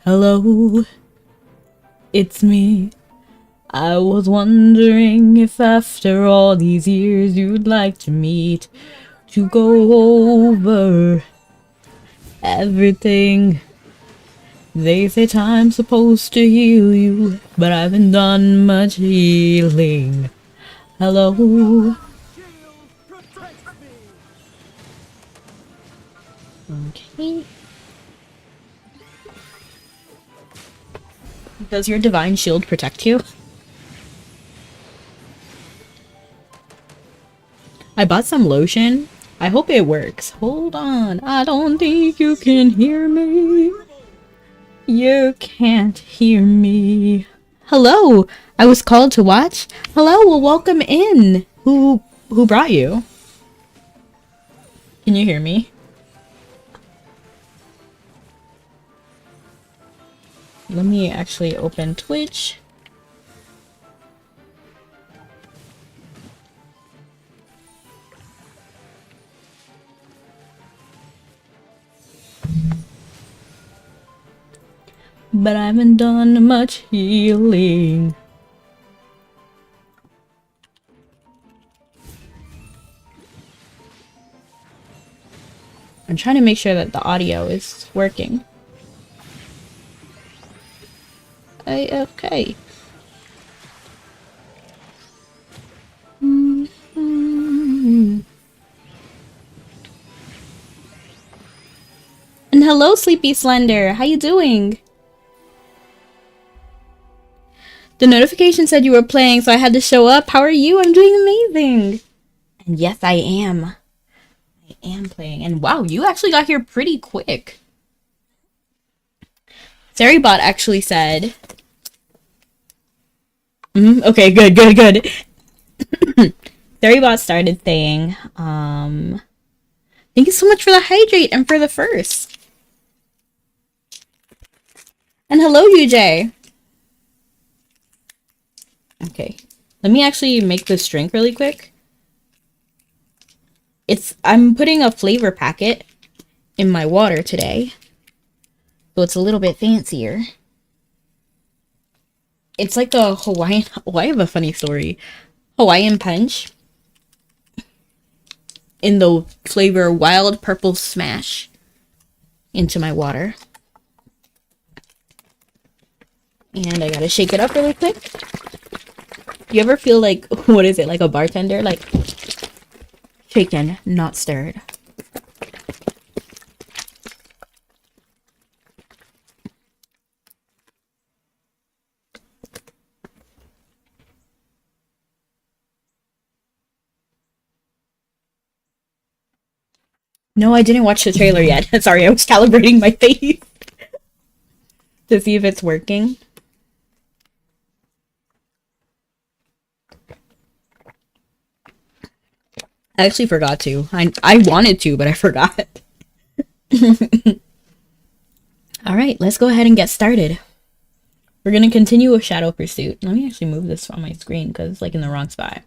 Hello, it's me. I was wondering if after all these years you'd like to meet to go over everything. They say time's supposed to heal you, but I haven't done much healing. Hello. Okay. Does your divine shield protect you? I bought some lotion. I hope it works. Hold on. I don't think you can hear me. You can't hear me. Hello. I was called to watch. Hello. Well, welcome in. Who brought you? Can you hear me? Let me actually open Twitch. But I haven't done much healing. I'm trying to make sure that the audio is working. AFK. And hello, Sleepy Slender. How you doing? The notification said you were playing, so I had to show up. How are you? I'm doing amazing. And yes, I am. I am playing. And wow, you actually got here pretty quick. Seribot actually said... okay, good. Seribot started saying, thank you so much for the hydrate and for the first. And hello, UJ. Okay, let me actually make this drink really quick. I'm putting a flavor packet in my water today, so it's a little bit fancier. It's like the Hawaiian... Oh, I have a funny story. Hawaiian punch in the flavor Wild Purple Smash into my water. And I gotta shake it up really quick. You ever feel like, what is it, like a bartender? Like, shaken, not stirred. No, I didn't watch the trailer yet. Sorry, I was calibrating my face to see if it's working. I actually forgot to. I wanted to, but I forgot. Alright, let's go ahead and get started. We're going to continue with Shadow Pursuit. Let me actually move this on my screen because it's like in the wrong spot.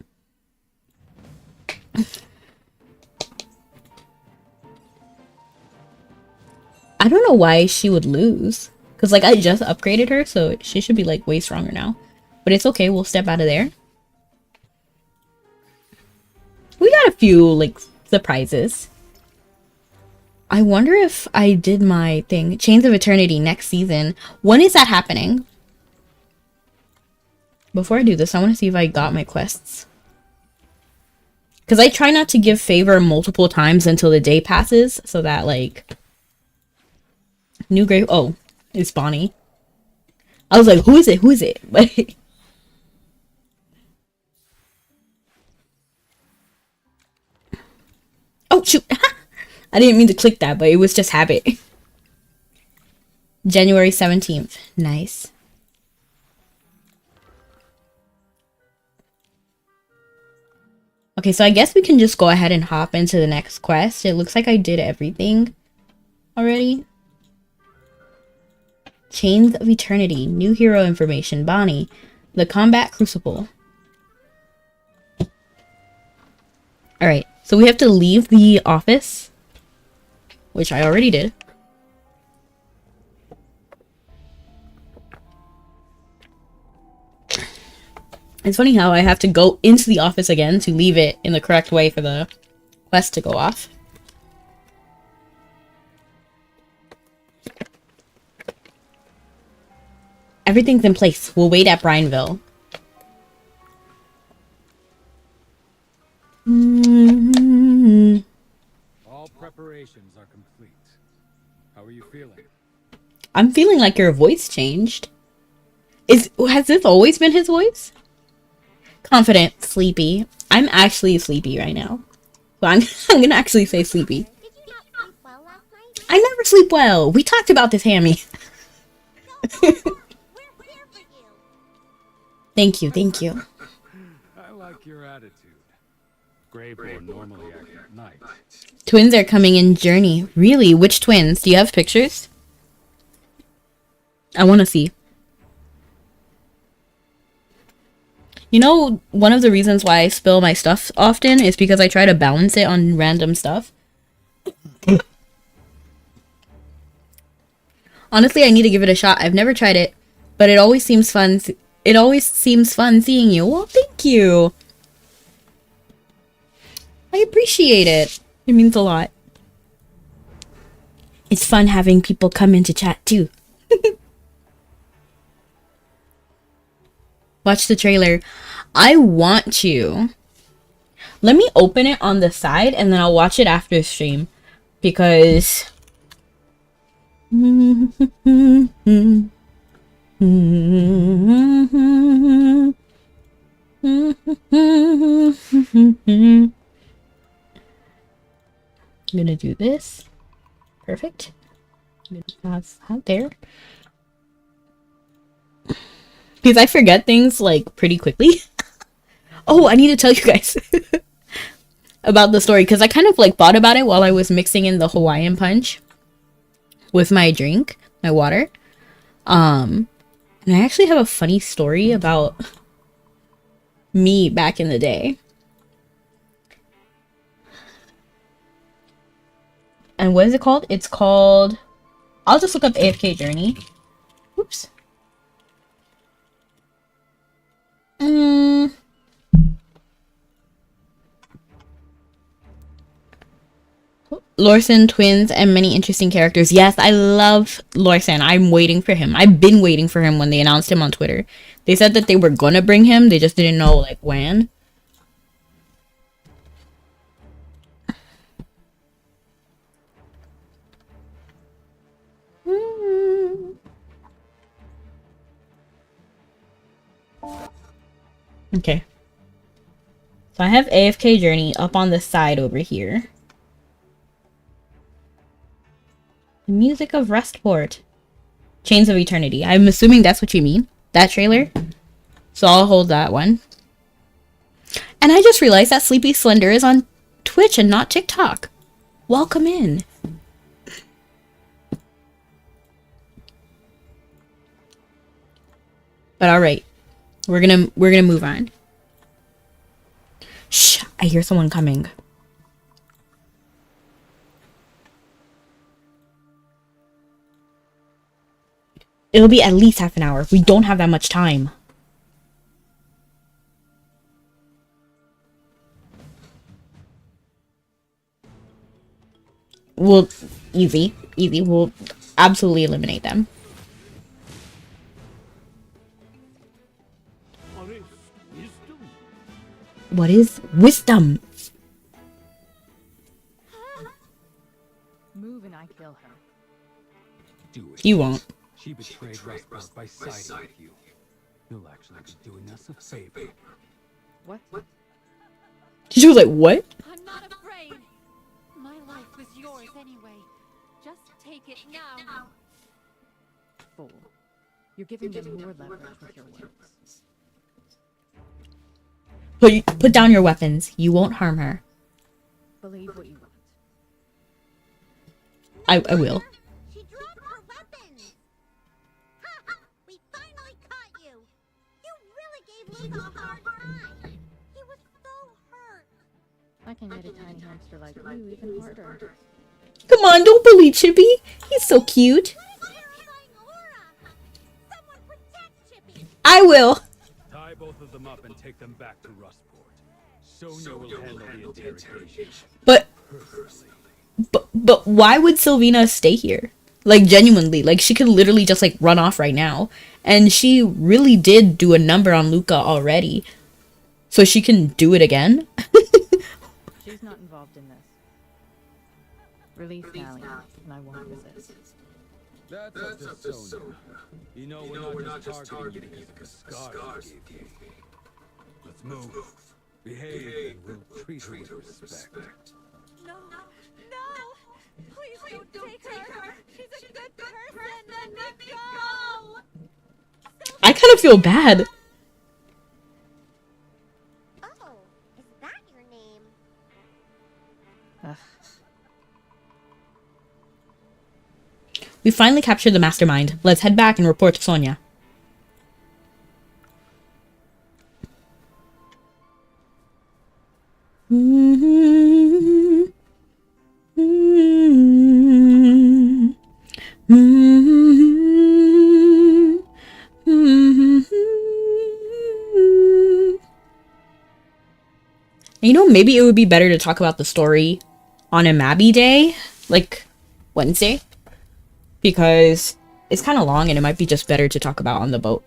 I don't know why she would lose. Because like I just upgraded her, so she should be like way stronger now. But it's okay, we'll step out of there. We got a few like surprises. I wonder if I did my thing. Chains of Eternity next season. When is that happening? Before I do this, I want to see if I got my quests. Because I try not to give favor multiple times until the day passes. So that like... New Grave... Oh, it's Bonnie. I was like, who is it? Who is it? But... Oh, shoot. I didn't mean to click that, but it was just habit. January 17th. Nice. Okay, so I guess we can just go ahead and hop into the next quest. It looks like I did everything already. Chains of Eternity. New hero information. Bonnie. The Combat Crucible. Alright, so we have to leave the office, which I already did. It's funny how I have to go into the office again to leave it in the correct way for the quest to go off. Everything's in place. We'll wait at Bryanville. All preparations are complete. How are you feeling? I'm feeling like your voice changed. Has this always been his voice? Confident, sleepy. I'm actually sleepy right now. So I'm gonna actually say sleepy. Did you not sleep well last night? I never sleep well. We talked about this, Hammy. We're here for you. Thank you, thank you. I like your attitude. Graveborn normally act at night. Twins are coming in Journey. Really? Which twins? Do you have pictures? I want to see. You know, one of the reasons why I spill my stuff often is because I try to balance it on random stuff. Honestly, I need to give it a shot. I've never tried it, but it always seems fun. It always seems fun seeing you. Well, thank you. I appreciate it. It means a lot. It's fun having people come into chat too. Watch the trailer. I want to. Let me open it on the side and then I'll watch it after stream. Because... I'm gonna do this. Perfect. I'm gonna pass out there. Because I forget things like pretty quickly. Oh, I need to tell you guys about the story because I kind of like thought about it while I was mixing in the Hawaiian punch with my drink, my water. And I actually have a funny story about me back in the day. And what is it called? It's called... I'll just look up AFK Journey. Oops. Lorson twins and many interesting characters. Yes, I love Lorson. I'm waiting for him. I've been waiting for him when they announced him on Twitter. They said that they were gonna bring him. They just didn't know like when. Okay. So I have AFK Journey up on the side over here. The music of Restport. Chains of Eternity. I'm assuming that's what you mean. That trailer. So I'll hold that one. And I just realized that Sleepy Slender is on Twitch and not TikTok. Welcome in. But alright. We're gonna move on. Shh, I hear someone coming. It'll be at least half an hour. We don't have that much time. We'll easy. We'll absolutely eliminate them. What is wisdom? Move and I kill her. Do it. You won't. She betrayed Rustbelt by siding with you. You'll actually be doing us a favor. What? She was like, what? I'm not afraid. My life was yours anyway. Just take it now. Fool. You're giving them more leverage with your words. Put down your weapons. You won't harm her. Believe what you want. I will. She dropped her weapons. Ha ha! We finally caught you. You really gave Luke a hard time. He was so hurt. I can hit a tiny hamster like you even harder. Come on, don't bully Chippy. He's so cute. Terrifying aura. Someone protect Chippy. I will. Tie both of them them up and take them back to Rustport. Sonia will handle the interrogation. But why would Sylvina stay here? Like, genuinely, like, she could literally just like run off right now, and she really did do a number on Luca already, so she can do it again. She's not involved in this. Release Nally, and I won't resist. That's up to Sonia. You know we're not just targeting you because the scars you gave me. Let's move. Behave and we'll treat her with respect. No, please don't take her. She's a good person. Let me go. I kind of feel bad. Oh, is that your name? Ugh. We finally captured the mastermind. Let's head back and report to Sonia. You know, maybe it would be better to talk about the story on a Mabby day, like Wednesday, because it's kind of long and it might be just better to talk about on the boat.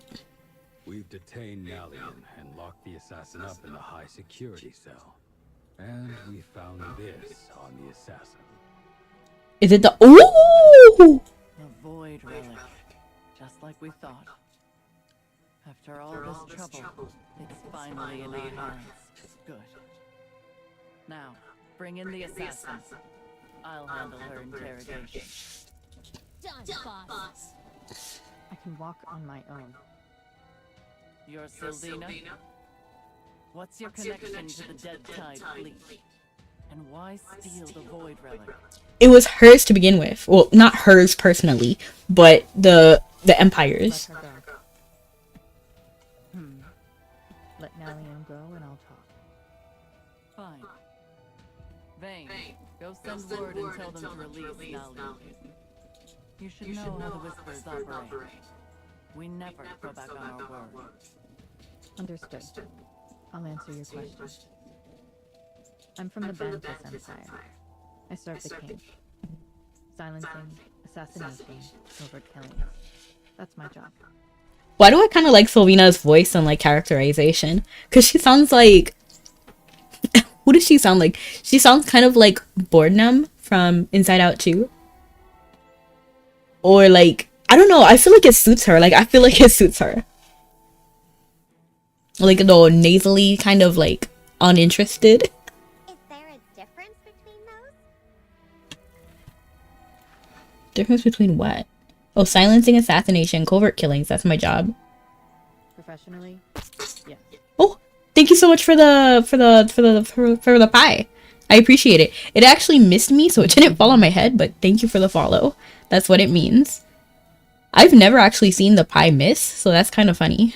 We've detained Nallian and locked the assassin up in the high security cell. And we found this on the assassin. Is it the... Ooh! A void relic. Just like we thought. After all this trouble, it's finally in our hands. Good. Now, bring in the assassin. I'll handle her interrogation. Done, boss. I can walk on my own. You're Sylvina? What's your connection to the Dead Tide fleet? And why steal the void relic? It was hers to begin with. Well, not hers personally, but the Empire's. Let her go. Let Nallian go and I'll talk. Fine. Vane, go send word and tell them to release Nallian. You should know how the Whispers operate. We never go back on our word. Understood. I'll answer your question. I'm from the Bantus Empire. I serve the king. Silencing, assassination, covert killings. That's my job. Why do I kind of like Sylvina's voice and like characterization? Because she sounds like... Who does she sound like? She sounds kind of like Boredom from Inside Out 2. Or like... I don't know. I feel like it suits her. Like, I feel like it suits her. Like, the nasally kind of like uninterested. Is there a difference between those? Difference between what? Oh, silencing, assassination, covert killings. That's my job. Professionally, yes. Oh, thank you so much for the pie. I appreciate it. It actually missed me, so it didn't fall on my head. But thank you for the follow. That's what it means. I've never actually seen the pie miss, so that's kind of funny.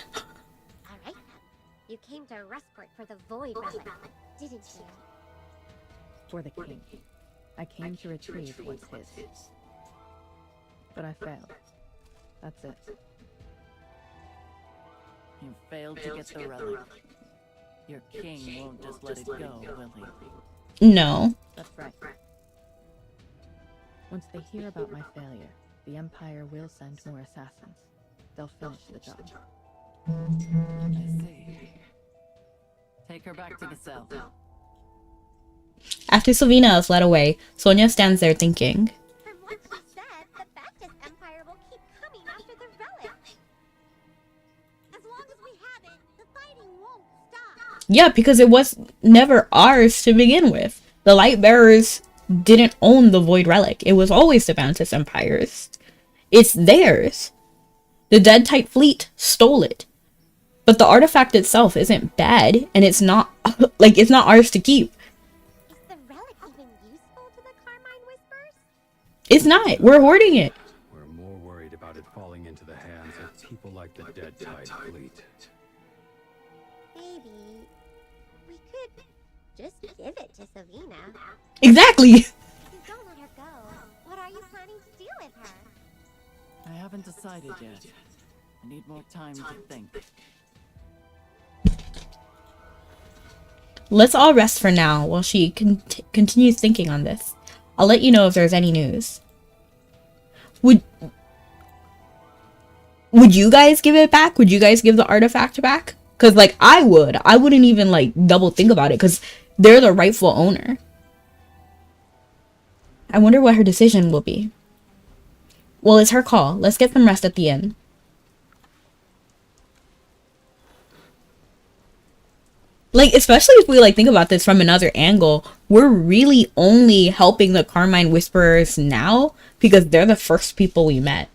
Alright, you came to Rustport for the void relic, didn't you? For the king. I came to retrieve what's his. But I failed. That's it. You failed to get the relic. Your king won't just let it go, will he? No. That's right. Once they hear about my failure, the Empire will send more assassins. They'll finish the job. I see. Take her back to the cell. After Sylvina is led away, Sonia stands there thinking. From what she said, the Baptist Empire will keep coming after the relic. As long as we have it, the fighting won't stop. Yeah, because it was never ours to begin with. The Lightbearers didn't own the Void Relic. It was always the Bantus Empire's. It's theirs. The Dead Tide fleet stole it. But the artifact itself isn't bad, and it's not, like, it's not ours to keep. Is the relic even useful to the Carmine Whispers? It's not. We're hoarding it. We're more worried about it falling into the hands of people like the Dead Tide fleet. Maybe we could just give it to Sylvina. Exactly. If you don't let her go, what are you planning to do with her? I haven't decided yet. I need more time to think. let's all rest for now while she continues thinking on this. I'll let you know if there's any news. Would you guys give it back? Would you guys give the artifact back? Because, like, I wouldn't even, like, double think about it, because they're the rightful owner. I wonder what her decision will be. Well, it's her call. Let's get some rest at the inn. Like, especially if we, like, think about this from another angle, we're really only helping the Carmine Whisperers now because they're the first people we met.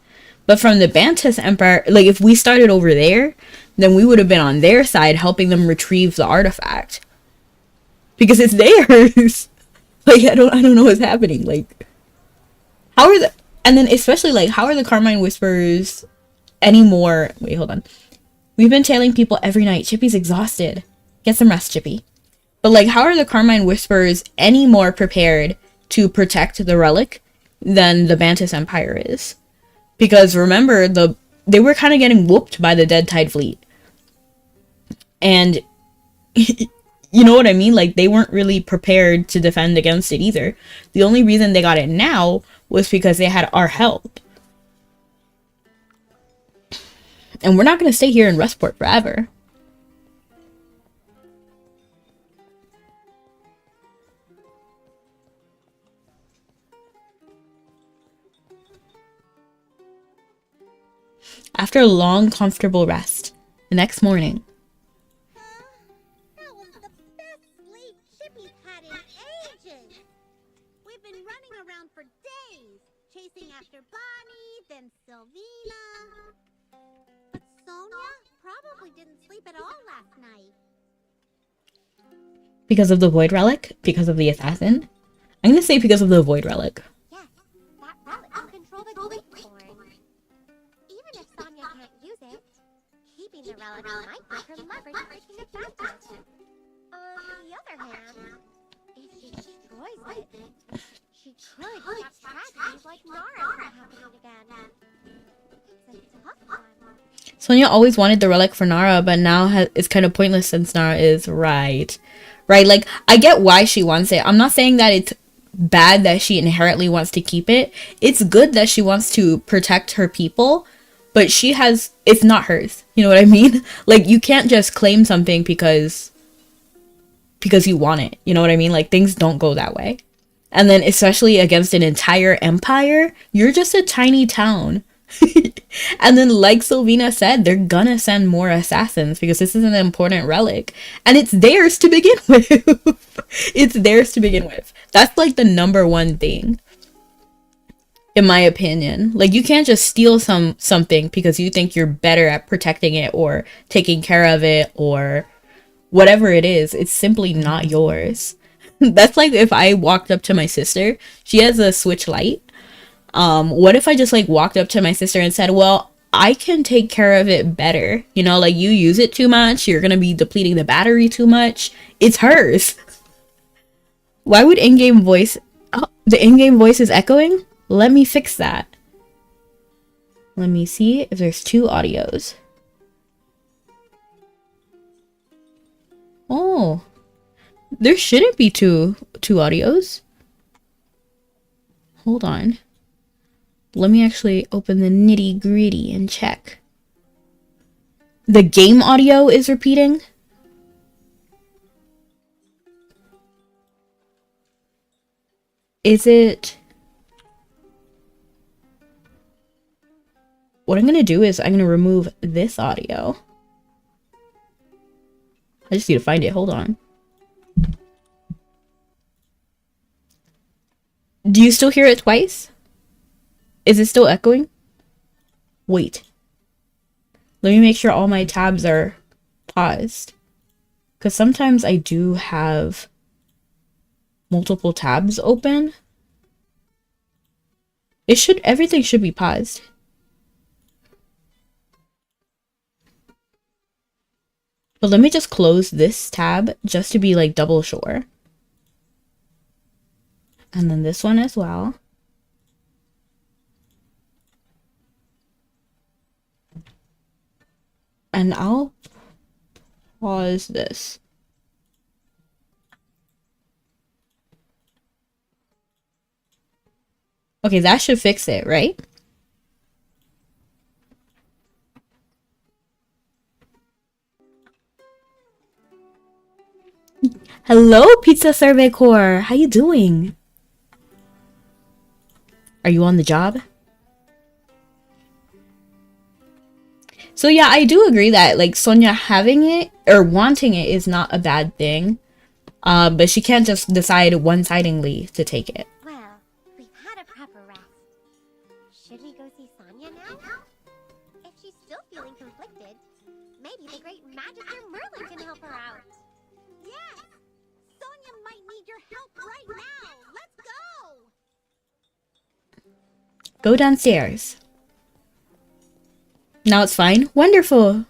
But from the Bantus Empire, like, if we started over there, then we would have been on their side helping them retrieve the artifact. Because it's theirs. Like, I don't know what's happening. Like, how are the... And then especially, like, how are the Carmine Whisperers anymore... Wait, hold on. We've been tailing people every night. Chippy's exhausted. Get some rest, Chippy. But, like, how are the Carmine Whisperers any more prepared to protect the relic than the Bantus Empire is? Because, remember, they were kind of getting whooped by the Dead Tide Fleet. And... you know what I mean? Like, they weren't really prepared to defend against it either. The only reason they got it now was because they had our help. And we're not going to stay here in Rustport forever. After a long, comfortable rest, the next morning, That was the best sleep Chippy's had in ages. We've been running around for days, chasing after Bonnie, then Sylvina. But Sonia probably didn't sleep at all last night. because of the Void Relic, because of the Assassin. I'm going to say because of the Void Relic. Yes, that relic can control the Great Core. Even if Sonia can't use it, keeping the relic might give her leverage for taking advantage. On the other hand, if she destroys it, she could stop tragedies like Nara from happening again. It's a tough one. Sonia always wanted the relic for Nara, but now it's kind of pointless since Nara is right. Right, like, I get why she wants it. I'm not saying that it's bad that she inherently wants to keep it. It's good that she wants to protect her people, but it's not hers. You know what I mean? Like, you can't just claim something because you want it. You know what I mean? Like, things don't go that way. And then especially against an entire empire, you're just a tiny town. And then, like Sylvina said, they're gonna send more assassins because this is an important relic. And it's theirs to begin with. It's theirs to begin with. That's like the number one thing, in my opinion. Like, you can't just steal something because you think you're better at protecting it or taking care of it or whatever it is. It's simply not yours. That's like if I walked up to my sister. She has a Switch Lite. What if I just like walked up to my sister and said, well, I can take care of it better. You know, like, you use it too much. You're going to be depleting the battery too much. It's hers. Why would in-game voice... Oh, the in-game voice is echoing? Let me fix that. Let me see if there's two audios. Oh. There shouldn't be two audios. Hold on. Let me actually open the nitty-gritty and check. The game audio is repeating. Is it... What I'm going to do is I'm going to remove this audio. I just need to find it. Hold on. Do you still hear it twice? Is it still echoing? Wait. Let me make sure all my tabs are paused. Because sometimes I do have multiple tabs open. Everything should be paused. But let me just close this tab just to be like double sure. And then this one as well. And I'll pause this. Okay, that should fix it, right? Hello, Pizza Survey Corps. How you doing? Are you on the job? So yeah, I do agree that like Sonia having it or wanting it is not a bad thing. But she can't just decide one-sidedly to take it. Well, we've had a proper rest. Should we go see Sonya now? If she's still feeling conflicted, maybe the great Magister Merlin can help her out. Yes! Sonya might need your help right now! Let's go! Go downstairs. Now it's fine. Wonderful.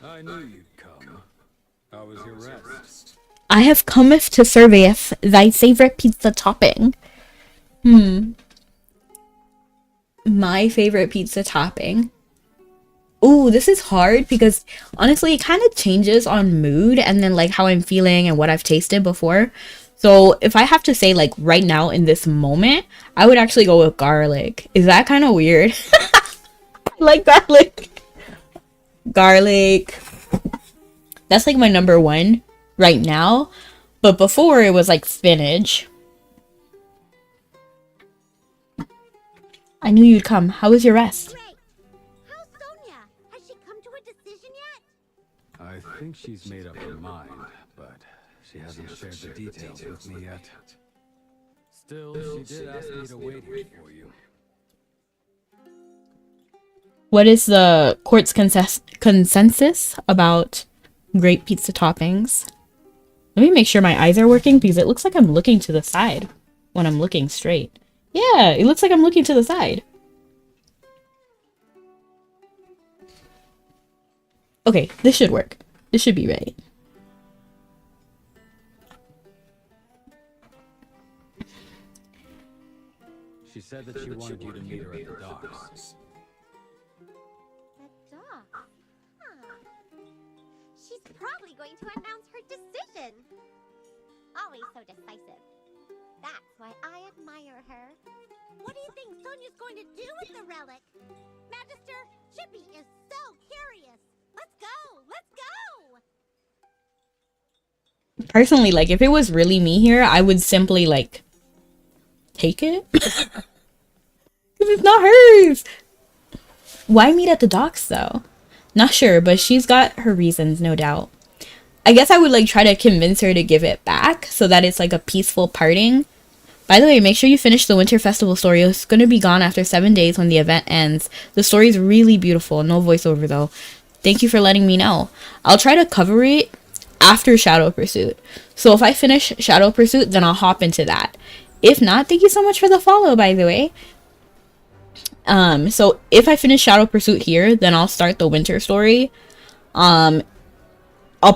I knew you'd come. How was your rest? I have cometh to surveyeth thy favorite pizza topping. My favorite pizza topping. Ooh, this is hard because honestly it kind of changes on mood and then like how I'm feeling and what I've tasted before. So if I have to say like right now in this moment, I would actually go with garlic. Is that kind of weird? I like garlic. Garlic. That's like my number one right now. But before it was like spinach. I knew you'd come. How was your rest? Great! How's Sonya? Has she come to a decision yet? I think she's made up her mind, but she hasn't shared the details with me yet. Still, she did ask me to wait here for you. What is the court's consensus about great pizza toppings? Let me make sure my eyes are working because it looks like I'm looking to the side when I'm looking straight. Yeah, it looks like I'm looking to the side. Okay, this should work. This should be right. She said that she wanted you to meet her at the docks. The dog. Huh. She's probably going to announce her decision. Always so decisive. That's why I admire her. What do you think Sonya's going to do with the relic? Magister, Chippy is so curious. Let's go! Let's go! Personally, like, if it was really me here, I would simply, like, take it. Because it's not hers. Why meet at the docks, though? Not sure, but she's got her reasons, no doubt. I guess I would, like, try to convince her to give it back so that it's, like, a peaceful parting. By the way, make sure you finish the Winter Festival story. It's going to be gone after 7 days when the event ends. The story is really beautiful. No voiceover, though. Thank you for letting me know. I'll try to cover it after Shadow Pursuit. So if I finish Shadow Pursuit, then I'll hop into that. If not, thank you so much for the follow, by the way. So if I finish Shadow Pursuit here, then I'll start the Winter story. I'll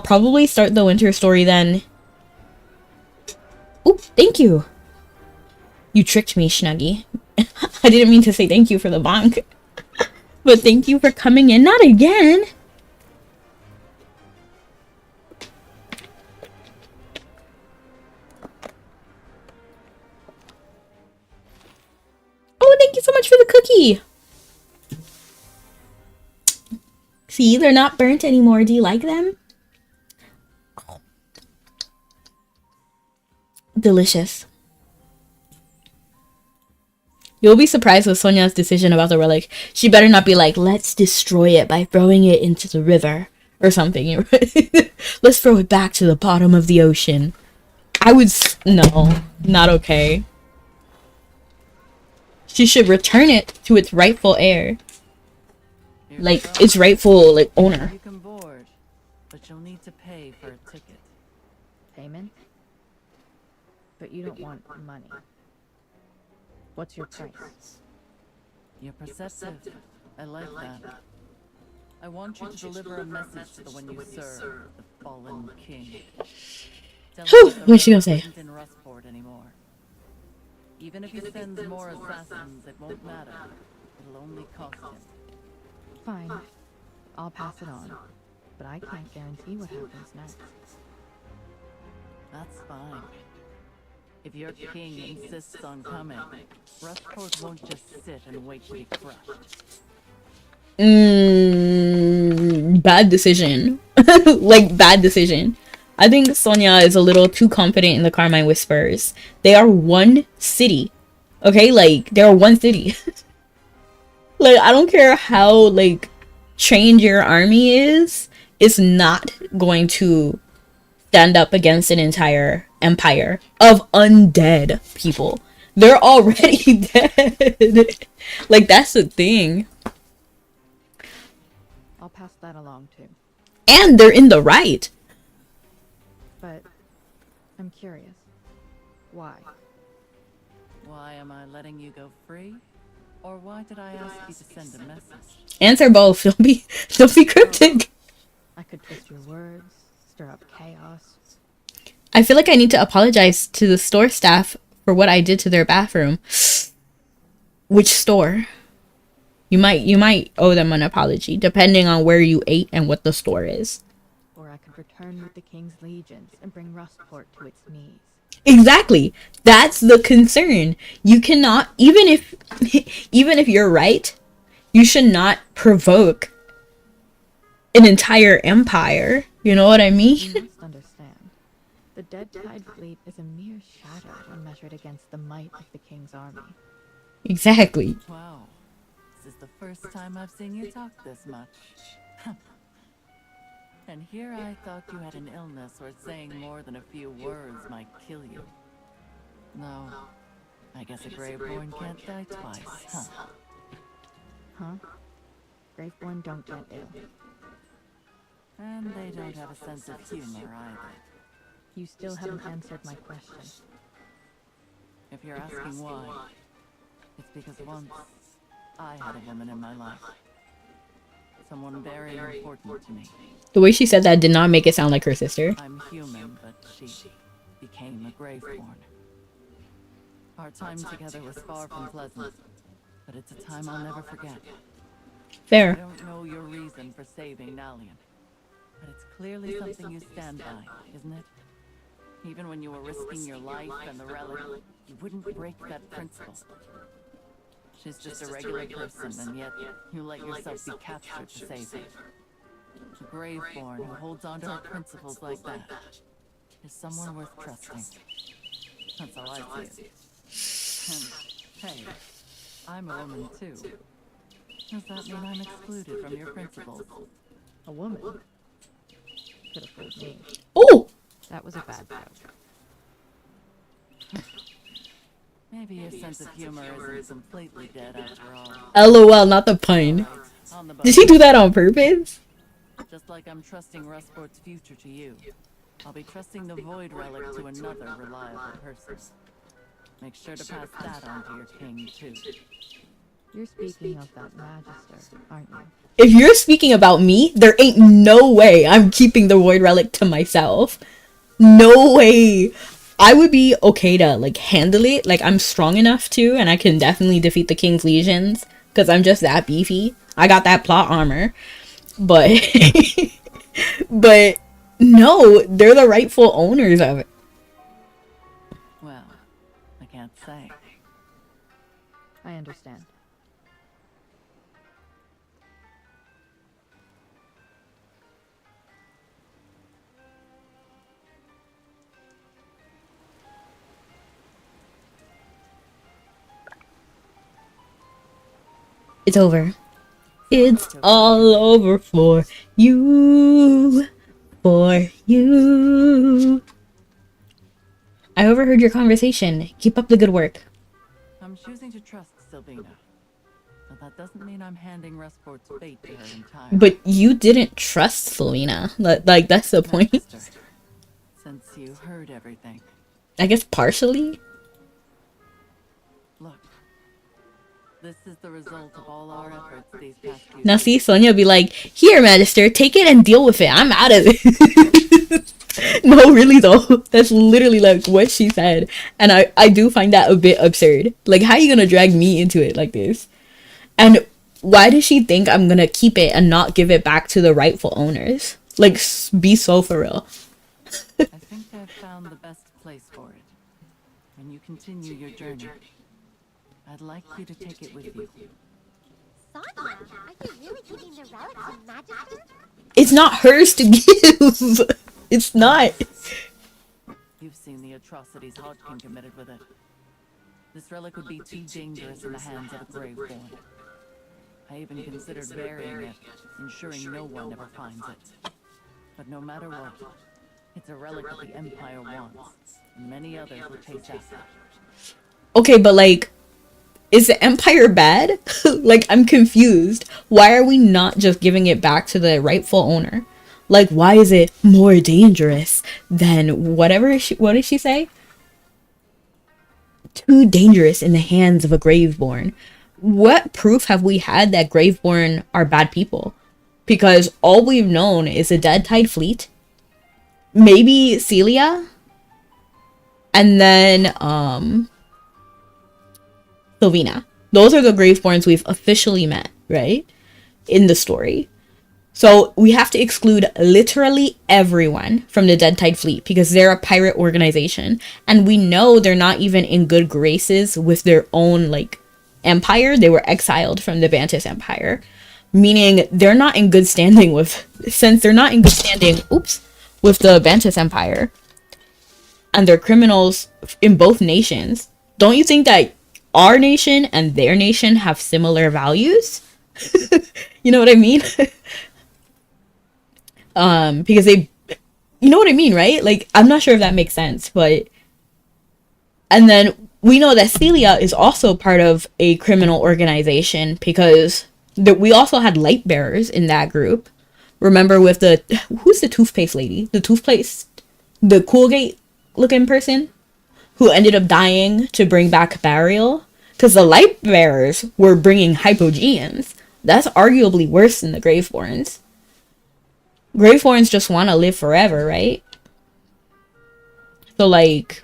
probably start the Winter story then. Oop, thank you. You tricked me, Snuggy. I didn't mean to say thank you for the bonk. But thank you for coming in. Not again. Oh, thank you so much for the cookie. See, they're not burnt anymore. Do you like them? Delicious. You'll be surprised with Sonia's decision about the relic. She better not be like, let's destroy it by throwing it into the river or something. Let's throw it back to the bottom of the ocean. I would... No, not okay. She should return it to its rightful heir. Like, its rightful, like, owner. You can board, but you'll need to pay for a ticket. Payment? But you don't want money. What's your price? You're perceptive. I like that. I want you to deliver a message to the one you serve, the fallen king. Tell him that the What's she gonna say? isn't in Rustport anymore. Even if he sends more assassins, it won't matter. It'll only cost him. Fine. I'll pass it on. But I can't guarantee what happens next. That's fine. If your king insists on coming, Rustport won't just sit and wait to be crushed. Bad decision. Like, bad decision. I think Sonia is a little too confident in the Carmine Whispers. They are one city. Okay, like, they're one city. Like, I don't care how, like, trained your army is, it's not going to stand up against an entire empire of undead people. They're already dead. Like, that's the thing. I'll pass that along too. And they're in the right. But I'm curious. Why? Why am I letting you go free? Or why did I ask you to send a message? Answer both. Don't be cryptic. I could twist your words, stir up chaos. I feel like I need to apologize to the store staff for what I did to their bathroom. Which store? You might owe them an apology, depending on where you ate and what the store is. Or I could return with the King's legions and bring Rustport to its knees. Exactly. That's the concern. You cannot, even if you're right, you should not provoke an entire empire. You know what I mean? You must understand. The Dead Tide fleet is a mere shadow when measured against the might of the King's army. Exactly. Wow. This is the first time I've seen you talk this much. And here I thought you had an illness where saying more than a few words might kill you. No. I guess a Graveborn can't die twice, huh? Huh? Graveborn don't get ill. And they don't have a sense of humor either. You still haven't answered my question. If you're asking why, it's because once I had a woman in my life. Someone very important to me. The way she said that did not make it sound like her sister. I'm human, but she became a Graveborn. Our time together was far from pleasant, but it's a time I'll never forget. I Fair. don't know your reason for saving Nalian, but it's clearly something you stand by, isn't it? Even when you were risking your life and the relic, you wouldn't break that principle. She's just a regular person, and yet you let yourself be captured to save her. A Graveborn who holds on to her principles like that is someone worth trusting. That's how I see it. And, hey, I'm a woman too. Does that mean I'm excluded from your principles? A woman? Could have fooled me. Oh! That was a bad joke. Maybe your sense of humor isn't completely dead after all. LOL, not the pun. On the Did she do that on purpose? Just like I'm trusting Rustport's future to you, I'll be trusting the Void Relic to another reliable person. Make sure to pass that on to your king, too. You're speaking of that Magister, aren't you? If you're speaking about me, there ain't no way I'm keeping the Void Relic to myself. No way. I would be okay to, like, handle it. Like, I'm strong enough to, and I can definitely defeat the King's Legions, because I'm just that beefy. I got that plot armor. But, but, no, they're the rightful owners of it. Well, I can't say. I understand. It's over. It's all over for you. For you. I overheard your conversation. Keep up the good work. I'm choosing to trust Sylvina. But that doesn't mean I'm handing Rustport's fate to her entirely. But you didn't trust Selena. Like, that's the point. Magister, since you heard everything, I guess partially. look. This is the result of all our efforts these past few Now days. see, Sonia will be like, here, Magister, take it and deal with it. I'm out of it. No, really though. That's literally like what she said. And I do find that a bit absurd. Like, how are you gonna drag me into it like this? And why does she think I'm gonna keep it and not give it back to the rightful owners? Like, be so for real. I think I've found the best place for it. continue your journey. I'd like you to take it with you. Sonia, are you really giving the relic to Magister? It's not hers to give. It's not. You've seen the atrocities Hodgkin committed with it. This relic would be too dangerous in the hands of a Graveborn. I even considered burying it, ensuring no one ever finds it. But no matter what, it's a relic that the Empire wants, and many others will chase after. Okay, but like, is the Empire bad? Like, I'm confused. Why are we not just giving it back to the rightful owner? Like, why is it more dangerous than whatever what did she say? Too dangerous in the hands of a Graveborn. What proof have we had that Graveborn are bad people? Because all we've known is a Dead Tide fleet, maybe Celia, and then Sylvina. Those are the Graveborns we've officially met, right? In the story. So we have to exclude literally everyone from the Dead Tide fleet because they're a pirate organization. And we know they're not even in good graces with their own, like, empire. They were exiled from the Bantus Empire. Meaning they're not in good standing with... Since they're not in good standing, with the Bantus Empire. And they're criminals in both nations. Don't you think that our nation and their nation have similar values? You know what I mean? Because they, you know what I mean, right? Like, I'm not sure if that makes sense, but, and then we know that Celia is also part of a criminal organization because we also had light bearers in that group. Remember with who's the toothpaste lady? The Coolgate looking person who ended up dying to bring back Burial? Because the light bearers were bringing Hypogeans. That's arguably worse than the Graveborns. Graveborns just want to live forever, right? So, like...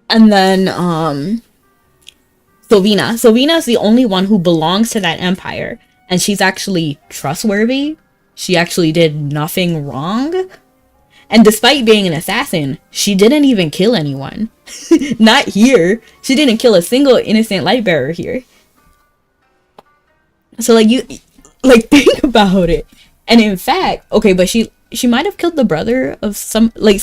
And then, Sylvina. Sylvina is the only one who belongs to that empire. And she's actually trustworthy. She actually did nothing wrong. And despite being an assassin, she didn't even kill anyone. Not here. She didn't kill a single innocent light bearer here. So, like, think about it. And in fact, okay, but she might have killed the brother of some, like,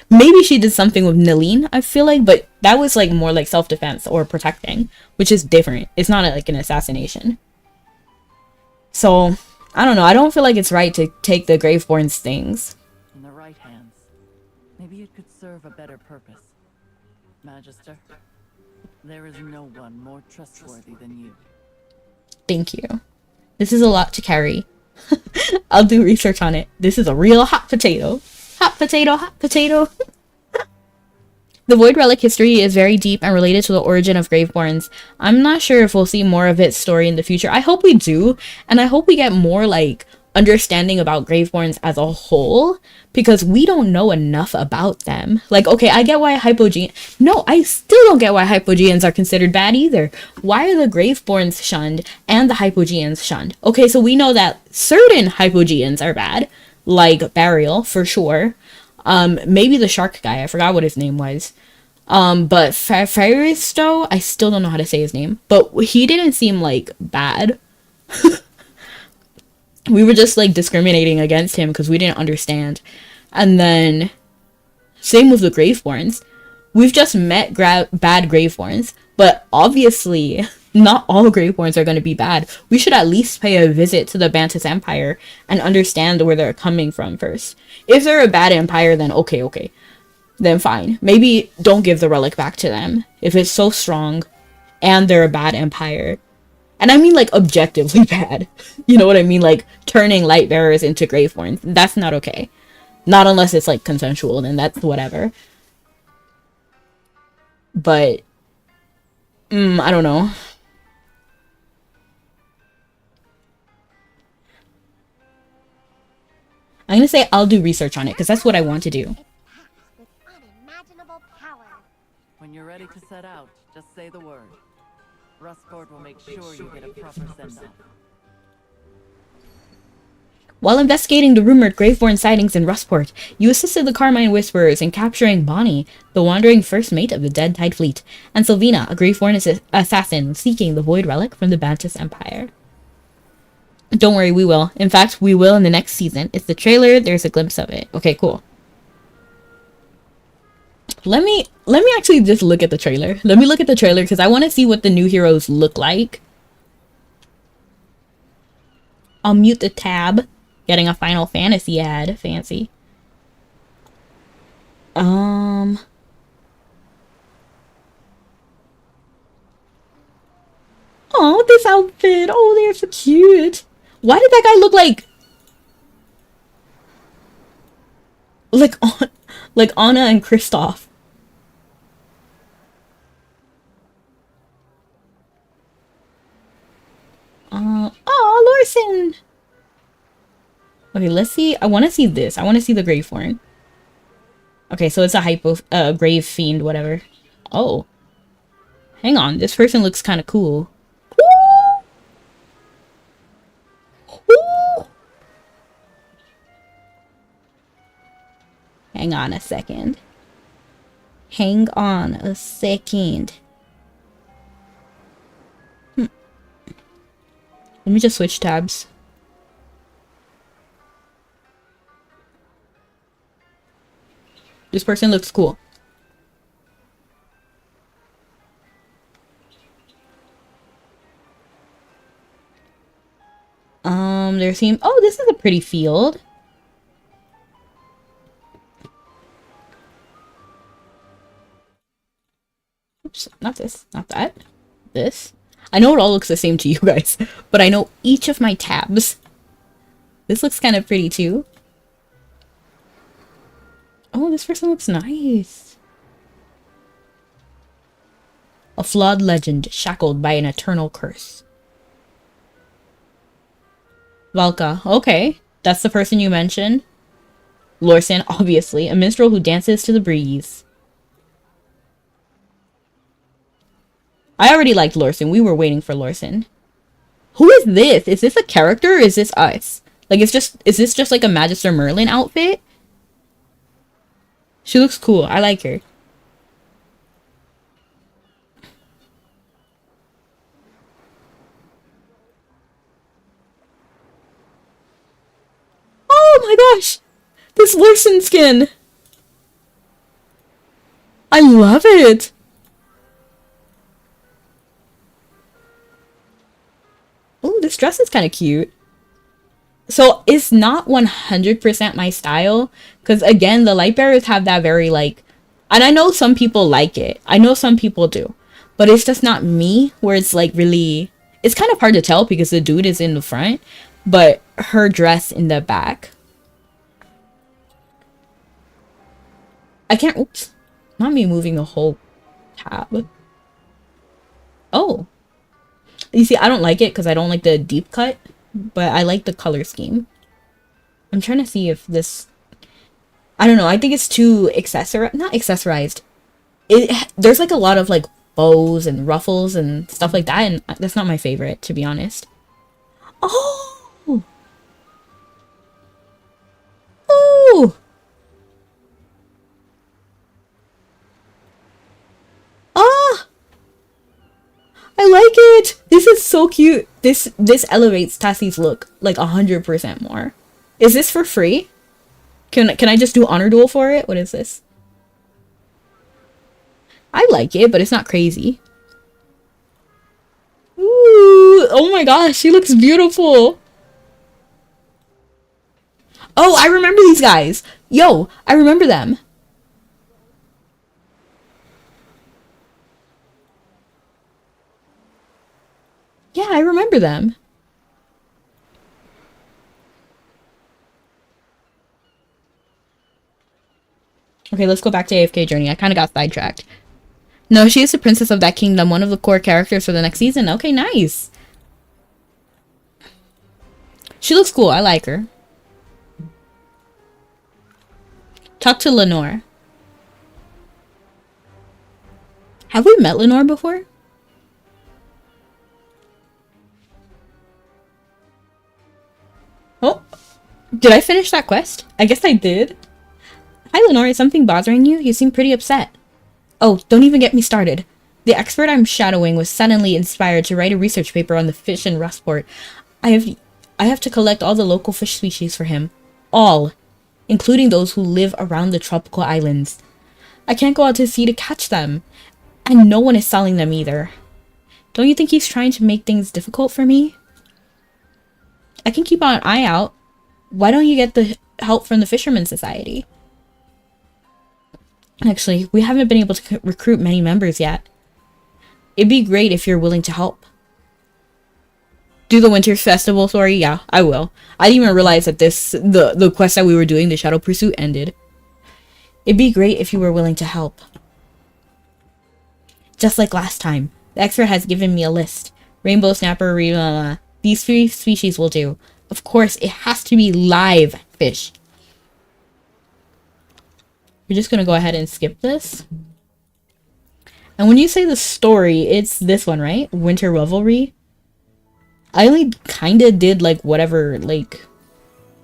maybe she did something with Nalene, I feel like, but that was, like, more like self-defense or protecting, which is different. It's not, like, an assassination. So, I don't know. I don't feel like it's right to take the Graveborn's things. In the right hands, maybe it could serve a better purpose. Magister, there is no one more trustworthy than you. Thank you. This is a lot to carry. I'll do research on it. This is a real hot potato. Hot potato, hot potato. The Void Relic history is very deep and related to the origin of Graveborns. I'm not sure if we'll see more of its story in the future. I hope we do, and I hope we get more, like, understanding about Graveborns as a whole, because we don't know enough about them. Like, okay, I get why No, I still don't get why Hypogeans are considered bad either. Why are the Graveborns shunned and the Hypogeans shunned? Okay, so we know that certain Hypogeans are bad, like Burial, for sure. Maybe the shark guy, I forgot what his name was. But Faristo, I still don't know how to say his name, but he didn't seem, like, bad. We were just, like, discriminating against him because we didn't understand. And then, same with the Graveborns. We've just met bad Graveborns, but obviously, not all Graveborns are going to be bad. We should at least pay a visit to the Bantus Empire and understand where they're coming from first. If they're a bad empire, then okay. Then fine. Maybe don't give the relic back to them if it's so strong and they're a bad empire. And I mean, like, objectively bad. You know what I mean? Like, turning light bearers into Graveborns. That's not okay. Not unless it's, like, consensual, then that's whatever. But, I don't know. I'm gonna say I'll do research on it, because that's what I want to do. With unimaginable power. When you're ready to set out, just say the word. Rustford will make sure you get a proper send-off. While investigating the rumored Graveborn sightings in Rustport, you assisted the Carmine Whisperers in capturing Bonnie, the wandering first mate of the Dead Tide Fleet, and Sylvina, a Graveborn assassin seeking the Void Relic from the Bantus Empire. Don't worry, we will. In fact, we will in the next season. It's the trailer, there's a glimpse of it. Okay, cool. Let me actually just look at the trailer. Let me look at the trailer because I want to see what the new heroes look like. I'll mute the tab. Getting a Final Fantasy ad. Fancy. Oh, this outfit. Oh, they're so cute. Why did that guy look like Anna and Kristoff? Oh, Lorson. Okay, let's see. I want to see this. I want to see the Graveborn. Okay, so it's a grave fiend, whatever. Oh. Hang on. This person looks kind of cool. Ooh. Hang on a second. Hang on a second. Let me just switch tabs. This person looks cool. There seems... Oh, this is a pretty field. Oops, not this. Not that. This. I know it all looks the same to you guys, but I know each of my tabs. This looks kind of pretty too. Oh, this person looks nice. A flawed legend shackled by an eternal curse. Valka. Okay. That's the person you mentioned. Lorson, obviously. A minstrel who dances to the breeze. I already liked Lorson. We were waiting for Lorson. Who is this? Is this a character or is this us? Like, is this just like a Magister Merlin outfit? She looks cool. I like her. Oh my gosh! This Lorson skin! I love it! Oh, this dress is kind of cute. So it's not 100% my style. Because again, the light bearers have that very like... And I know some people like it. I know some people do. But it's just not me. Where it's like really... It's kind of hard to tell because the dude is in the front. But her dress in the back. I can't... Oops. Not me moving the whole tab. Oh. You see, I don't like it because I don't like the deep cut. But I like the color scheme. I'm trying to see if this... I don't know. I think it's too accessorized. Not accessorized. There's like a lot of like bows and ruffles and stuff like that. And that's not my favorite, to be honest. Oh! Oh! Ah! I like it! This is so cute. This elevates Tassie's look like 100% more. Is this for free? Can I just do honor duel for it? What is this? I like it, but it's not crazy. Ooh! Oh my gosh, she looks beautiful! Oh, I remember these guys! Yo, I remember them. Yeah, I remember them. Okay, let's go back to AFK Journey. I kind of got sidetracked. No, she is the princess of that kingdom, one of the core characters for the next season. Okay, nice. She looks cool. I like her. Talk to Lenore. Have we met Lenore before? Oh, Did I finish that quest? I guess I did. Hi, Lenore. Is something bothering you? You seem pretty upset. Oh, don't even get me started. The expert I'm shadowing was suddenly inspired to write a research paper on the fish in Rustport. I have to collect all the local fish species for him. All. Including those who live around the tropical islands. I can't go out to sea to catch them. And no one is selling them either. Don't you think he's trying to make things difficult for me? I can keep an eye out. Why don't you get the help from the Fishermen's Society? Actually, we haven't been able to recruit many members yet. It'd be great if you're willing to help. Do the Winter Festival story? Yeah, I will. I didn't even realize that the quest that we were doing, the Shadow Pursuit, ended. It'd be great if you were willing to help. Just like last time. The expert has given me a list. Rainbow snapper, blah, blah, blah. These 3 species will do. Of course, it has to be live fish. We're just gonna go ahead and skip this. And when you say the story, it's this one, right? Winter Revelry. I only kinda did like whatever, like,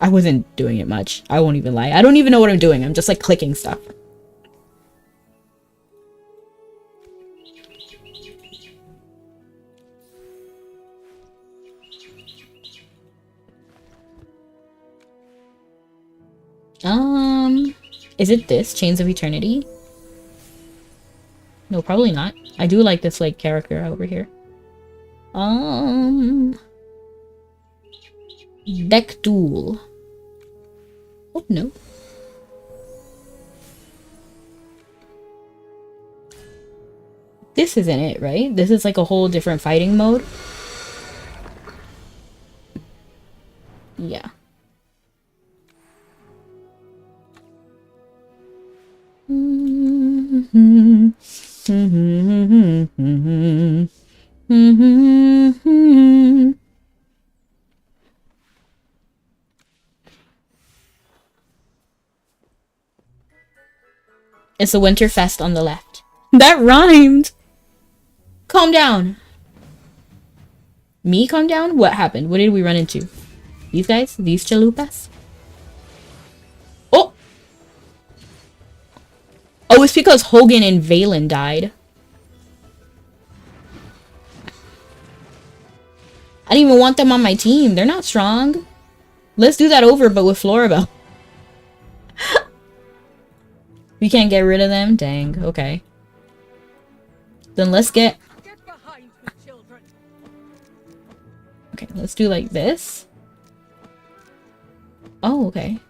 I wasn't doing it much. I won't even lie. I don't even know what I'm doing. I'm just like clicking stuff. Is it this? Chains of Eternity? No, probably not. I do like this, like, character over here. Deck Duel. Oh, no. This isn't it, right? This is like a whole different fighting mode. Yeah. It's the Winterfest on the left. That rhymed! Calm down! Me calm down? What happened? What did we run into? These guys? These chalupas? Oh! Oh, it's because Hogan and Valen died. I didn't even want them on my team. They're not strong. Let's do that over, but with Floribel. We can't get rid of them? Dang, okay. Then let's get behind me, children. Okay, let's do like this. Oh, okay.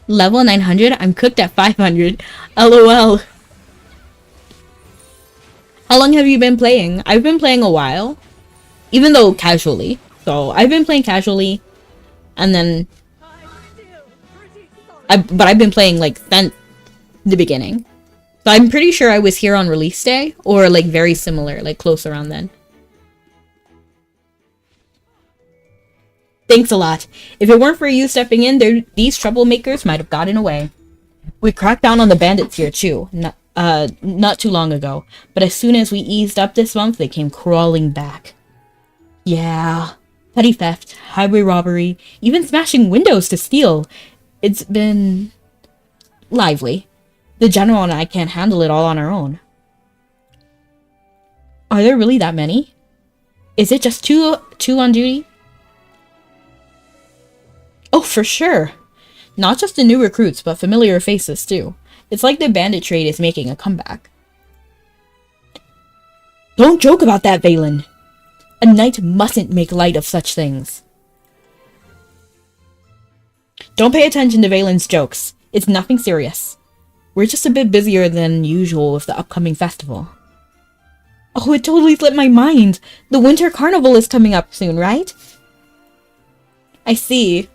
Level 900? I'm cooked at 500. LOL. How long have you been playing? I've been playing a while. Even though casually. So, I've been playing casually. And then... but I've been playing, like, since the beginning. So I'm pretty sure I was here on release day. Or, like, very similar. Like, close around then. Thanks a lot. If it weren't for you stepping in, these troublemakers might have gotten away. We cracked down on the bandits here, too. Not too long ago. But as soon as we eased up this month, they came crawling back. Yeah. Petty theft, highway robbery, even smashing windows to steal. It's been... lively. The general and I can't handle it all on our own. Are there really that many? Is it just two on duty? Oh, for sure. Not just the new recruits, but familiar faces, too. It's like the bandit trade is making a comeback. Don't joke about that, Valen. A knight mustn't make light of such things. Don't pay attention to Valen's jokes. It's nothing serious. We're just a bit busier than usual with the upcoming festival. Oh, it totally slipped my mind. The Winter Carnival is coming up soon, right? I see.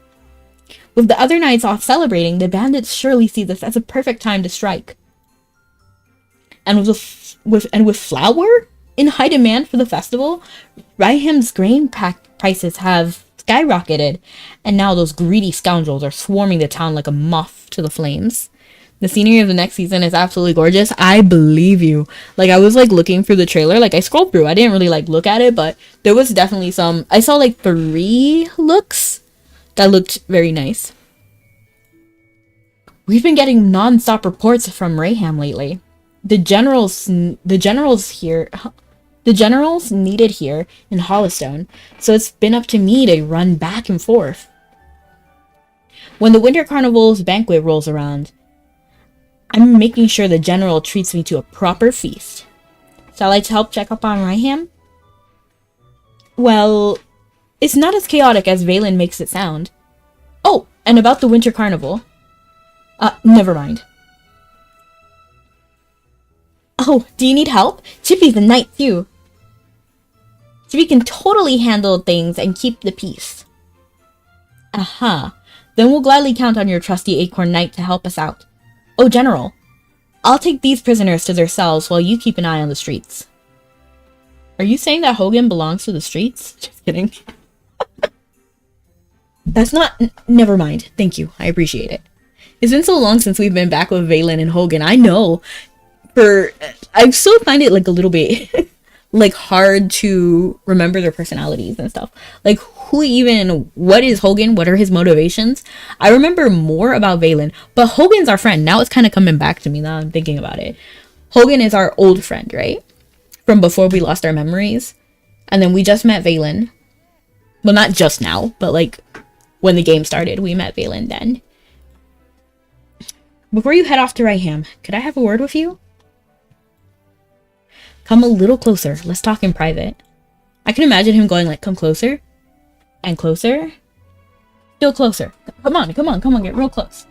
With the other knights off celebrating, the bandits surely see this as a perfect time to strike. And with flour in high demand for the festival, Ryham's grain prices have skyrocketed, and now those greedy scoundrels are swarming the town like a moth to the flames. The scenery of the next season is absolutely gorgeous. I believe you. Like, I was like looking through the trailer. Like, I scrolled through. I didn't really like look at it, but there was definitely some. I saw like 3 looks that looked very nice. We've been getting non-stop reports from Raham lately. The generals needed here in Hollowstone, so it's been up to me to run back and forth. When the Winter Carnival's banquet rolls around, I'm making sure the general treats me to a proper feast. Shall I help check up on Raham? Well, it's not as chaotic as Valen makes it sound. Oh, and about the Winter Carnival. Never mind. Oh, do you need help? Chippy's a knight too. Chippy can totally handle things and keep the peace. Aha. Then we'll gladly count on your trusty Acorn Knight to help us out. Oh, General. I'll take these prisoners to their cells while you keep an eye on the streets. Are you saying that Hogan belongs to the streets? Just kidding. That's not... Never mind. Thank you. I appreciate it. It's been so long since we've been back with Valen and Hogan. I know. I still find it like a little bit like hard to remember their personalities and stuff. Like, what is Hogan? What are his motivations? I remember more about Valen, but Hogan's our friend. Now it's kind of coming back to me now I'm thinking about it. Hogan is our old friend, right? From before we lost our memories. And then we just met Valen. Well, not just now, but like when the game started, we met Valen then. Before you head off to Raham, could I have a word with you? Come a little closer. Let's talk in private. I can imagine him going like, come closer. And closer. Still closer. Come on, get real close.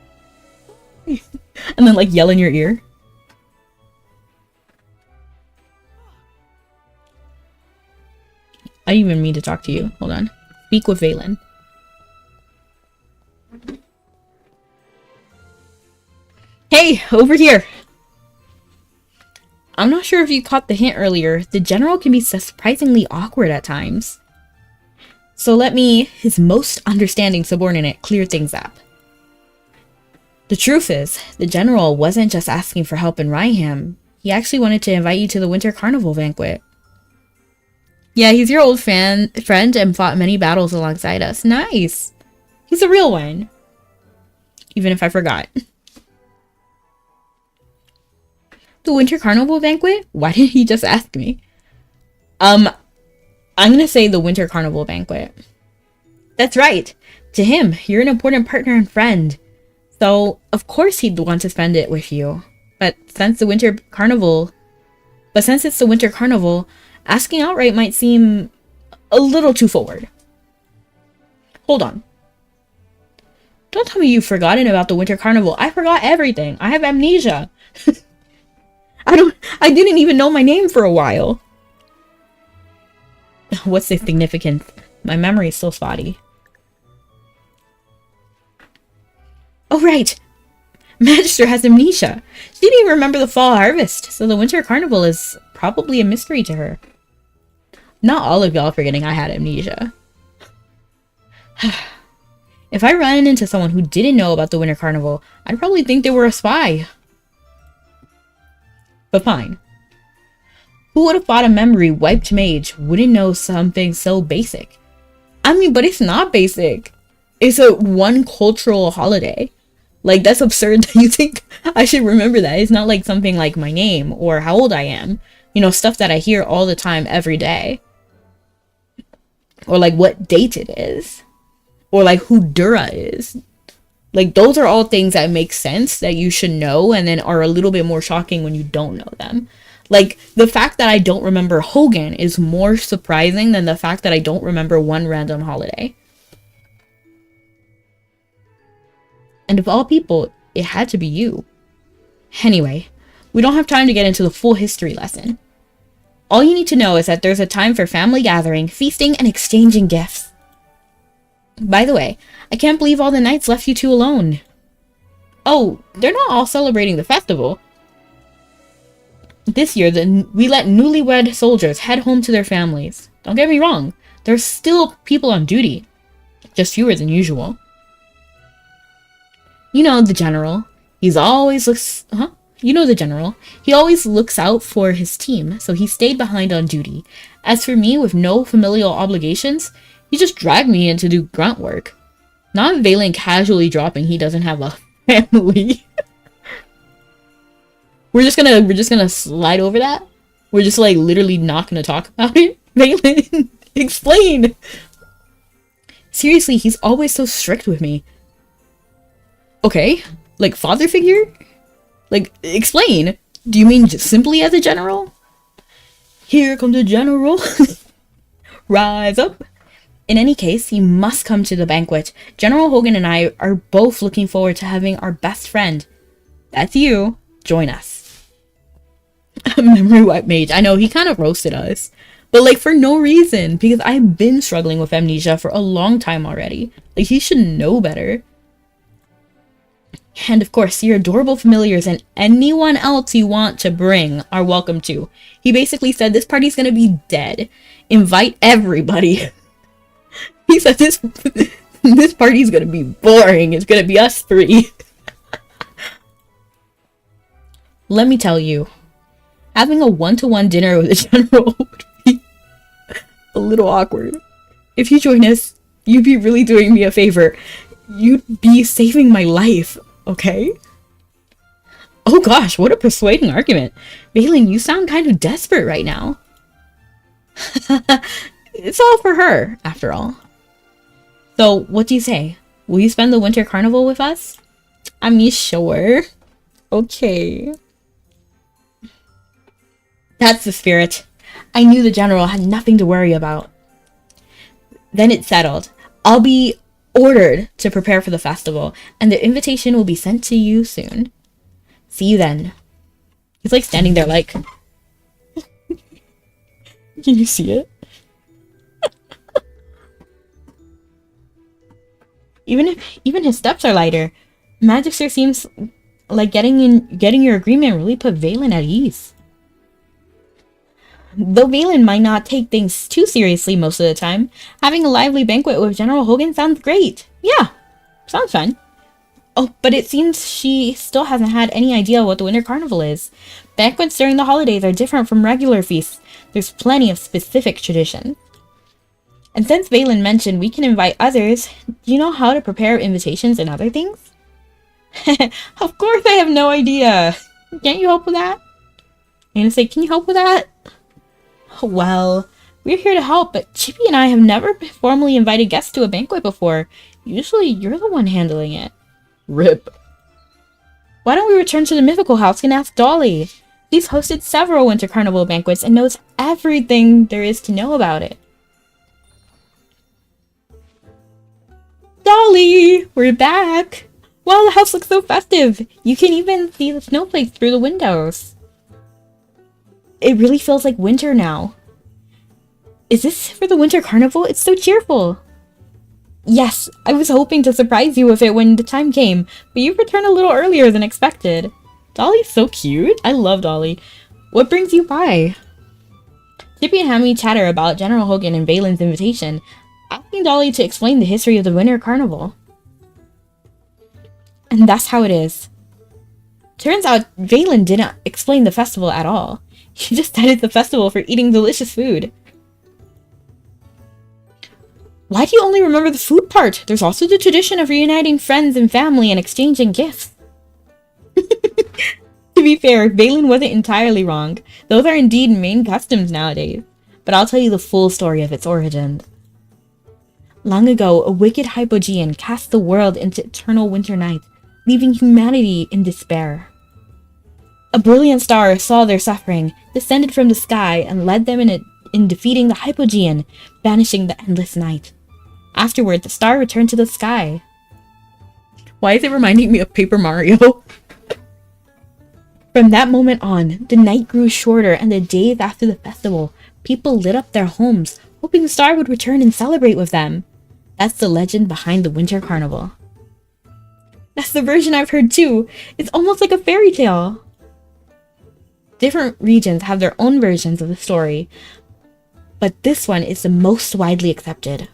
And then like yell in your ear. I didn't even mean to talk to you. Hold on. Speak with Valen. Hey, over here. I'm not sure if you caught the hint earlier. The general can be surprisingly awkward at times. So let me, his most understanding subordinate, clear things up. The truth is, the general wasn't just asking for help in Raham. He actually wanted to invite you to the Winter Carnival banquet. Yeah, he's your old friend and fought many battles alongside us. Nice. He's a real one. Even if I forgot. The Winter Carnival banquet? Why didn't he just ask me? I'm gonna say the Winter Carnival banquet. That's right. To him, you're an important partner and friend. So, of course he'd want to spend it with you. But since it's the Winter Carnival, asking outright might seem a little too forward. Hold on. Don't tell me you've forgotten about the Winter Carnival. I forgot everything. I have amnesia. I didn't even know my name for a while. What's the significance? My memory is so spotty. Oh, right. Magister has amnesia. She didn't even remember the fall harvest, so the Winter Carnival is probably a mystery to her. Not all of y'all forgetting I had amnesia. If I ran into someone who didn't know about the Winter Carnival, I'd probably think they were a spy. But fine. Who would have thought a memory wiped mage wouldn't know something so basic? I mean, but it's not basic. It's a one cultural holiday. Like, that's absurd that you think I should remember that. It's not like something like my name or how old I am. You know, stuff that I hear all the time every day. Or like what date it is. Or like who Dura is. Like, those are all things that make sense that you should know and then are a little bit more shocking when you don't know them. Like, the fact that I don't remember Hogan is more surprising than the fact that I don't remember one random holiday. And of all people, it had to be you. Anyway, we don't have time to get into the full history lesson. All you need to know is that there's a time for family gathering, feasting, and exchanging gifts. By the way, I can't believe all the knights left you two alone. Oh, they're not all celebrating the festival. This year, we let newlywed soldiers head home to their families. Don't get me wrong, there's still people on duty. Just fewer than usual. You know, the general. He's always looks, huh? You know the general. He always looks out for his team, so he stayed behind on duty. As for me, with no familial obligations, he just dragged me in to do grunt work. Not Valen casually dropping he doesn't have a family. We're just gonna slide over that? We're just like literally not gonna talk about it? Valen, explain! Seriously, he's always so strict with me. Okay, like father figure? Like, explain. Do you mean just simply as a general? Here comes the general. Rise up. In any case, you must come to the banquet. General Hogan and I are both looking forward to having our best friend, that's you, join us. Memory wipe mage. I know, he kind of roasted us. But like for no reason, because I've been struggling with amnesia for a long time already. Like, he should know better. And of course, your adorable familiars and anyone else you want to bring are welcome too. He basically said this party's gonna be dead. Invite everybody. He said this party's gonna be boring. It's gonna be us three. Let me tell you, having a one-to-one dinner with a general would be a little awkward. If you join us, you'd be really doing me a favor. You'd be saving my life. Okay. Oh gosh, what a persuading argument. Valen, you sound kind of desperate right now. It's all for her, after all. So, what do you say? Will you spend the winter carnival with us? I mean, sure. Okay. That's the spirit. I knew the general had nothing to worry about. Then it's settled. I'll be ordered to prepare for the festival, and the invitation will be sent to you soon. See you then. He's like standing there like... Can you see it? Even his steps are lighter. Magister seems like getting your agreement really put Valen at ease. Though Valen might not take things too seriously most of the time, having a lively banquet with General Hogan sounds great. Yeah, sounds fun. Oh, but it seems she still hasn't had any idea what the Winter Carnival is. Banquets during the holidays are different from regular feasts. There's plenty of specific tradition. And since Valen mentioned we can invite others, do you know how to prepare invitations and other things? Of course I have no idea. Can't you help with that? I'm gonna say, can you help with that? Well, we're here to help, but Chippy and I have never formally invited guests to a banquet before. Usually you're the one handling it. Rip. Why don't we return to the mythical house and ask Dolly? She's hosted several Winter Carnival banquets and knows everything there is to know about it. Dolly! We're back! Wow, the house looks so festive! You can even see the snowflakes through the windows. It really feels like winter now. Is this for the Winter Carnival? It's so cheerful. Yes, I was hoping to surprise you with it when the time came, but you returned a little earlier than expected. Dolly's so cute. I love Dolly. What brings you by? Chippy and Hammy chatter about General Hogan and Valen's invitation, asking Dolly to explain the history of the Winter Carnival. And that's how it is. Turns out Valen didn't explain the festival at all. He just said it's a festival for eating delicious food. Why do you only remember the food part? There's also the tradition of reuniting friends and family and exchanging gifts. To be fair, Valen wasn't entirely wrong. Those are indeed main customs nowadays. But I'll tell you the full story of its origins. Long ago, a wicked Hypogean cast the world into eternal winter night, leaving humanity in despair. A brilliant star saw their suffering, descended from the sky, and led them in defeating the Hypogean, banishing the endless night. Afterward, the star returned to the sky. Why is it reminding me of Paper Mario? From that moment on, the night grew shorter, and the days after the festival, people lit up their homes, hoping the star would return and celebrate with them. That's the legend behind the Winter Carnival. That's the version I've heard too. It's almost like a fairy tale. Different regions have their own versions of the story, but this one is the most widely accepted.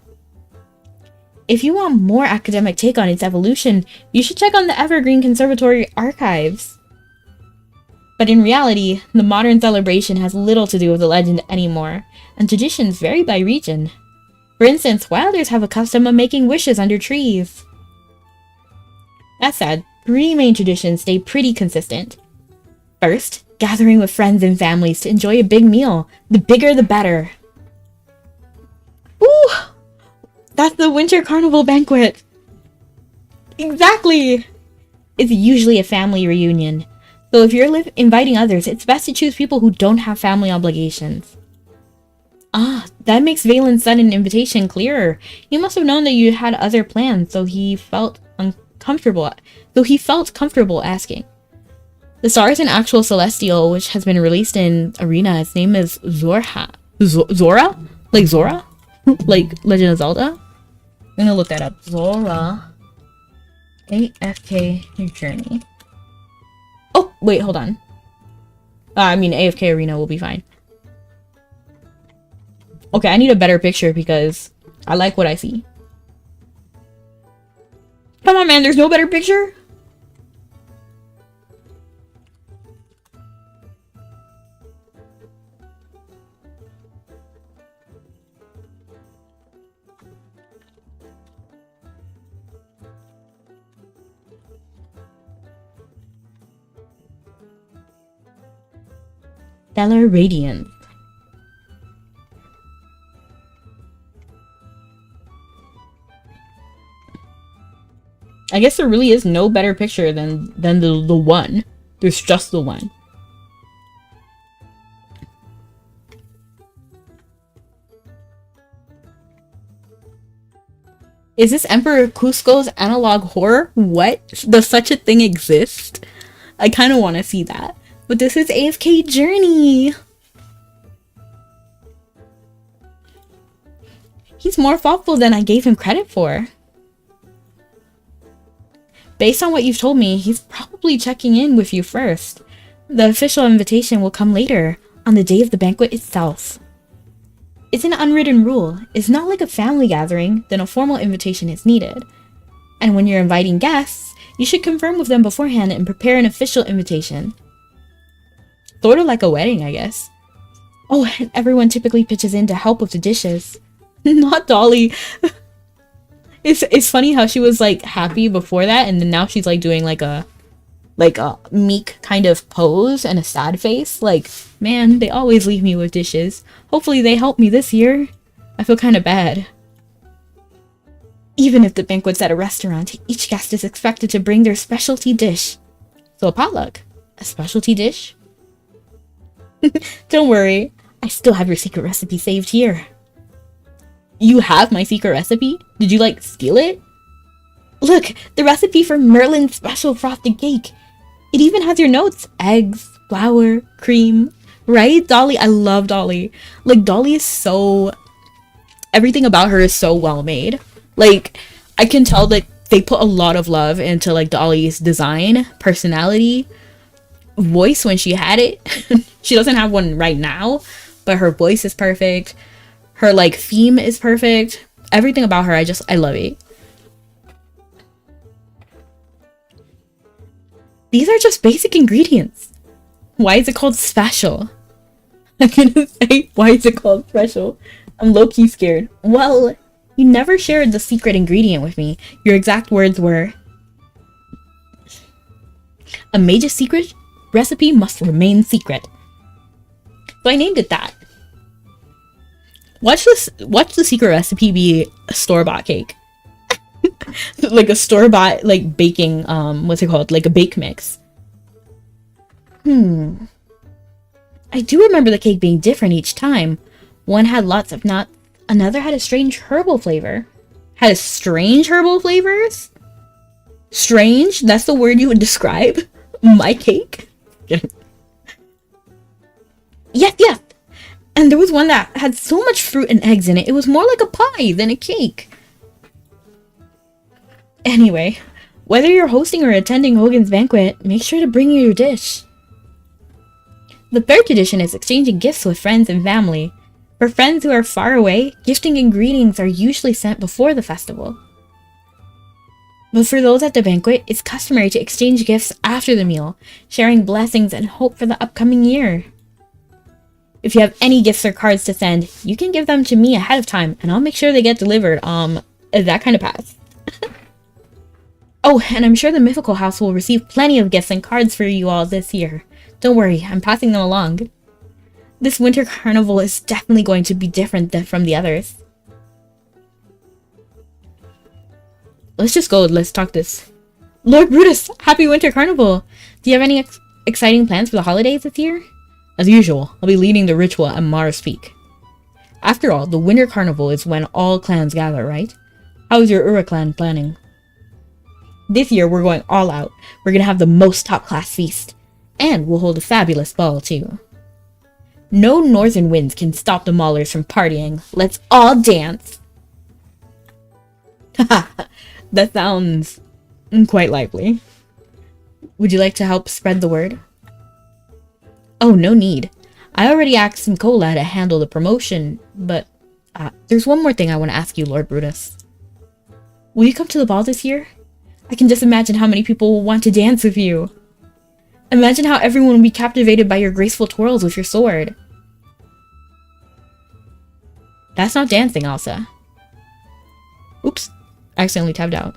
If you want more academic take on its evolution, you should check on the Evergreen Conservatory archives. But in reality, the modern celebration has little to do with the legend anymore, and traditions vary by region. For instance, Wilders have a custom of making wishes under trees. That said, 3 main traditions stay pretty consistent. First, gathering with friends and families to enjoy a big meal. The bigger the better. Ooh! That's the Winter Carnival banquet! Exactly! It's usually a family reunion. So if you're inviting others, it's best to choose people who don't have family obligations. Ah, that makes Valen's sudden invitation clearer. He must have known that you had other plans, so he felt comfortable asking. The star is an actual celestial, which has been released in Arena. Its name is Zora? Like Zora? Like Legend of Zelda? I'm gonna look that up. Zora. AFK Journey. Oh, wait, hold on. I mean, AFK Arena will be fine. Okay, I need a better picture because I like what I see. Come on, man, there's no better picture? Stellar Radiance. I guess there really is no better picture than the one. There's just the one. Is this Emperor Cusco's analog horror? What? Does such a thing exist? I kind of want to see that. But this is AFK Journey. He's more thoughtful than I gave him credit for. Based on what you've told me, he's probably checking in with you first. The official invitation will come later, on the day of the banquet itself. It's an unwritten rule. It's not like a family gathering, then a formal invitation is needed. And when you're inviting guests, you should confirm with them beforehand and prepare an official invitation. Sort of like a wedding, I guess. Oh, and everyone typically pitches in to help with the dishes. Not Dolly. It's funny how she was like happy before that, and then now she's like doing like a meek kind of pose and a sad face. Like, man, they always leave me with dishes. Hopefully they help me this year. I feel kind of bad. Even if the banquet's at a restaurant, each guest is expected to bring their specialty dish. So a potluck. A specialty dish? Don't worry, I still have your secret recipe saved here. You have my secret recipe? Did you like steal it? Look, the recipe for Merlin's special frosted cake. It even has your notes. Eggs, flour, cream. Right? Dolly, I love Dolly. Like, Dolly is so... Everything about her is so well made. Like, I can tell that they put a lot of love into like Dolly's design, personality, voice when she had it. She doesn't have one right now, but her voice is perfect. Her like theme is perfect. Everything about her, I love it. These are just basic ingredients. Why is it called special? I'm gonna say, why is it called special? I'm low-key scared. Well, you never shared the secret ingredient with me. Your exact words were, a major secret recipe must remain secret. So I named it that. Watch the secret recipe be a store-bought cake. Like a store-bought like baking what's it called? Like a bake mix. I do remember the cake being different each time. One had lots of nuts, another had a strange herbal flavor. Had a strange herbal flavors? Strange? That's the word you would describe my cake? Yes. And there was one that had so much fruit and eggs in it, it was more like a pie than a cake. Anyway, whether you're hosting or attending Hogan's banquet, make sure to bring your dish. The third tradition is exchanging gifts with friends and family. For friends who are far away, gifting and greetings are usually sent before the festival. But for those at the banquet, it's customary to exchange gifts after the meal, sharing blessings and hope for the upcoming year. If you have any gifts or cards to send, you can give them to me ahead of time, and I'll make sure they get delivered. That kind of pass. Oh, and I'm sure the Mythical House will receive plenty of gifts and cards for you all this year. Don't worry, I'm passing them along. This winter carnival is definitely going to be different from the others. Let's just go. Let's talk this. Lord Brutus, happy winter carnival! Do you have any exciting plans for the holidays this year? As usual, I'll be leading the ritual at Mars Peak. After all, the winter carnival is when all clans gather, right? How's your Ura clan planning? This year, we're going all out. We're gonna have the most top-class feast. And we'll hold a fabulous ball, too. No northern winds can stop the Maulers from partying. Let's all dance! Haha, that sounds quite lively. Would you like to help spread the word? Oh, no need. I already asked Simcola to handle the promotion, but there's one more thing I want to ask you, Lord Brutus. Will you come to the ball this year? I can just imagine how many people will want to dance with you. Imagine how everyone will be captivated by your graceful twirls with your sword. That's not dancing, Elsa. Oops. I accidentally tabbed out.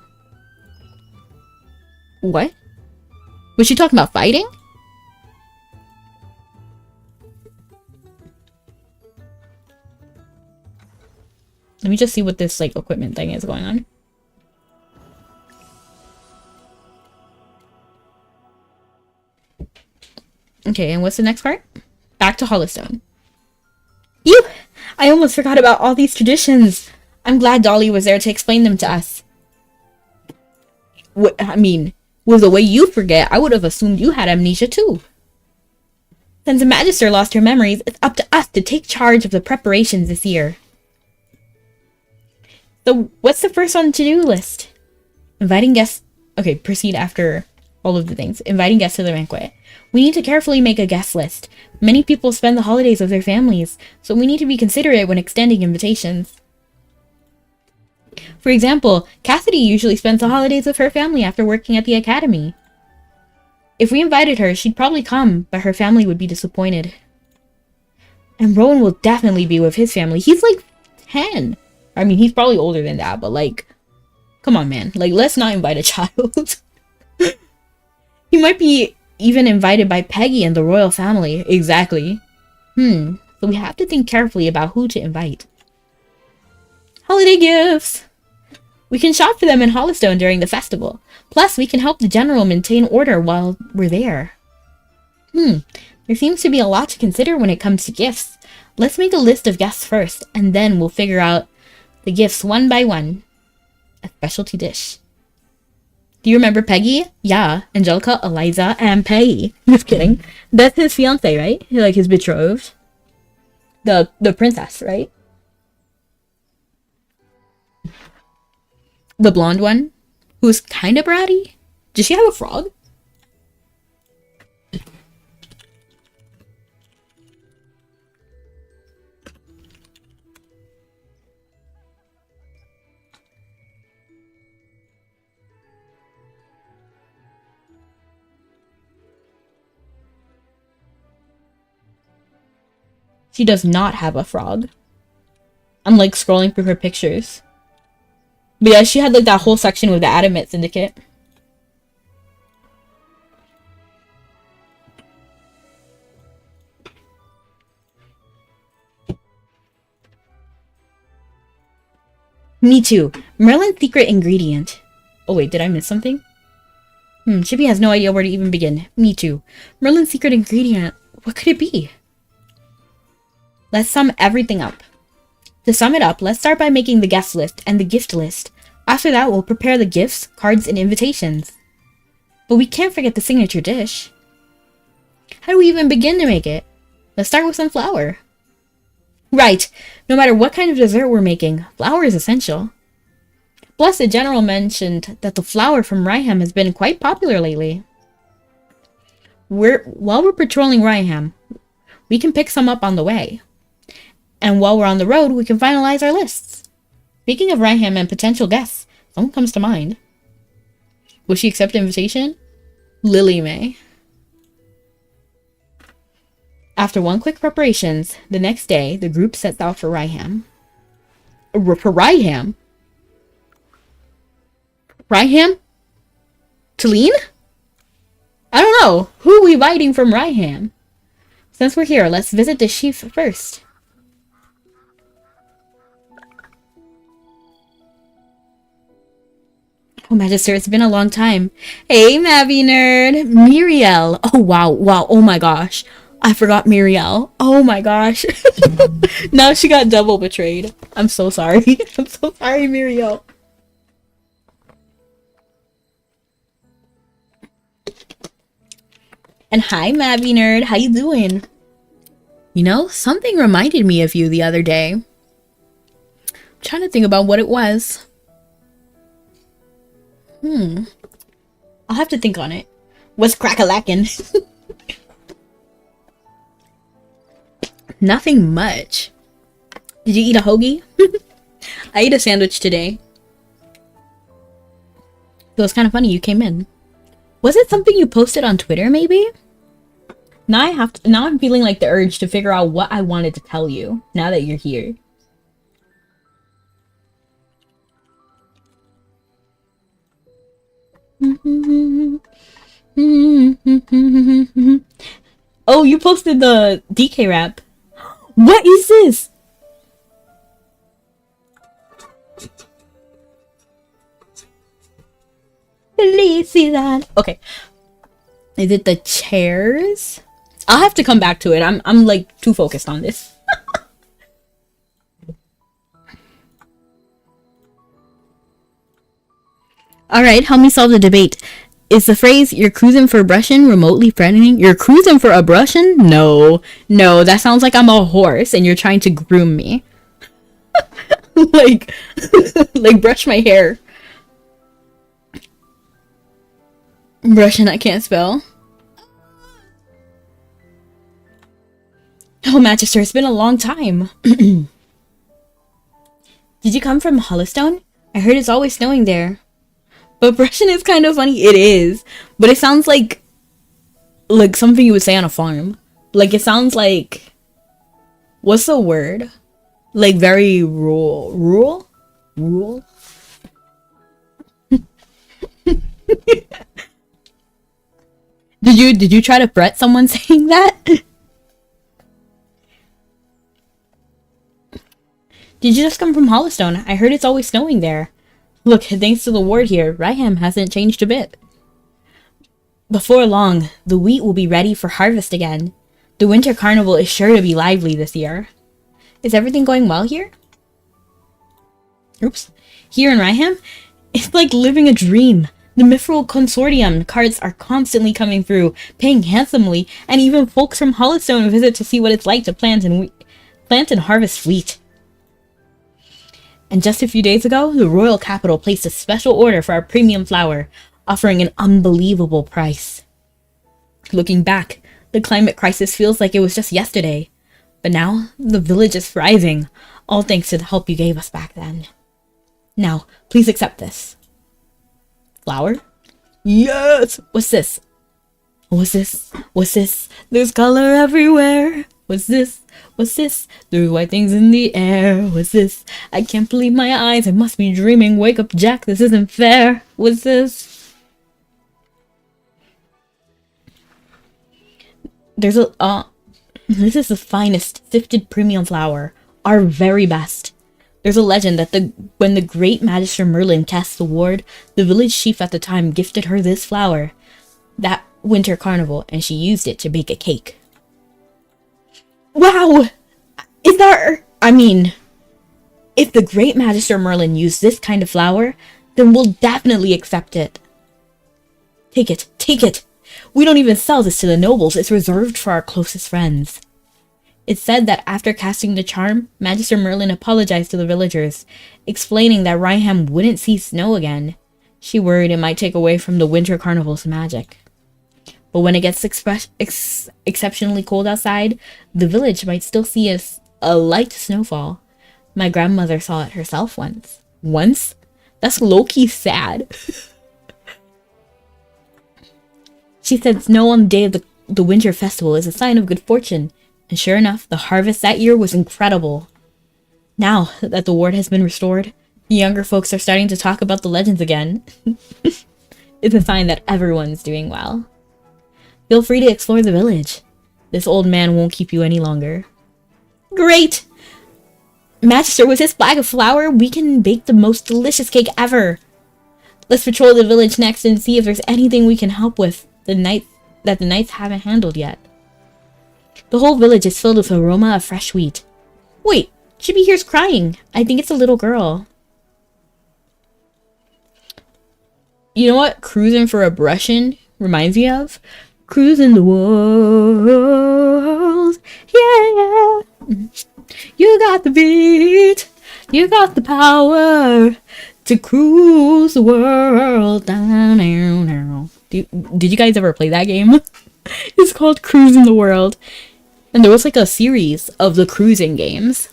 What? Was she talking about fighting? Let me just see what this, like, equipment thing is going on. Okay, and what's the next part? Back to Hollowstone. Ew! I almost forgot about all these traditions. I'm glad Dolly was there to explain them to us. With the way you forget, I would have assumed you had amnesia too. Since the Magister lost her memories, it's up to us to take charge of the preparations this year. So, what's the first on the to-do list? Inviting guests... Okay, proceed after all of the things. Inviting guests to the banquet. We need to carefully make a guest list. Many people spend the holidays with their families, so we need to be considerate when extending invitations. For example, Cassidy usually spends the holidays with her family after working at the academy. If we invited her, she'd probably come, but her family would be disappointed. And Rowan will definitely be with his family. He's like 10. I mean, he's probably older than that, but like, come on, man. Like, let's not invite a child. He might be even invited by Peggy and the royal family. Exactly. So we have to think carefully about who to invite. Holiday gifts! We can shop for them in Hollowstone during the festival. Plus, we can help the general maintain order while we're there. There seems to be a lot to consider when it comes to gifts. Let's make a list of guests first, and then we'll figure out the gifts one by one. A specialty dish. Do you remember Peggy? Yeah, Angelica, Eliza, and Peggy. Just kidding. That's his fiance, right? Like his betrothed. The princess, right? The blonde one, who's kind of bratty. Does she have a frog? She does not have a frog. I'm like scrolling through her pictures. But yeah, she had like that whole section with the Adamant Syndicate. Me too. Merlin's secret ingredient. Oh wait, did I miss something? Chippy has no idea where to even begin. Me too. Merlin's secret ingredient. What could it be? Let's sum everything up. To sum it up, let's start by making the guest list and the gift list. After that, we'll prepare the gifts, cards, and invitations. But we can't forget the signature dish. How do we even begin to make it? Let's start with some flour. Right! No matter what kind of dessert we're making, flour is essential. Plus, the general mentioned that the flour from Ryham has been quite popular lately. While we're patrolling Ryham, we can pick some up on the way. And while we're on the road, we can finalize our lists. Speaking of Ryham and potential guests, someone comes to mind. Will she accept the invitation? Lily may. After one quick preparations, the next day, the group sets out for Ryham. For Ryham? Ryham? Talene? I don't know. Who are we inviting from Ryham? Since we're here, let's visit the chief first. Oh, Magister, it's been a long time. Hey, Mabby Nerd. Muriel. Oh, wow. Wow. Oh, my gosh. I forgot Muriel. Oh, my gosh. Now she got double betrayed. I'm so sorry. I'm so sorry, Muriel. And hi, Mabby Nerd. How you doing? You know, something reminded me of you the other day. I'm trying to think about what it was. I'll have to think on it. What's crack-a-lackin'? Nothing much. Did you eat a hoagie? I ate a sandwich today. So it's kind of funny you came in. Was it something you posted on Twitter, maybe? Now I'm feeling like the urge to figure out what I wanted to tell you, now that you're here. Oh, you posted the DK rap. What is this? Felicidad. Okay. Is it the chairs? I'll have to come back to it. I'm like too focused on this. Alright, help me solve the debate. Is the phrase, you're cruising for a brushin' remotely threatening? You're cruising for a brushin'? No. No, that sounds like I'm a horse and you're trying to groom me. like brush my hair. Brushin' I can't spell. Oh, Magister, it's been a long time. Did you come from Hollowstone? I heard it's always snowing there. But brushin' is kind of funny. It is. But it sounds like something you would say on a farm. Like, it sounds like... What's the word? Like, very rural. Rural? Rural? Did you try to threat someone saying that? Did you just come from Hollowstone? I heard it's always snowing there. Look, thanks to the ward here, Ryham hasn't changed a bit. Before long, the wheat will be ready for harvest again. The winter carnival is sure to be lively this year. Is everything going well here? Oops. Here in Ryham? It's like living a dream. The Mithril Consortium carts are constantly coming through, paying handsomely, and even folks from Hollowstone visit to see what it's like to plant and harvest wheat. And just a few days ago, the royal capital placed a special order for our premium flour, offering an unbelievable price. Looking back, the climate crisis feels like it was just yesterday. But now, the village is thriving, all thanks to the help you gave us back then. Now, please accept this. Flour? Yes! What's this? What's this? What's this? There's color everywhere. What's this? What's this? There's white things in the air. What's this? I can't believe my eyes. I must be dreaming. Wake up, Jack. This isn't fair. What's this? There's a, this is the finest sifted premium flour. Our very best. There's a legend that when the great Magister Merlin cast the ward, the village chief at the time gifted her this flour that winter carnival, and she used it to bake a cake. Wow! Is there... I mean... If the great Magister Merlin used this kind of flour, then we'll definitely accept it. Take it. Take it! We don't even sell this to the nobles. It's reserved for our closest friends. It's said that after casting the charm, Magister Merlin apologized to the villagers, explaining that Ryham wouldn't see snow again. She worried it might take away from the winter carnival's magic. But when it gets exceptionally cold outside, the village might still see a light snowfall. My grandmother saw it herself once. Once? That's low-key sad. She said snow on the day of the winter festival is a sign of good fortune. And sure enough, the harvest that year was incredible. Now that the ward has been restored, the younger folks are starting to talk about the legends again. It's a sign that everyone's doing well. Feel free to explore the village. This old man won't keep you any longer. Great! Magister, with this bag of flour, we can bake the most delicious cake ever. Let's patrol the village next and see if there's anything we can help with that the knights haven't handled yet. The whole village is filled with aroma of fresh wheat. Wait, Chibi here's crying. I think it's a little girl. You know what cruising for a brushin' reminds me of? Cruising the world. Yeah. You got the beat. You got the power to cruise the world. Did you guys ever play that game? It's called Cruising the World. And there was like a series of the cruising games.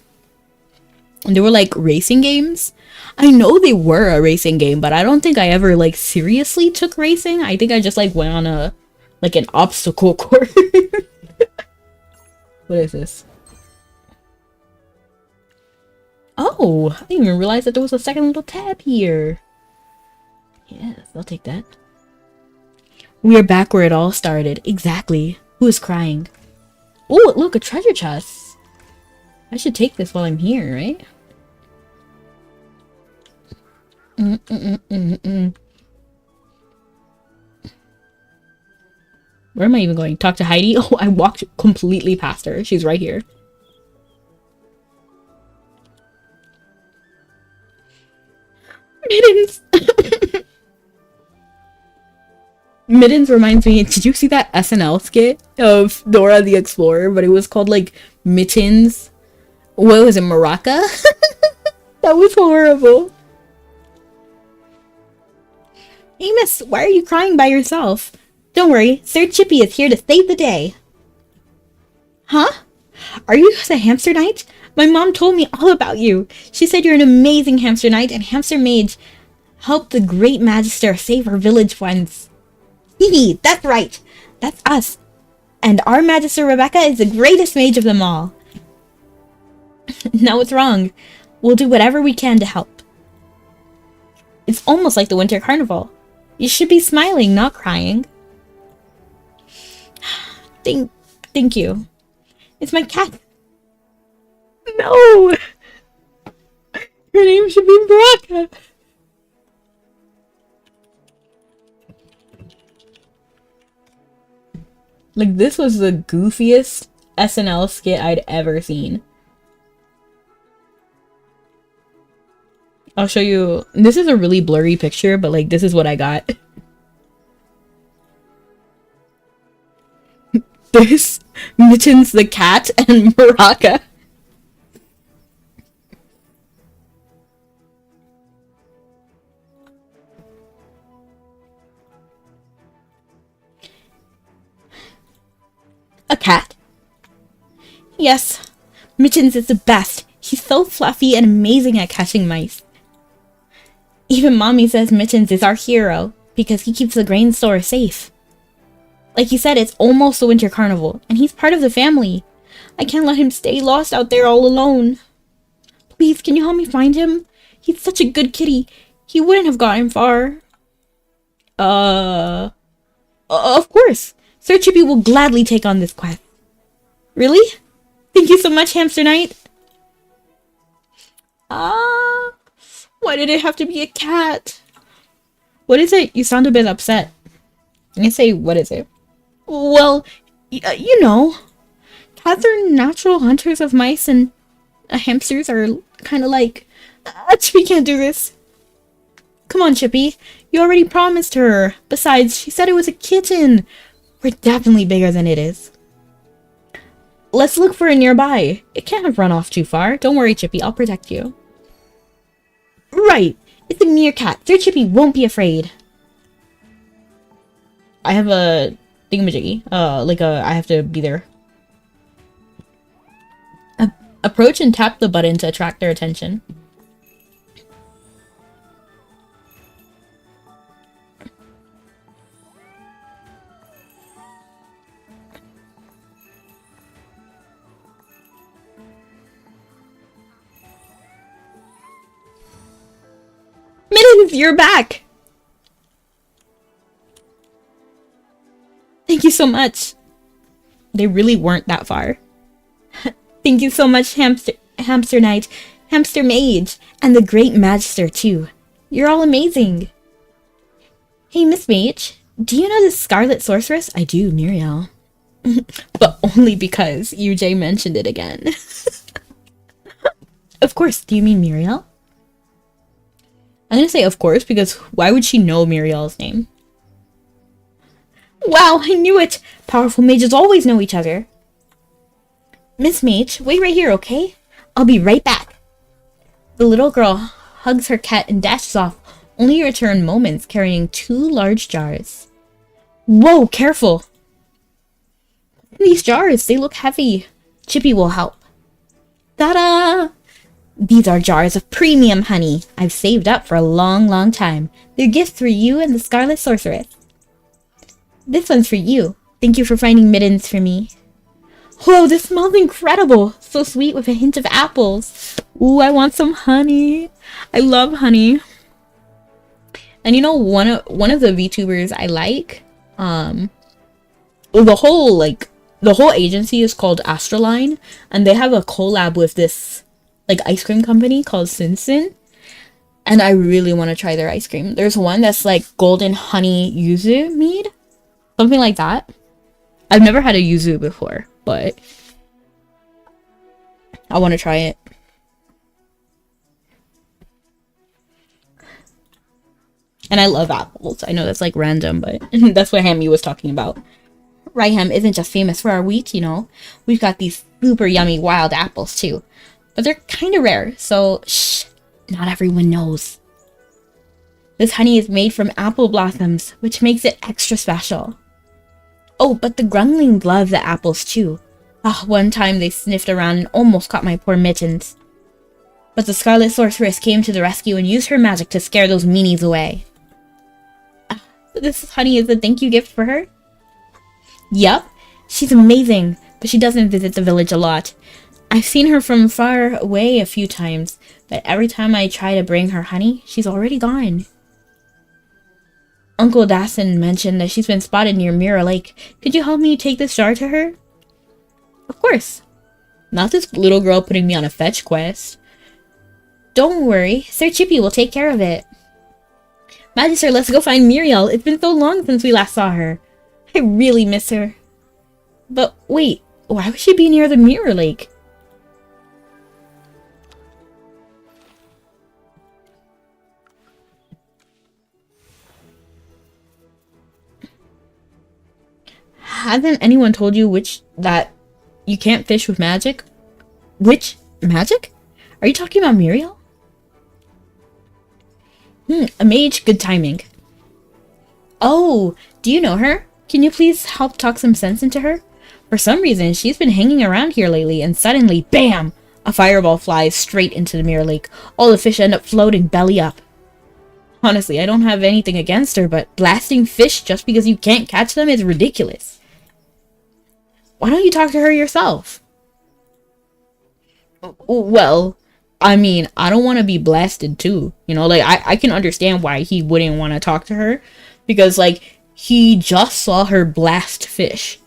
And they were like racing games. I know they were a racing game, but I don't think I ever like seriously took racing. I think I just like went on an obstacle course. What is this? Oh, I didn't even realize that there was a second little tab here. Yes, I'll take that. We are back where it all started. Exactly. Who is crying? Oh, look, a treasure chest. I should take this while I'm here, right? Where am I even going? Talk to Heidi? Oh, I walked completely past her. She's right here. Mittens! Mittens reminds me, did you see that SNL skit of Dora the Explorer? But it was called like Mittens. What was it, Maraca? That was horrible. Hey miss, why are you crying by yourself? Don't worry, Sir Chippy is here to save the day. Huh? Are you the hamster knight? My mom told me all about you. She said you're an amazing hamster knight and hamster mage. Help the great magister save our village once. Hee, that's right. That's us. And our magister Rebecca is the greatest mage of them all. No, it's wrong. We'll do whatever we can to help. It's almost like the winter carnival. You should be smiling, not crying. Thank you. It's my cat. No! Her name should be Baraka. Like, this was the goofiest SNL skit I'd ever seen. I'll show you. This is a really blurry picture, but like, this is what I got. There's Mittens the cat and Baraka. A cat? Yes. Mittens is the best. He's so fluffy and amazing at catching mice. Even Mommy says Mittens is our hero because he keeps the grain store safe. Like you said, it's almost the winter carnival, and he's part of the family. I can't let him stay lost out there all alone. Please, can you help me find him? He's such a good kitty. He wouldn't have gotten far. Of course. Sir Chippy will gladly take on this quest. Really? Thank you so much, Hamster Knight. Why did it have to be a cat? What is it? You sound a bit upset. I say, what is it? Well, you know, cats are natural hunters of mice, and hamsters are kind of like, Chippy can't do this. Come on, Chippy. You already promised her. Besides, she said it was a kitten. We're definitely bigger than it is. Let's look for it nearby. It can't have run off too far. Don't worry, Chippy. I'll protect you. Right. It's a meerkat. Sir Chippy won't be afraid. I have a thingamajiggy. I have to be there. Approach and tap the button to attract their attention. Mittens, you're back! Thank you so much. They really weren't that far. Thank you so much, Hamster Knight, Hamster Mage, and the Great Magister, too. You're all amazing. Hey, Miss Mage, do you know the Scarlet Sorceress? I do, Muriel. But only because UJ mentioned it again. Of course, do you mean Muriel? I'm gonna say of course, because why would she know Muriel's name? Wow, I knew it! Powerful mages always know each other. Miss Mage, wait right here, okay? I'll be right back. The little girl hugs her cat and dashes off, only to return moments carrying 2 large jars. Whoa, careful! These jars, they look heavy. Chippy will help. Ta-da! These are jars of premium honey I've saved up for a long, long time. They're gifts for you and the Scarlet Sorceress. This one's for you. Thank you for finding mittens for me. Whoa, this smells incredible! So sweet with a hint of apples. Ooh, I want some honey. I love honey. And you know, one of the VTubers I like, the whole agency is called Astroline, and they have a collab with this like ice cream company called Sinsin, and I really want to try their ice cream. There's one that's like golden honey yuzu mead, something like that. I've never had a yuzu before, but I want to try it. And I love apples. I know that's like random, but that's what Hammy was talking about. Ryham isn't just famous for our wheat, you know. We've got these super yummy wild apples too. But they're kind of rare, so shh, not everyone knows. This honey is made from apple blossoms, which makes it extra special. Oh, but the grunglings love the apples too. Ah, one time they sniffed around and almost caught my poor mittens. But the Scarlet Sorceress came to the rescue and used her magic to scare those meanies away. This honey is a thank you gift for her? Yup, she's amazing, but she doesn't visit the village a lot. I've seen her from far away a few times, but every time I try to bring her honey, she's already gone. Uncle Dassin mentioned that she's been spotted near Mirror Lake. Could you help me take this jar to her? Of course. Not this little girl putting me on a fetch quest. Don't worry, Sir Chippy will take care of it. Magister, let's go find Muriel. It's been so long since we last saw her. I really miss her. But wait, why would she be near the Mirror Lake? Hasn't anyone told you that you can't fish with magic? Which magic? Are you talking about Muriel? A mage, good timing. Oh, do you know her? Can you please help talk some sense into her? For some reason, she's been hanging around here lately, and suddenly, BAM! A fireball flies straight into the Mirror Lake. All the fish end up floating belly up. Honestly, I don't have anything against her, but blasting fish just because you can't catch them is ridiculous. Why don't you talk to her yourself? Well, I mean, I don't want to be blasted too. You know, like, I can understand why he wouldn't want to talk to her. Because, like, he just saw her blast fish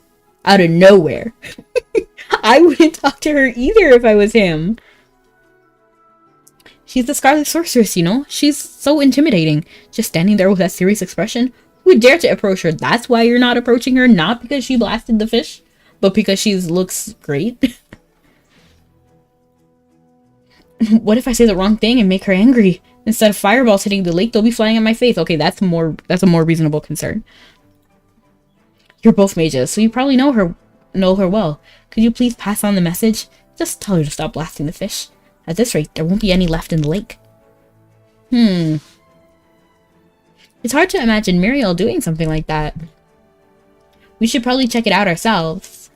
out of nowhere. I wouldn't talk to her either if I was him. She's the Scarlet Sorceress, you know? She's so intimidating. Just standing there with that serious expression. Who would dare to approach her? That's why you're not approaching her, not because she blasted the fish, but because she looks great. What if I say the wrong thing and make her angry? Instead of fireballs hitting the lake, they'll be flying at my face. Okay, that's a more reasonable concern. You're both mages, so you probably know her well. Could you please pass on the message? Just tell her to stop blasting the fish. At this rate, there won't be any left in the lake. It's hard to imagine Muriel doing something like that. We should probably check it out ourselves.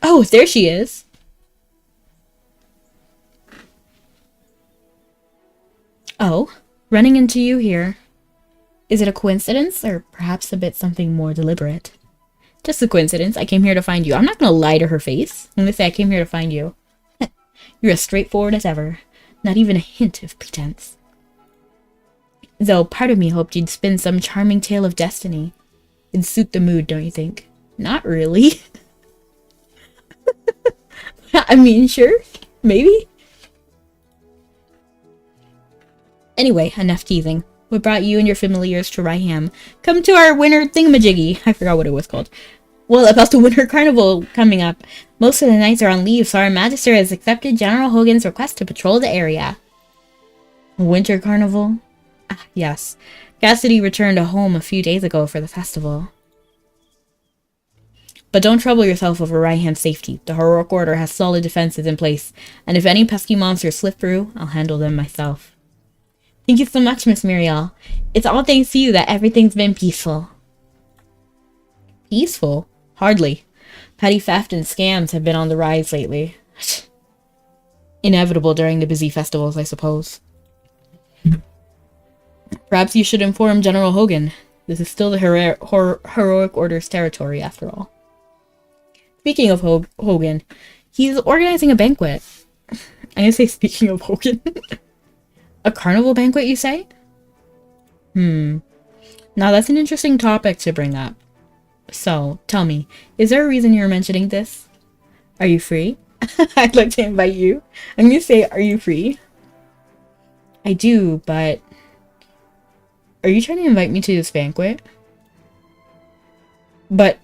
Oh, there she is. Oh, running into you here. Is it a coincidence, or perhaps a bit something more deliberate? Just a coincidence. I came here to find you. I'm not gonna lie to her face. I'm gonna say I came here to find you. You're as straightforward as ever. Not even a hint of pretense. Though part of me hoped you'd spin some charming tale of destiny. It'd suit the mood, don't you think? Not really. I mean, sure. Maybe. Anyway, enough teasing. What brought you and your familiars to Ryham? Come to our winter thingamajiggy. I forgot what it was called. Well, about the winter carnival coming up. Most of the knights are on leave, so our magister has accepted General Hogan's request to patrol the area. Winter carnival? Ah, yes. Cassidy returned home a few days ago for the festival. But don't trouble yourself over Ryham's safety. The heroic order has solid defenses in place, and if any pesky monsters slip through, I'll handle them myself. Thank you so much, Miss Muriel. It's all thanks to you that everything's been peaceful. Peaceful? Hardly. Petty theft and scams have been on the rise lately. Inevitable during the busy festivals, I suppose. Perhaps you should inform General Hogan. This is still the heroic order's territory, after all. Speaking of Hogan, he's organizing a banquet. I'm gonna say speaking of Hogan. A carnival banquet, you say? Now that's an interesting topic to bring up. So, tell me, is there a reason you're mentioning this? Are you free? I'd like to invite you. I'm gonna say, are you free? I do, but... Are you trying to invite me to this banquet? But,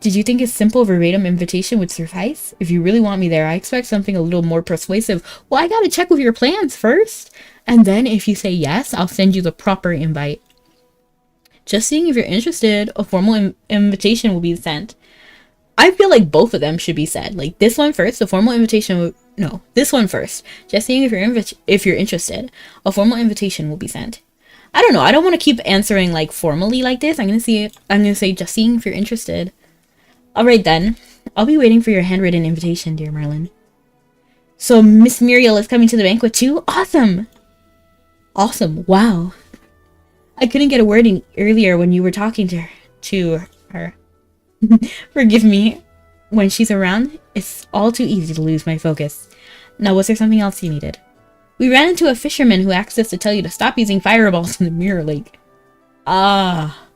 did you think a simple verbatim invitation would suffice? If you really want me there, I expect something a little more persuasive. Well, I gotta check with your plans first. And then, if you say yes, I'll send you the proper invite. Just seeing if you're interested, a formal invitation will be sent. I feel like both of them should be said. Like, this one first, a formal invitation no, this one first. Just seeing if you're interested, a formal invitation will be sent. I don't know, I don't want to keep answering, like, formally like this. I'm gonna say just seeing if you're interested. Alright then. I'll be waiting for your handwritten invitation, dear Merlin. So, Miss Muriel is coming to the banquet too? Awesome! Awesome, wow. I couldn't get a word in earlier when you were talking to her. Forgive me. When she's around, it's all too easy to lose my focus. Now, was there something else you needed? We ran into a fisherman who asked us to tell you to stop using fireballs in the mirror lake. Ah.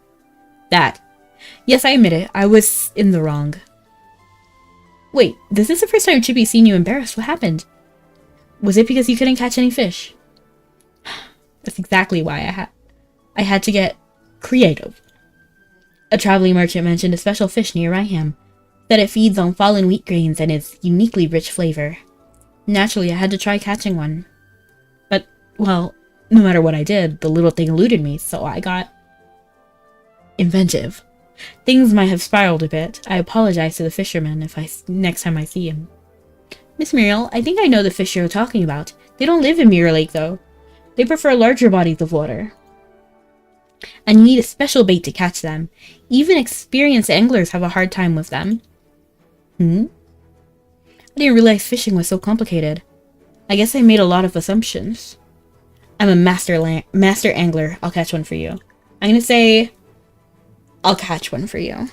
That. Yes, I admit it. I was in the wrong. Wait, this is the first time Chippy's seen you embarrassed. What happened? Was it because you couldn't catch any fish? That's exactly why I had to get creative. A traveling merchant mentioned a special fish near Ryham. Said it feeds on fallen wheat grains and its uniquely rich flavor. Naturally, I had to try catching one. But, well, no matter what I did, the little thing eluded me, so I got inventive. Things might have spiraled a bit. I apologize to the fisherman next time I see him. Miss Muriel, I think I know the fish you're talking about. They don't live in Mirror Lake, though. They prefer larger bodies of water. And you need a special bait to catch them. Even experienced anglers have a hard time with them. I didn't realize fishing was so complicated. I guess I made a lot of assumptions. I'm a master angler. I'll catch one for you. I'm gonna say... I'll catch one for you.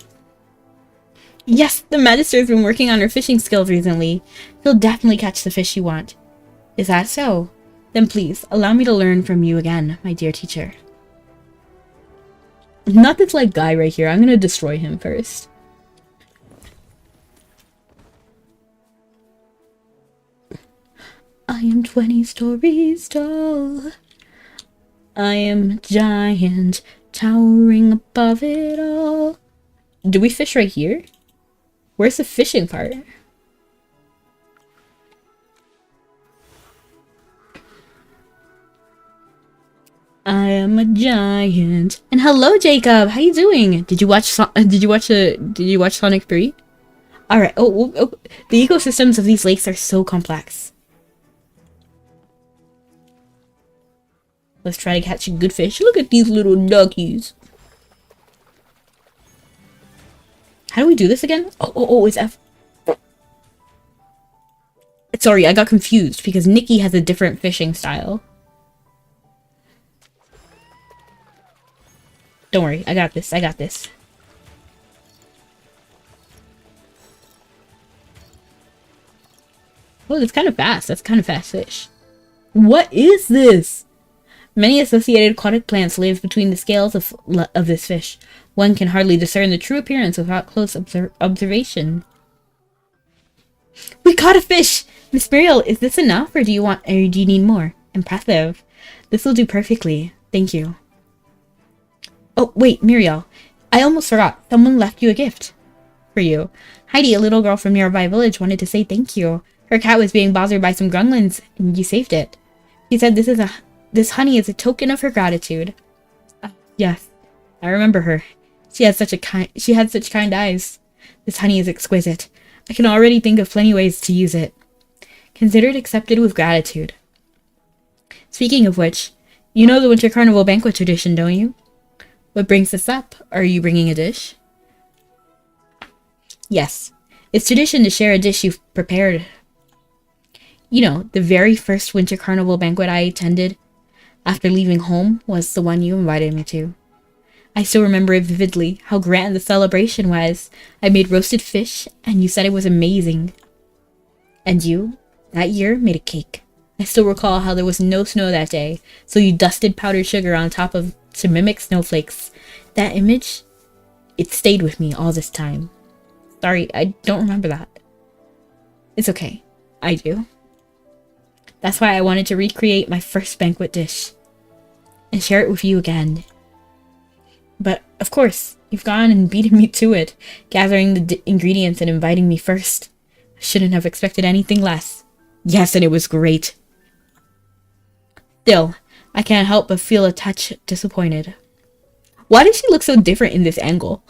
Yes, the Magister's been working on her fishing skills recently. He'll definitely catch the fish you want. Is that so? Then please, allow me to learn from you again, my dear teacher. Not this, like, guy right here. I'm gonna destroy him first. I am 20 stories tall. I am a giant, towering above it all. Do we fish right here? Where's the fishing part? I am a giant. And hello, Jacob. How you doing? Did you watch Sonic 3? All right. Oh, the ecosystems of these lakes are so complex. Let's try to catch a good fish. Look at these little duckies. How do we do this again? Oh, it's F. Sorry, I got confused because Nikki has a different fishing style. Don't worry, I got this. Oh, that's kind of fast. That's kind of fast fish. What is this? Many associated aquatic plants live between the scales of this fish. One can hardly discern the true appearance without close observation. We caught a fish! Miss Muriel, is this enough, or do you need more? Impressive. This will do perfectly. Thank you. Oh, wait, Muriel. I almost forgot. Someone left you a gift. For you. Heidi, a little girl from nearby village, wanted to say thank you. Her cat was being bothered by some grunglings, and you saved it. She said this honey is a token of her gratitude. Yes, I remember her. She had such kind eyes. This honey is exquisite. I can already think of plenty ways to use it. Consider it accepted with gratitude. Speaking of which, you know the Winter Carnival banquet tradition, don't you? What brings this up? Are you bringing a dish? Yes. It's tradition to share a dish you've prepared. You know, the very first Winter Carnival banquet I attended after leaving home was the one you invited me to. I still remember it vividly, how grand the celebration was. I made roasted fish, and you said it was amazing. And you, that year, made a cake. I still recall how there was no snow that day, so you dusted powdered sugar on top of to mimic snowflakes. That image, it stayed with me all this time. Sorry, I don't remember that. It's okay. I do. That's why I wanted to recreate my first banquet dish and share it with you again. But, of course, you've gone and beaten me to it, gathering the ingredients and inviting me first. I shouldn't have expected anything less. Yes, and it was great. Still, I can't help but feel a touch disappointed. Why does she look so different in this angle?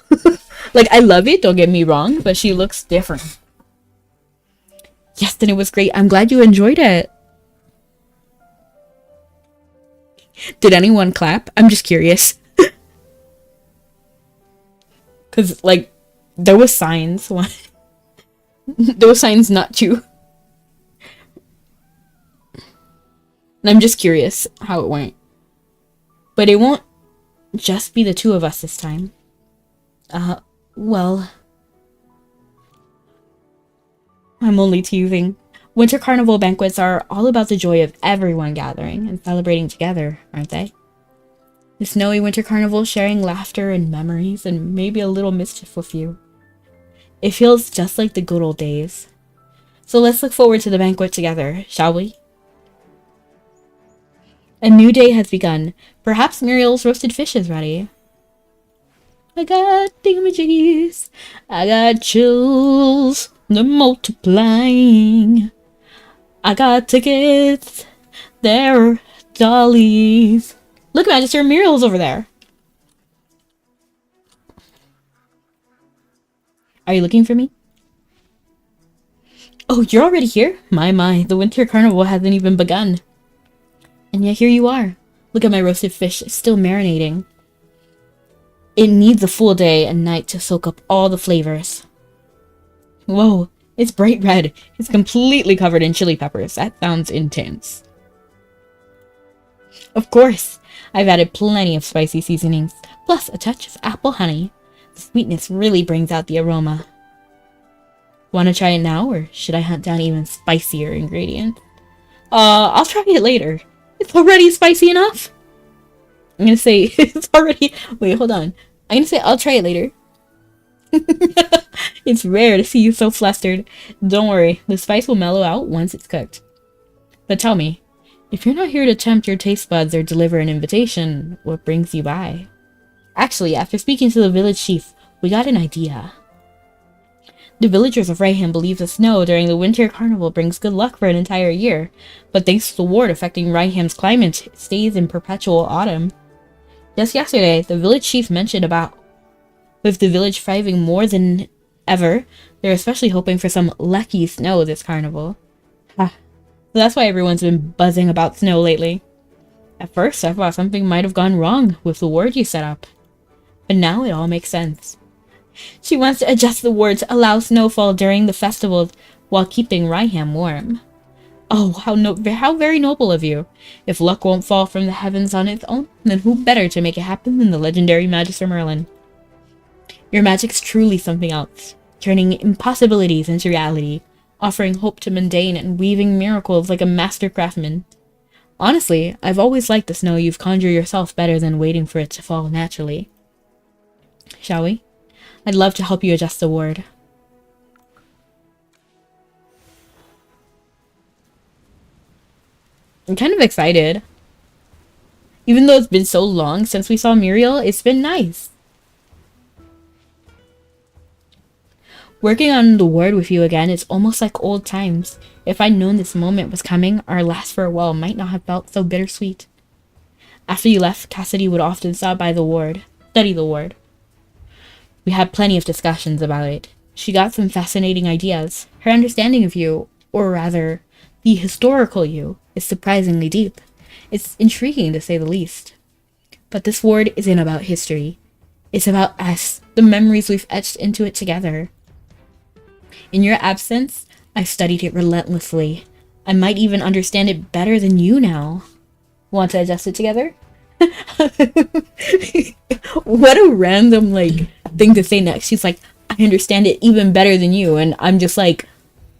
Like, I love it, don't get me wrong, but she looks different. Yes, and it was great. I'm glad you enjoyed it. Did anyone clap? I'm just curious. Because, like, there was signs. There was signs not to. And I'm just curious how it went. But it won't just be the two of us this time. Well, I'm only teasing. Winter Carnival banquets are all about the joy of everyone gathering and celebrating together, aren't they? The snowy Winter Carnival sharing laughter and memories and maybe a little mischief with you. It feels just like the good old days. So let's look forward to the banquet together, shall we? A new day has begun. Perhaps Muriel's roasted fish is ready. I got thingamajiggies. I got chills. They're multiplying. I got tickets. They're dollies. Look, Magister, Muriel's over there. Are you looking for me? Oh, you're already here? My, the Winter Carnival hasn't even begun. And yet here you are. Look at my roasted fish, it's still marinating. It needs a full day and night to soak up all the flavors. Whoa, it's bright red. It's completely covered in chili peppers. That sounds intense. Of course, I've added plenty of spicy seasonings, plus a touch of apple honey. The sweetness really brings out the aroma. Want to try it now, or should I hunt down even spicier ingredients? I'll try it later. It's already spicy enough. I'm gonna say it's already... Wait, hold on. I'm gonna say I'll try it later. It's rare to see you so flustered. Don't worry, the spice will mellow out once it's cooked. But tell me, if you're not here to tempt your taste buds or deliver an invitation, what brings you by? Actually, after speaking to the village chief, we got an idea. The villagers of Rayham believe the snow during the Winter Carnival brings good luck for an entire year, but thanks to the ward affecting Rayham's climate, it stays in perpetual autumn. Just yesterday, the village chief mentioned about with the village thriving more than ever, they're especially hoping for some lucky snow this carnival. So that's why everyone's been buzzing about snow lately. At first, I thought something might have gone wrong with the ward you set up, but now it all makes sense. She wants to adjust the ward to allow snowfall during the festivals while keeping Rayham warm. Oh, how very noble of you. If luck won't fall from the heavens on its own, then who better to make it happen than the legendary Magister Merlin? Your magic's truly something else, turning impossibilities into reality. offering hope to mundane and weaving miracles like a master craftsman. Honestly, I've always liked the snow you've conjured yourself better than waiting for it to fall naturally. Shall we? I'd love to help you adjust the ward. I'm kind of excited. Even though it's been so long since we saw Muriel, it's been nice. Working on the ward with you again is almost like old times. If I'd known this moment was coming, our last farewell might not have felt so bittersweet. After you left, Cassidy would often stop by the ward, study the ward. We had plenty of discussions about it. She got some fascinating ideas. Her understanding of you, or rather, the historical you, is surprisingly deep. It's intriguing to say the least. But this ward isn't about history. It's about us, the memories we've etched into it together. In your absence, I've studied it relentlessly. I might even understand it better than you now. Want to adjust it together? What a random, thing to say next. She's like, I understand it even better than you. And I'm just like,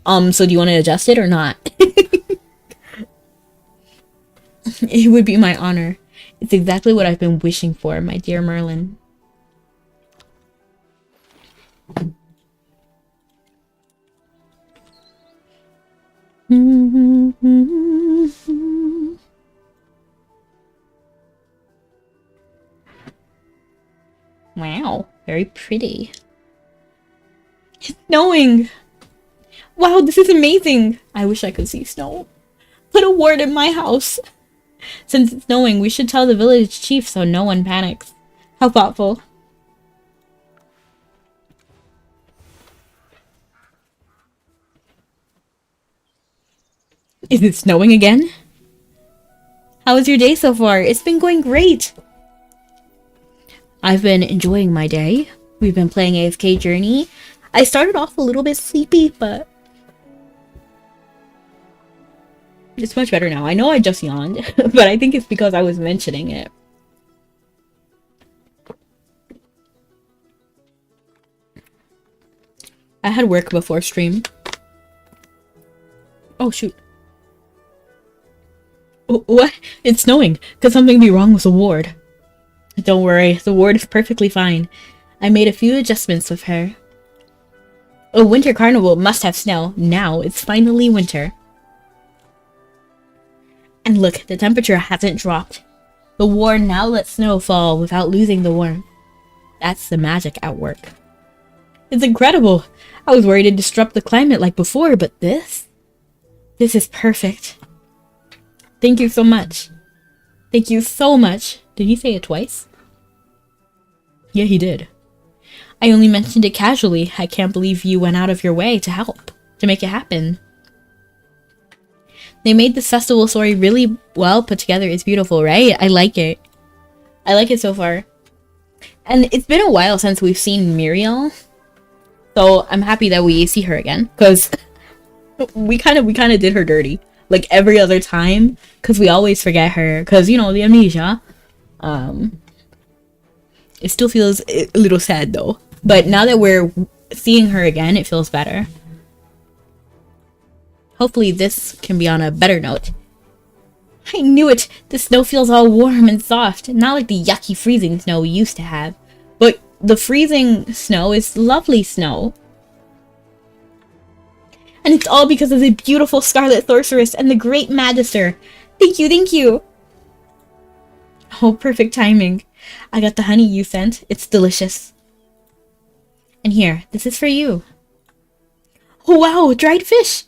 so do you want to adjust it or not? It would be my honor. It's exactly what I've been wishing for, my dear Merlin. Wow, very pretty. It's snowing! Wow, this is amazing! I wish I could see snow. Put a ward in my house! Since it's snowing, we should tell the village chief so no one panics. How thoughtful. Is it snowing again? How was your day so far? It's been going great! I've been enjoying my day. We've been playing AFK Journey. I started off a little bit sleepy, but it's much better now. I know I just yawned, but I think it's because I was mentioning it. I had work before stream. Oh, shoot. What? It's snowing. Could something be wrong with the ward? Don't worry, the ward is perfectly fine. I made a few adjustments with her. A winter carnival must have snow. Now it's finally winter. And look, the temperature hasn't dropped. The ward now lets snow fall without losing the warmth. That's the magic at work. It's incredible. I was worried to disrupt the climate like before, but this is perfect. Thank you so much. Thank you so much. Did he say it twice? Yeah, he did. I only mentioned it casually. I can't believe you went out of your way to help, to make it happen. They made this festival story really well put together. It's beautiful, right? I like it. I like it so far. And it's been a while since we've seen Muriel. So I'm happy that we see her again. Because we kind of did her dirty. Like every other time. Because we always forget her. Because, you know, the amnesia. It still feels a little sad though. But now that we're seeing her again, it feels better. Hopefully this can be on a better note. I knew it! The snow feels all warm and soft. Not like the yucky freezing snow we used to have. But the freezing snow is lovely snow. And it's all because of the beautiful Scarlet Sorceress and the Great Magister. Thank you, thank you! Oh, perfect timing. I got the honey you sent. It's delicious. And here, this is for you. Oh wow, dried fish!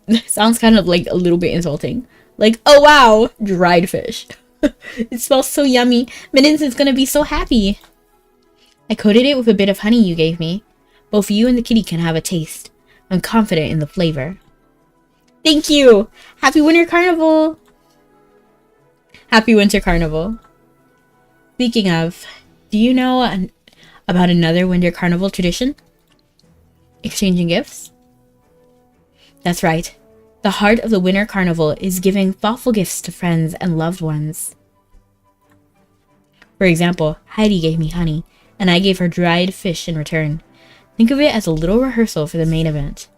That sounds kind of like a little bit insulting. Like, oh wow, dried fish. It smells so yummy. Mittens is gonna be so happy. I coated it with a bit of honey you gave me. Both you and the kitty can have a taste. I'm confident in the flavor. Thank you! Happy Winter Carnival! Happy Winter Carnival. Speaking of, do you know about another Winter Carnival tradition? Exchanging gifts? That's right. The heart of the Winter Carnival is giving thoughtful gifts to friends and loved ones. For example, Heidi gave me honey, and I gave her dried fish in return. Think of it as a little rehearsal for the main event.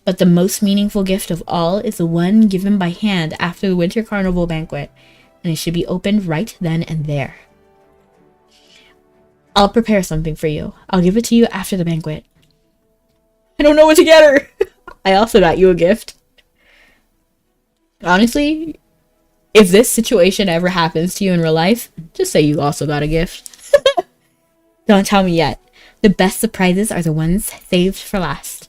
But the most meaningful gift of all is the one given by hand after the Winter Carnival banquet, and it should be opened right then and there. I'll prepare something for you. I'll give it to you after the banquet. I don't know what to get her. I also got you a gift. Honestly, if this situation ever happens to you in real life, just say you also got a gift. Don't tell me yet. The best surprises are the ones saved for last.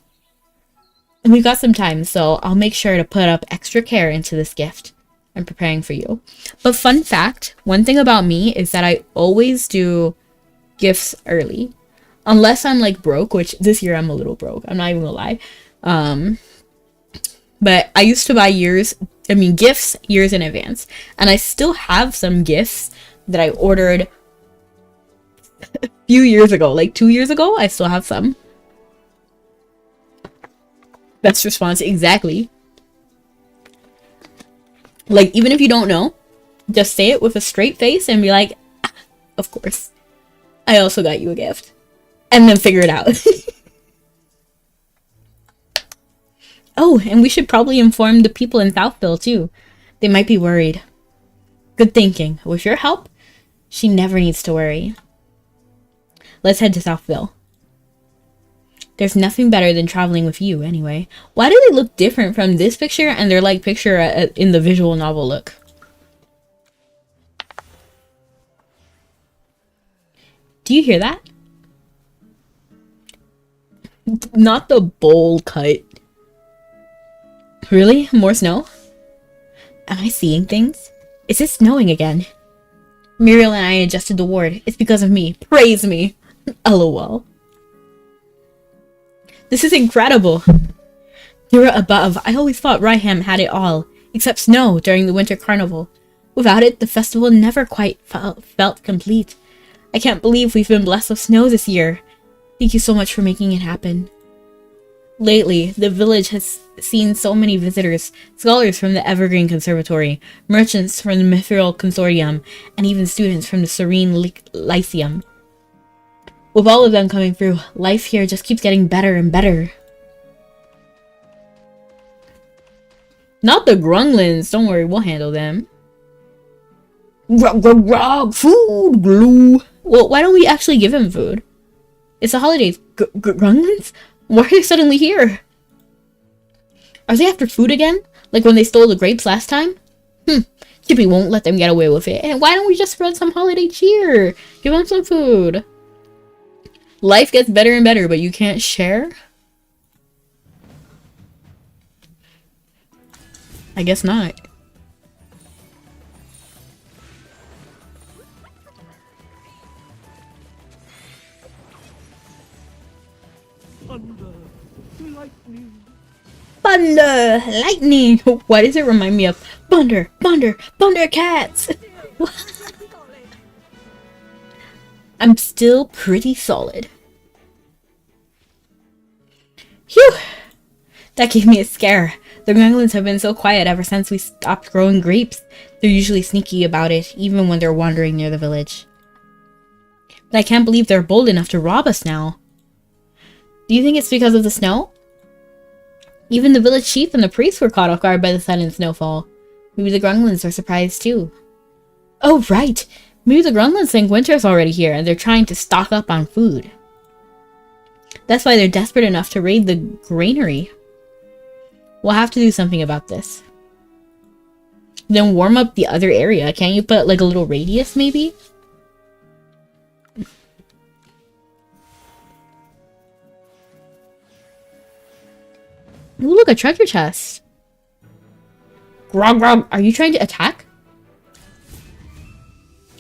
And we've got some time, so I'll make sure to put up extra care into this gift I'm preparing for you. But fun fact, one thing about me is that I always do gifts early. Unless I'm like broke, which this year I'm a little broke. I'm not even gonna lie. But I used to buy gifts years in advance. And I still have some gifts that I ordered a few years ago. Like 2 years ago, I still have some. Best response, exactly. Like, even if you don't know, just say it with a straight face and be like, ah, of course. I also got you a gift. And then figure it out. Oh, and we should probably inform the people in Southville too. They might be worried. Good thinking. With your help, she never needs to worry. Let's head to Southville. There's nothing better than traveling with you, anyway. Why do they look different from this picture and their like picture in the visual novel look? Do you hear that? Not the bowl cut. Really? More snow? Am I seeing things? Is it snowing again? Muriel and I adjusted the ward. It's because of me. Praise me. LOL. This is incredible. You're above. I always thought Ryham had it all, except snow during the Winter Carnival. Without it, the festival never quite felt complete. I can't believe we've been blessed with snow this year. Thank you so much for making it happen. Lately, the village has seen so many visitors, scholars from the Evergreen Conservatory, merchants from the Ethereal Consortium, and even students from the Serene Lyceum. With all of them coming through, life here just keeps getting better and better. Not the Grunglins, don't worry, we'll handle them. Food, glue. Well, why don't we actually give him food? It's the holidays. Grunglins? Why are they suddenly here? Are they after food again? Like when they stole the grapes last time? Chippy won't let them get away with it. And why don't we just spread some holiday cheer? Give them some food. Life gets better and better, but you can't share? I guess not. Thunder, lightning. Why does it remind me of Thunder, cats? I'm still pretty solid. Phew! That gave me a scare. The Gremlins have been so quiet ever since we stopped growing grapes. They're usually sneaky about it, even when they're wandering near the village. But I can't believe they're bold enough to rob us now. Do you think it's because of the snow? Even the village chief and the priest were caught off guard by the sudden snowfall. Maybe the Grunglins are surprised too. Oh, right! Maybe the Grunglins think winter's already here and they're trying to stock up on food. That's why they're desperate enough to raid the granary. We'll have to do something about this. Then warm up the other area. Can't you put like a little radius maybe? Ooh, look, a treasure chest. Grog, grog, are you trying to attack?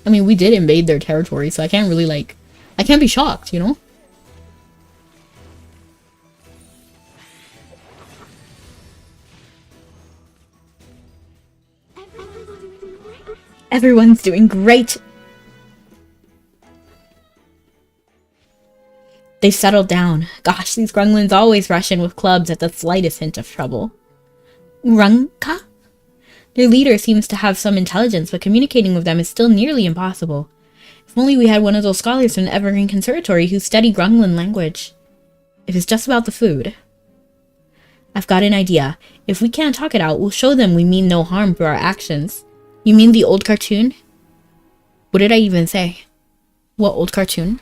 I mean, we did invade their territory, so I can't really, like... I can't be shocked, you know? Everyone's doing great! They've settled down. Gosh, these Grunglins always rush in with clubs at the slightest hint of trouble. Grunka? Their leader seems to have some intelligence, but communicating with them is still nearly impossible. If only we had one of those scholars from the Evergreen Conservatory who study Grunglin language. If it's just about the food. I've got an idea. If we can't talk it out, we'll show them we mean no harm through our actions. You mean the old cartoon? What did I even say? What old cartoon?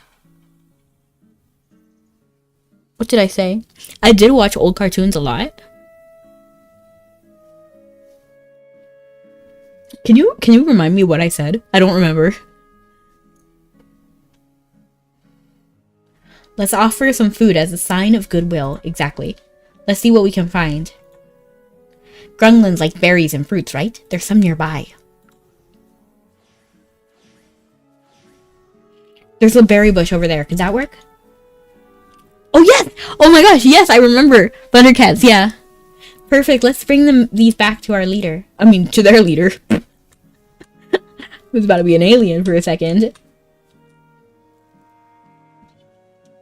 What did I say? I did watch old cartoons a lot. Can you remind me what I said? I don't remember. Let's offer some food as a sign of goodwill. Exactly. Let's see what we can find. Grunglins like berries and fruits, right? There's some nearby. There's a berry bush over there. Could that work? Oh, yes! Oh my gosh, yes, I remember. Thundercats, yeah. Perfect, let's bring these back to our leader. I mean, to their leader. Was about to be an alien for a second.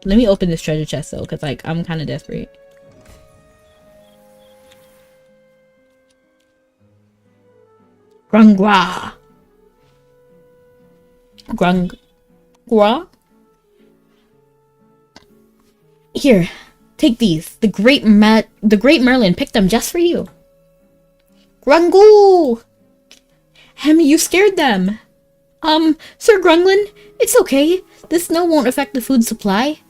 Let me open this treasure chest though, because like I'm kind of desperate. Grungwa. Grungwa. Here, take these. The great Merlin picked them just for you. Grungu. Hemi, you scared them. Sir Grunglin, it's okay. The snow won't affect the food supply.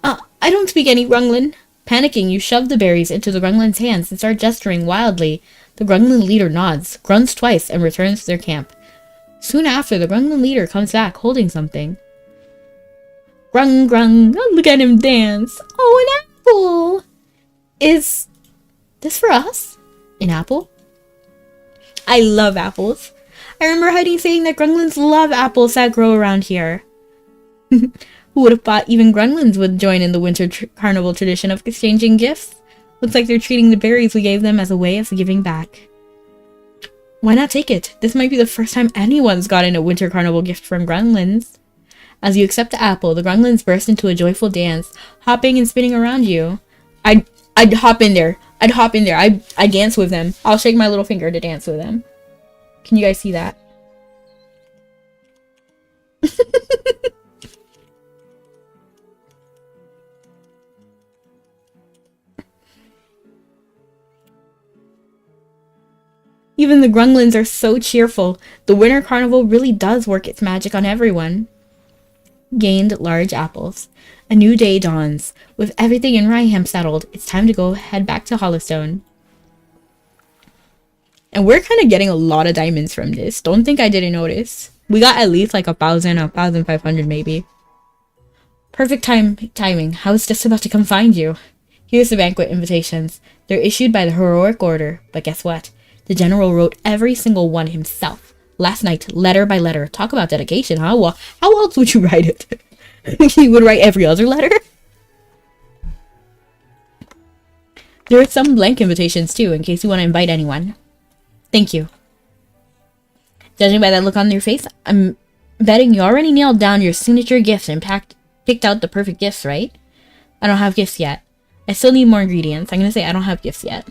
I don't speak any Grunglin. Panicking, you shove the berries into the Grunglin's hands and start gesturing wildly. The Grunglin leader nods, grunts twice, and returns to their camp. Soon after, the Grunglin leader comes back holding something. Grung grung, oh, look at him dance. Oh, an apple. Is this for us? An apple? I love apples. I remember Heidi saying that Grunglins love apples that grow around here. Who would have thought even Grunglins would join in the winter carnival tradition of exchanging gifts? Looks like they're treating the berries we gave them as a way of giving back. Why not take it? This might be the first time anyone's gotten a winter carnival gift from Grunglins. As you accept the apple, the Grunglins burst into a joyful dance, hopping and spinning around you. I'd hop in there. I'd dance with them. I'll shake my little finger to dance with them. Can you guys see that? Even the Grunglins are so cheerful. The winter carnival really does work its magic on everyone. Gained large apples. A new day dawns. With everything in Rhyham settled, it's time to head back to Hollowstone. And we're kind of getting a lot of diamonds from this. Don't think I didn't notice. We got at least like 1,000 or 1,500 maybe. Perfect timing. I was just about to come find you. Here's the banquet invitations. They're issued by the heroic order. But guess what? The general wrote every single one himself. Last night, letter by letter. Talk about dedication, huh? Well, how else would you write it? He would write every other letter? There are some blank invitations too, in case you want to invite anyone. Thank you. Judging by that look on your face, I'm betting you already nailed down your signature gifts and picked out the perfect gifts, right? I don't have gifts yet. I still need more ingredients. I'm gonna say I don't have gifts yet.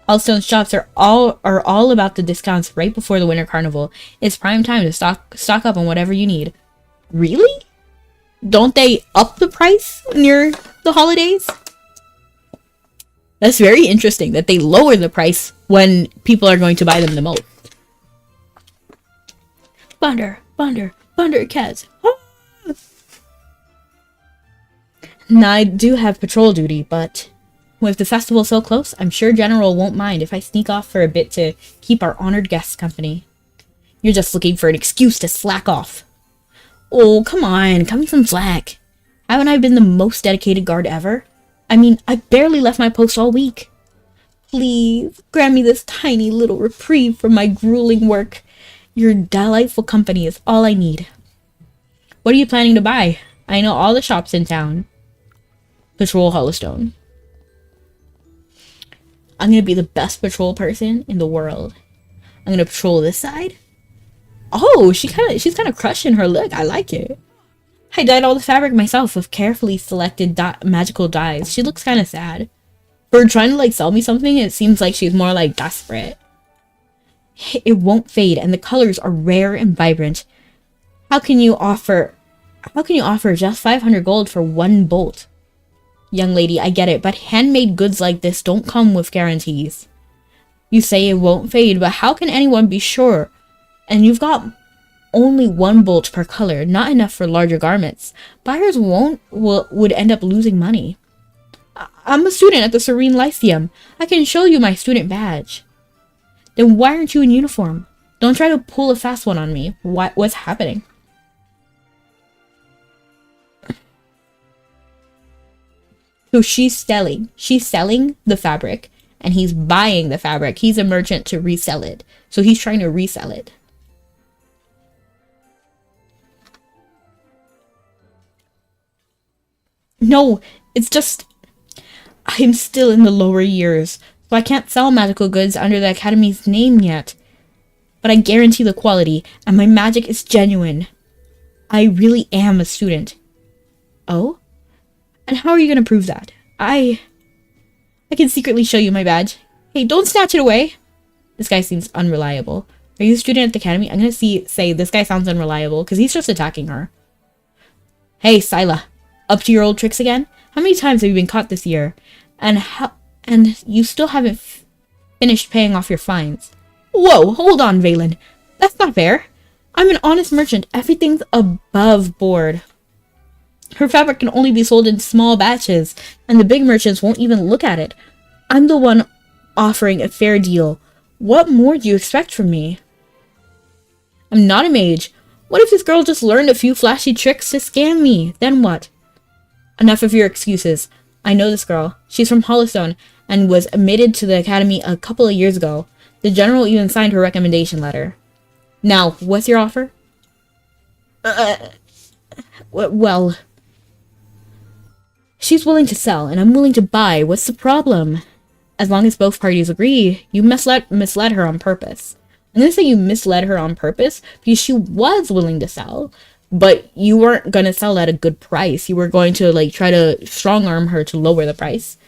Allstone's shops are all about the discounts right before the winter carnival. It's prime time to stock up on whatever you need. Really? Don't they up the price near the holidays? That's very interesting that they lower the price when people are going to buy them the most. Thunder cats. Ah! Now I do have patrol duty, but with the festival so close, I'm sure General won't mind if I sneak off for a bit to keep our honored guests company. You're just looking for an excuse to slack off. Oh, come on, cut me some slack. Haven't I been the most dedicated guard ever? I mean, I barely left my post all week. Please, grant me this tiny little reprieve from my grueling work. Your delightful company is all I need. What are you planning to buy? I know all the shops in town. Patrol Hollowstone. I'm gonna be the best patrol person in the world. I'm gonna patrol this side. Oh, she's kind of crushing her look. I like it. I dyed all the fabric myself with carefully selected magical dyes. She looks kind of sad. For trying to like sell me something, it seems like she's more like desperate. It won't fade, and the colors are rare and vibrant. How can you offer just 500 gold for one bolt? Young lady, I get it, but handmade goods like this don't come with guarantees. You say it won't fade, but how can anyone be sure? And you've got only one bolt per color, not enough for larger garments. Buyers would end up losing money. I'm a student at the Serene Lyceum. I can show you my student badge. Then why aren't you in uniform? Don't try to pull a fast one on me. What's happening? So she's selling the fabric, and he's buying the fabric. He's a merchant to resell it. So he's trying to resell it. No, it's just I'm still in the lower years, so I can't sell magical goods under the Academy's name yet. But I guarantee the quality, and my magic is genuine. I really am a student. Oh? And how are you going to prove that? I can secretly show you my badge. Hey, don't snatch it away. This guy seems unreliable. Are you a student at the Academy? I'm going to say this guy sounds unreliable, because he's just attacking her. Hey, Scylla. Up to your old tricks again? How many times have you been caught this year? And you still haven't finished paying off your fines. Whoa, hold on, Valen. That's not fair. I'm an honest merchant. Everything's above board. Her fabric can only be sold in small batches, and the big merchants won't even look at it. I'm the one offering a fair deal. What more do you expect from me? I'm not a mage. What if this girl just learned a few flashy tricks to scam me? Then what? Enough of your excuses. I know this girl. She's from Hollowstone and was admitted to the Academy a couple of years ago. The general even signed her recommendation letter. Now, what's your offer? Well, she's willing to sell, and I'm willing to buy. What's the problem? As long as both parties agree, you misled her on purpose. I'm going to say you misled her on purpose because she was willing to sell, but you weren't going to sell at a good price. You were going to, like, try to strong-arm her to lower the price.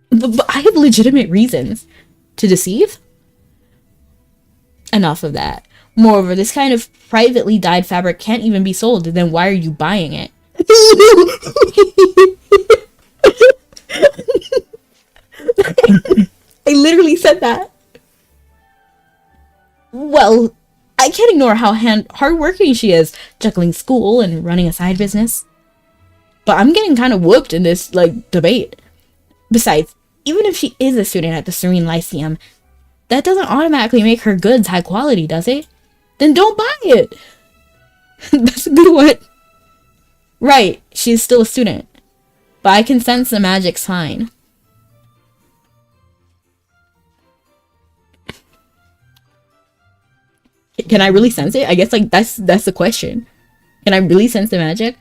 But I have legitimate reasons to deceive. Enough of that. Moreover, this kind of privately dyed fabric can't even be sold. Then why are you buying it? I literally said that. Well, I can't ignore how hardworking she is, juggling school and running a side business. But I'm getting kind of whooped in this, like, debate. Besides, even if she is a student at the Serene Lyceum, that doesn't automatically make her goods high quality, does it? Then don't buy it! That's a good one. Right, she's still a student. But I can sense the magic's fine. Can I really sense it? I guess, like, that's the question. Can I really sense the magic?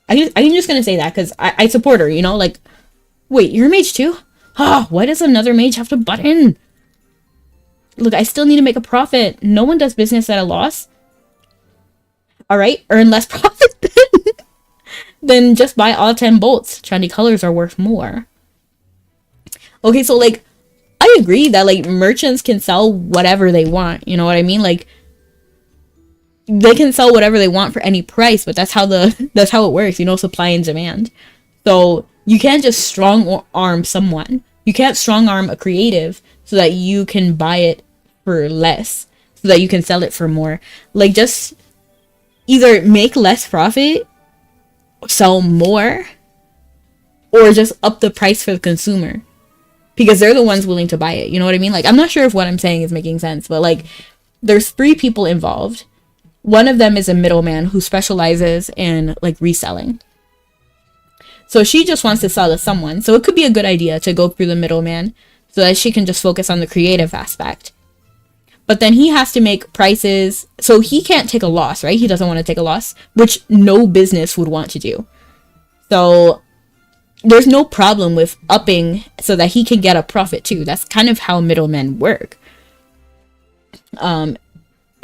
I'm just gonna say that because I support her, you know? Like, wait, you're a mage too? Ah, why does another mage have to butt in? Look, I still need to make a profit. No one does business at a loss. Alright, earn less profit then. Then just buy all 10 bolts. Trendy colors are worth more. Okay, so, like, I agree that, like, merchants can sell whatever they want. You know what I mean? Like, they can sell whatever they want for any price, but that's how it works, you know, supply and demand. So you can't just strong arm someone. You can't strong arm a creative so that you can buy it for less, so that you can sell it for more. Like, just either make less profit, sell more, or just up the price for the consumer. Because they're the ones willing to buy it. You know what I mean? Like, I'm not sure if what I'm saying is making sense, but, like, there's 3 people involved. One of them is a middleman who specializes in, like, reselling. So she just wants to sell to someone. So it could be a good idea to go through the middleman so that she can just focus on the creative aspect. But then he has to make prices. So he can't take a loss, right? He doesn't want to take a loss, which no business would want to do. So there's no problem with upping so that he can get a profit too. That's kind of how middlemen work.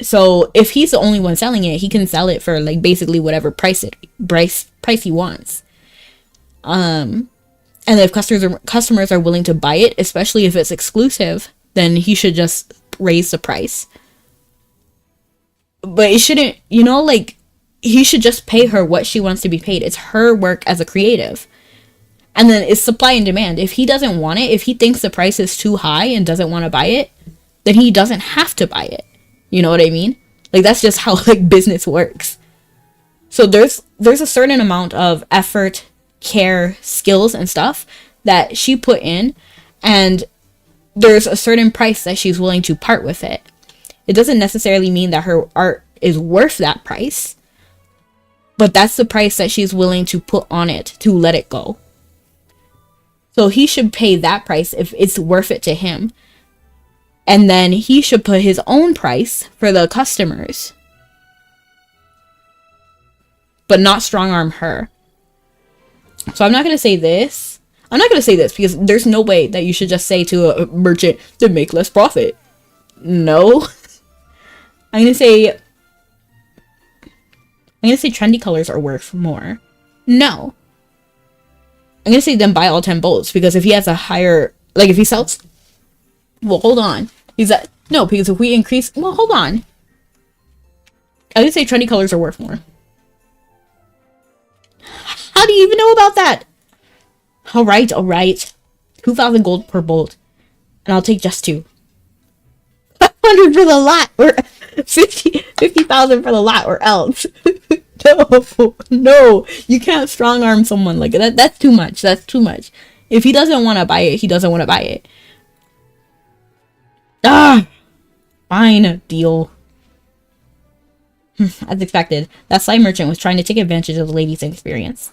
So if he's the only one selling it, he can sell it for, like, basically whatever price he wants. And if customers are willing to buy it, especially if it's exclusive, then he should just raise the price. But it shouldn't, you know, like, he should just pay her what she wants to be paid. It's her work as a creative. And then it's supply and demand. If he doesn't want it, if he thinks the price is too high and doesn't want to buy it, then he doesn't have to buy it. You know what I mean? Like, that's just how, like, business works. So there's a certain amount of effort, care, skills, and stuff that she put in, and there's a certain price that she's willing to part with it. It doesn't necessarily mean that her art is worth that price, but that's the price that she's willing to put on it to let it go. So he should pay that price if it's worth it to him. And then he should put his own price for the customers. But not strong arm her. So I'm not going to say this. I'm not going to say this because there's no way that you should just say to a merchant to make less profit. No. I'm going to say trendy colors are worth more. No. I'm going to say then buy all 10 bolts because if he has a higher, like if he sells, well, hold on. No, because if we increase, well, hold on. I'm going to say trendy colors are worth more. How do you even know about that? All right. 2,000 gold per bolt. And I'll take just 2. 500 for the lot or 50,000 for the lot or else. No, you can't strong arm someone like that. That's too much. That's too much. If he doesn't want to buy it, he doesn't want to buy it. Fine, deal. As expected, that slime merchant was trying to take advantage of the lady's inexperience.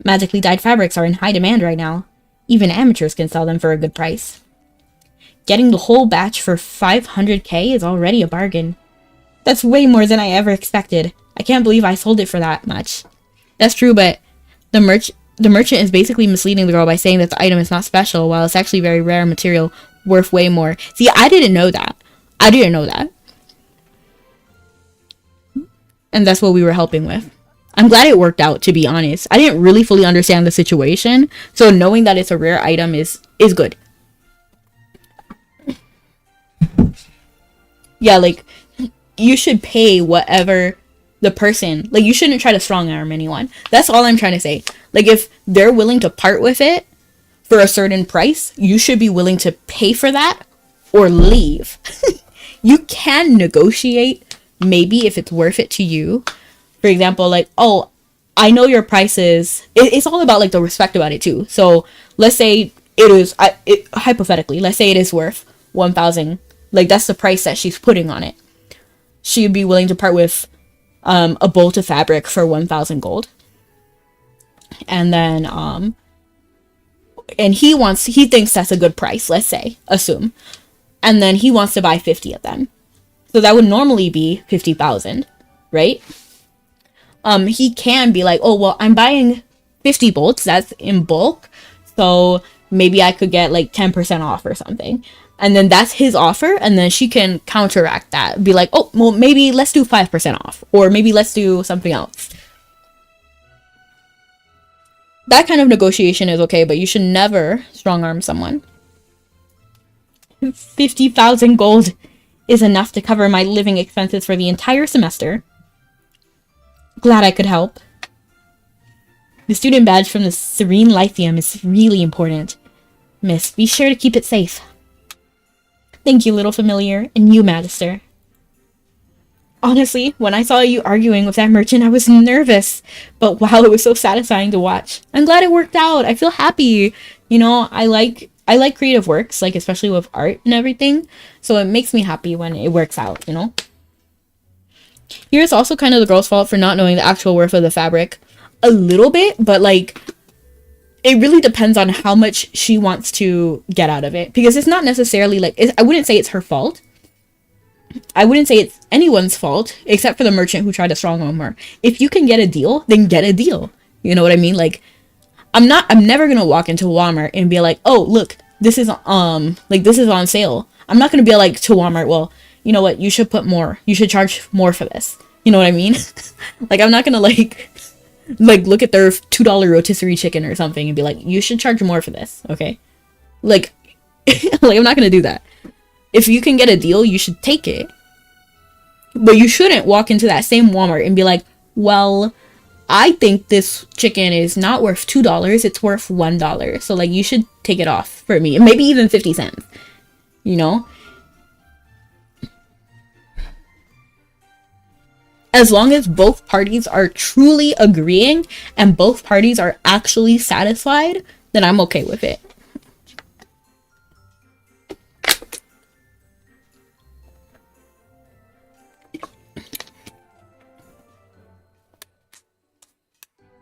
Magically dyed fabrics are in high demand right now. Even amateurs can sell them for a good price. Getting the whole batch for 500k is already a bargain. That's way more than I ever expected. I can't believe I sold it for that much. That's true, but the merchant is basically misleading the girl by saying that the item is not special, while it's actually very rare material worth way more. See, I didn't know that. And that's what we were helping with. I'm glad it worked out, to be honest. I didn't really fully understand the situation, so knowing that it's a rare item is good. Yeah, like, you should pay whatever the person, like, you shouldn't try to strong arm anyone. That's all I'm trying to say. Like, if they're willing to part with it for a certain price, you should be willing to pay for that or leave. You can negotiate, maybe, if it's worth it to you. For example, like, oh, I know your prices. It's all about, like, the respect about it, too. So, let's say hypothetically, let's say it is worth 1,000. Like, that's the price that she's putting on it. She'd be willing to part with a bolt of fabric for 1,000 gold. And then, and he thinks that's a good price, let's say, assume. And then he wants to buy 50 of them. So that would normally be 50,000, right? He can be like, oh, well, I'm buying 50 bolts, that's in bulk. So maybe I could get like 10% off or something. And then that's his offer, and then she can counteract that. Be like, oh, well, maybe let's do 5% off. Or maybe let's do something else. That kind of negotiation is okay, but you should never strong-arm someone. 50,000 gold is enough to cover my living expenses for the entire semester. Glad I could help. The student badge from the Serene Lyceum is really important. Miss, be sure to keep it safe. Thank you, little familiar, and you, Magister. Honestly, when I saw you arguing with that merchant, I was nervous. But wow, it was so satisfying to watch. I'm glad it worked out. I feel happy. You know, I like creative works, like especially with art and everything. So it makes me happy when it works out, you know? Here it's also kind of the girl's fault for not knowing the actual worth of the fabric. A little bit, but like, it really depends on how much she wants to get out of it. Because it's not necessarily like, I wouldn't say it's her fault. I wouldn't say it's anyone's fault, except for the merchant who tried to strong arm her. If you can get a deal, then get a deal. You know what I mean? Like, I'm never gonna walk into Walmart and be like, oh, look, this is on sale. I'm not gonna be like to Walmart, well, you know what, you should put more. You should charge more for this. You know what I mean? Like, I'm not gonna like look at their $2 rotisserie chicken or something and be like, you should charge more for this, okay? Like, like I'm not gonna do that. If you can get a deal, you should take it. But you shouldn't walk into that same Walmart and be like, well, I think this chicken is not worth $2, it's worth $1. So like you should take it off for me. Maybe even 50 cents. You know? As long as both parties are truly agreeing and both parties are actually satisfied, then I'm okay with it.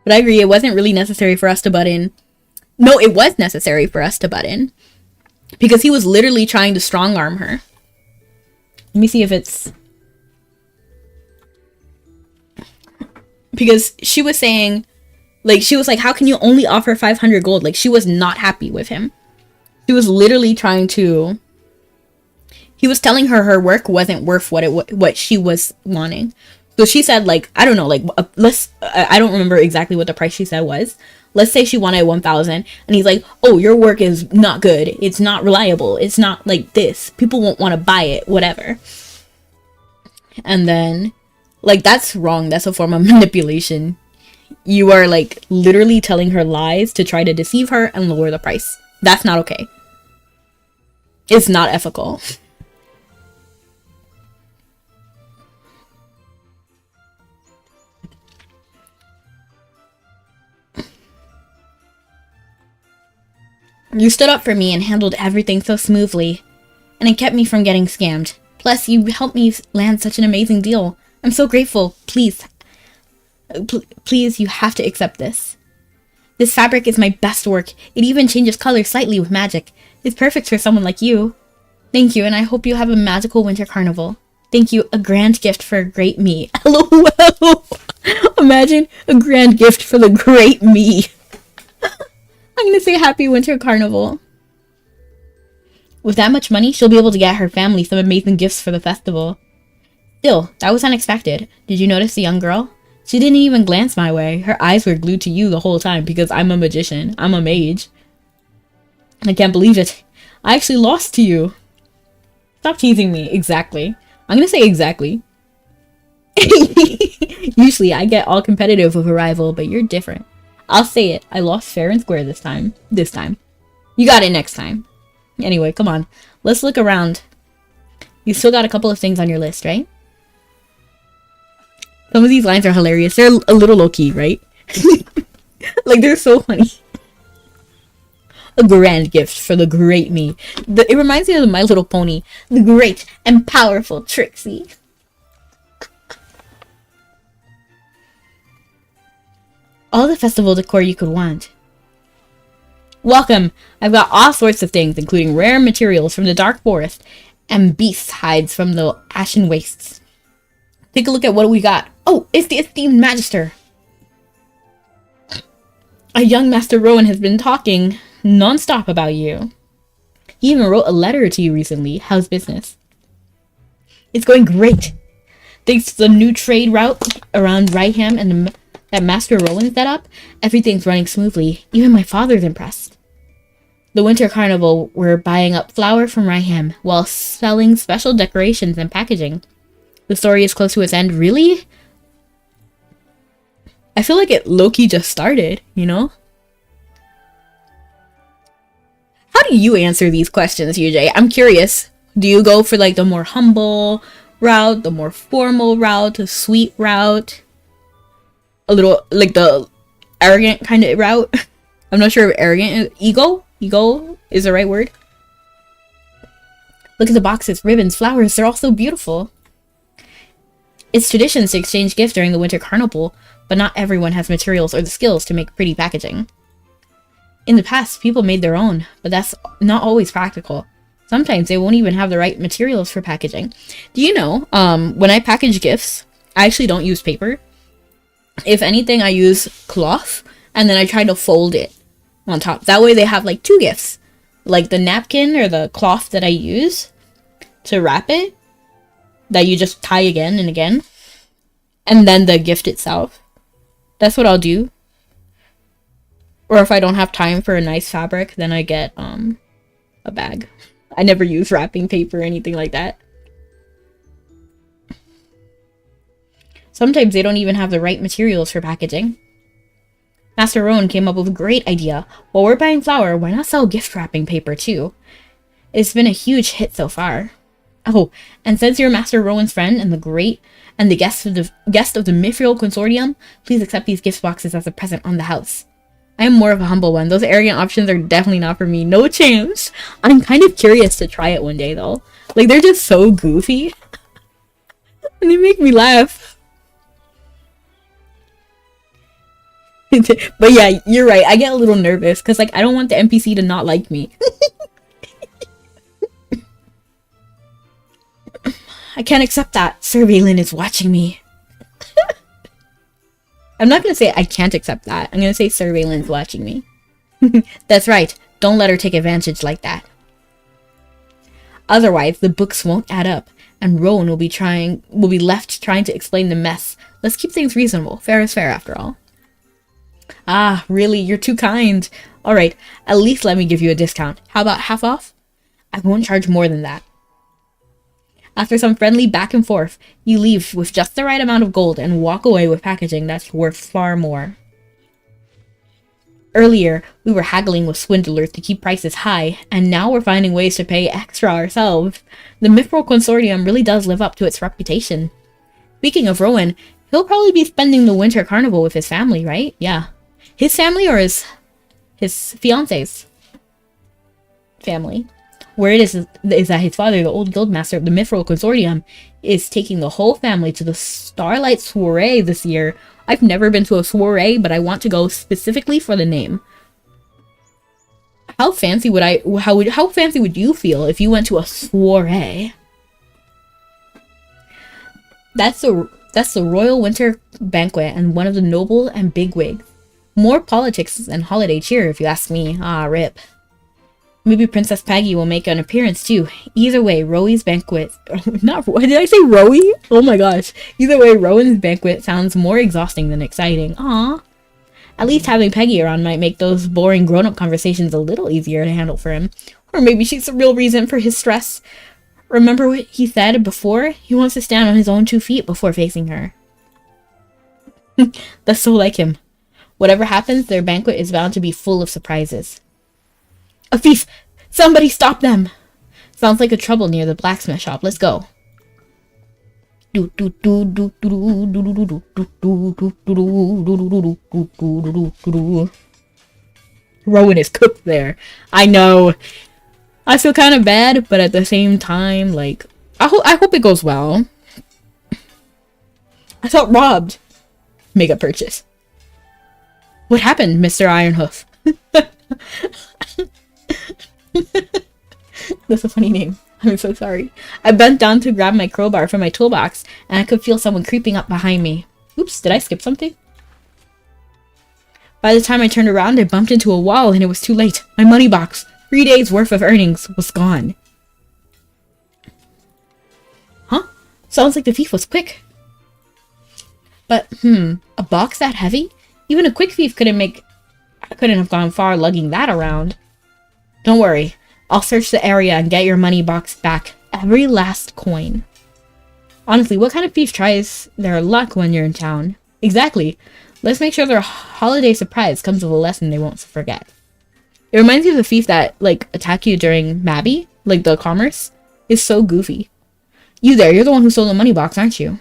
But I agree, it wasn't really necessary for us to butt in. No, it was necessary for us to butt in. Because he was literally trying to strong arm her. Let me see if it's... Because she was saying, like, she was like, how can you only offer 500 gold? Like, she was not happy with him. She was literally trying to... He was telling her her work wasn't worth what she was wanting. So she said, like, I don't know, like, I don't remember exactly what the price she said was. Let's say she wanted 1,000. And he's like, oh, your work is not good. It's not reliable. It's not like this. People won't want to buy it, whatever. And then... Like, that's wrong. That's a form of manipulation. You are, like, literally telling her lies to try to deceive her and lower the price. That's not okay. It's not ethical. You stood up for me and handled everything so smoothly. And it kept me from getting scammed. Plus, you helped me land such an amazing deal. I'm so grateful. Please. Please, you have to accept this. This fabric is my best work. It even changes color slightly with magic. It's perfect for someone like you. Thank you, and I hope you have a magical winter carnival. Thank you, a grand gift for a great me. LOL. Imagine a grand gift for the great me. I'm gonna say happy winter carnival. With that much money, she'll be able to get her family some amazing gifts for the festival. Still, that was unexpected. Did you notice the young girl? She didn't even glance my way. Her eyes were glued to you the whole time because I'm a magician. I'm a mage. I can't believe it. I actually lost to you. Stop teasing me. Exactly. I'm gonna say exactly. Usually I get all competitive with a rival, but you're different. I'll say it. I lost fair and square this time. This time. You got it next time. Anyway, come on. Let's look around. You still got a couple of things on your list, right? Some of these lines are hilarious. They're a little low-key, right? Like, they're so funny. A grand gift for the great me. It reminds me of My Little Pony. The great and powerful Trixie. All the festival decor you could want. Welcome! I've got all sorts of things, including rare materials from the dark forest and beast hides from the ashen wastes. Take a look at what we got. Oh, it's the esteemed Magister. A young Master Rowan has been talking non-stop about you. He even wrote a letter to you recently. How's business? It's going great. Thanks to the new trade route around Rhyham and that Master Rowan set up, everything's running smoothly. Even my father's impressed. The Winter Carnival, we're buying up flour from Rhyham while selling special decorations and packaging. The story is close to its end. Really? I feel like it low-key just started, you know? How do you answer these questions, UJ? I'm curious. Do you go for like the more humble route, the more formal route, the sweet route? A little like the arrogant kind of route? I'm not sure if arrogant is ego is the right word. Look at the boxes, ribbons, flowers, they're all so beautiful. It's tradition to exchange gifts during the Winter Carnival, but not everyone has materials or the skills to make pretty packaging. In the past, people made their own, but that's not always practical. Sometimes they won't even have the right materials for packaging. Do you know, when I package gifts, I actually don't use paper. If anything, I use cloth, and then I try to fold it on top. That way they have like two gifts. Like the napkin or the cloth that I use to wrap it, that you just tie again and again. And then the gift itself. That's what I'll do. Or if I don't have time for a nice fabric, then I get a bag. I never use wrapping paper or anything like that. Sometimes they don't even have the right materials for packaging. Master Rowan came up with a great idea. While we're buying flour, why not sell gift wrapping paper too? It's been a huge hit so far. Oh, and since you're Master Rowan's friend and the guest of the Mithril Consortium, please accept these gift boxes as a present on the house. I am more of a humble one. Those arrogant options are definitely not for me. No chance. I'm kind of curious to try it one day though. Like, they're just so goofy. And they make me laugh. But yeah, you're right. I get a little nervous because, like, I don't want the NPC to not like me. I can't accept that. Sir Valen is watching me. I'm not gonna say I can't accept that. I'm gonna say Sir Valen is watching me. That's right. Don't let her take advantage like that. Otherwise, the books won't add up, and Rowan will be left trying to explain the mess. Let's keep things reasonable. Fair is fair, after all. Ah, really? You're too kind. Alright, at least let me give you a discount. How about half off? I won't charge more than that. After some friendly back and forth, you leave with just the right amount of gold and walk away with packaging that's worth far more. Earlier, we were haggling with swindlers to keep prices high, and now we're finding ways to pay extra ourselves. The Mithril Consortium really does live up to its reputation. Speaking of Rowan, he'll probably be spending the winter carnival with his family, right? Yeah. His family or his fiance's family. Where it is that his father, the old guildmaster of the Mithril Consortium, is taking the whole family to the Starlight Soiree this year. I've never been to a soiree, but I want to go specifically for the name. How fancy would you feel if you went to a soiree? That's the Royal Winter Banquet and one of the noble and bigwigs. More politics than holiday cheer, if you ask me. Ah, rip. Maybe Princess Peggy will make an appearance too. Either way, Rowan's banquet... Did I say Rowie? Oh my gosh. Either way, Rowan's banquet sounds more exhausting than exciting. Aww. At least having Peggy around might make those boring grown-up conversations a little easier to handle for him. Or maybe she's the real reason for his stress. Remember what he said before? He wants to stand on his own 2 feet before facing her. That's so like him. Whatever happens, their banquet is bound to be full of surprises. A thief! Somebody stop them! Sounds like a trouble near the blacksmith shop. Let's go. Rowan is cooked there. I know. I feel kind of bad, but at the same time, like, I hope it goes well. I felt robbed. Make a purchase. What happened, Mr. Ironhoof? That's a funny name. I'm so sorry. I bent down to grab my crowbar from my toolbox, and I could feel someone creeping up behind me. Oops, did I skip something? By the time I turned around, I bumped into a wall, and it was too late. My money box, 3 days worth of earnings, was gone. Huh? Sounds like the thief was quick. But, a box that heavy? Even a quick thief couldn't have gone far lugging that around. Don't worry. I'll search the area and get your money box back. Every last coin. Honestly, what kind of thief tries their luck when you're in town? Exactly. Let's make sure their holiday surprise comes with a lesson they won't forget. It reminds me of the thief that, like, attacked you during Mabby, like the commerce. It's so goofy. You there, you're the one who stole the money box, aren't you?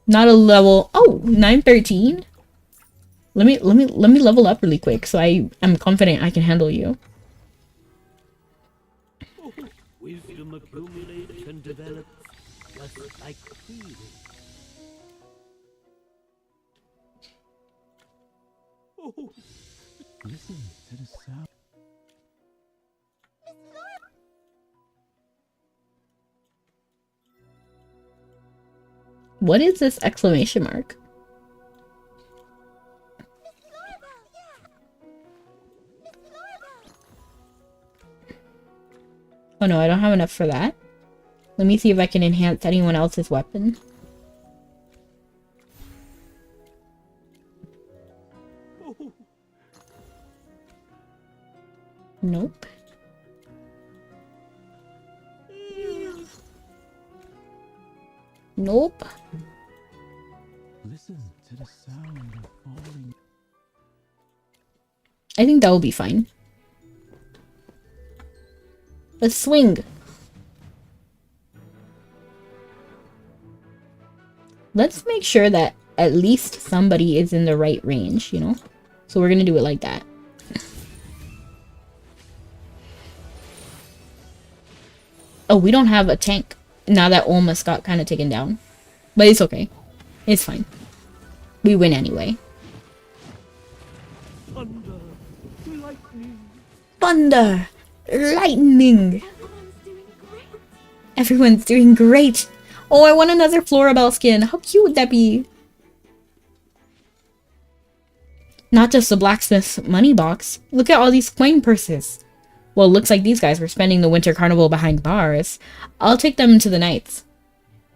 Not a level... Oh, 913? Let me level up really quick so I'm confident I can handle you. Wisdom accumulates and develops just like feeding. Oh, listen to the sound. What is this exclamation mark? Oh no, I don't have enough for that. Let me see if I can enhance anyone else's weapon. Nope. Nope. Listen to the sound of falling. I think that will be fine. Let's swing. Let's make sure that at least somebody is in the right range, you know? So we're gonna do it like that. Oh, we don't have a tank now that almost got kind of taken down. But it's okay. It's fine. We win anyway. Thunder, lightning. Thunder! Lightning! Everyone's doing great. Everyone's doing great! Oh, I want another Florabelle skin. How cute would that be? Not just the blacksmith's money box. Look at all these coin purses. Well, it looks like these guys were spending the winter carnival behind bars. I'll take them to the knights.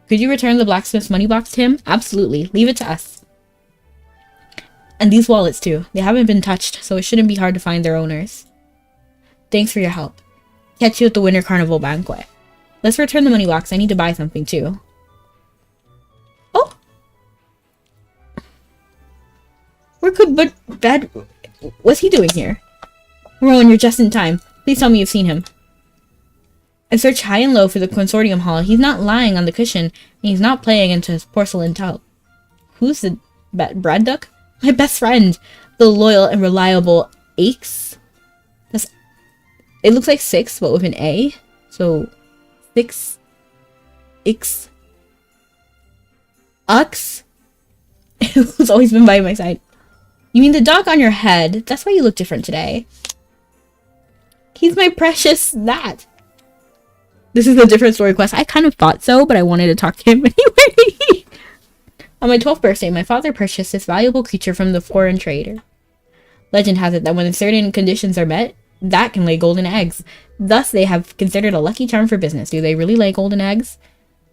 Could you return the blacksmith's money box to him? Absolutely. Leave it to us. And these wallets too. They haven't been touched, so it shouldn't be hard to find their owners. Thanks for your help. Catch you at the winter carnival banquet. Let's return the money box. I need to buy something too. Oh! Where could bad... What's he doing here? Rowan, you're just in time. Please tell me you've seen him. I searched high and low for the consortium hall. He's not lying on the cushion, and he's not playing into his porcelain tub. Who's the... Brad Duck? My best friend. The loyal and reliable Aches? That's... It looks like 6, but with an A. So... 6... Ix... Ux? Who's always been by my side. You mean the dog on your head? That's why you look different today. He's my precious that. This is a different story quest. I kind of thought so, but I wanted to talk to him anyway. On my 12th birthday, my father purchased this valuable creature from the foreign trader. Legend has it that when certain conditions are met, that can lay golden eggs. Thus, they have considered a lucky charm for business. Do they really lay golden eggs?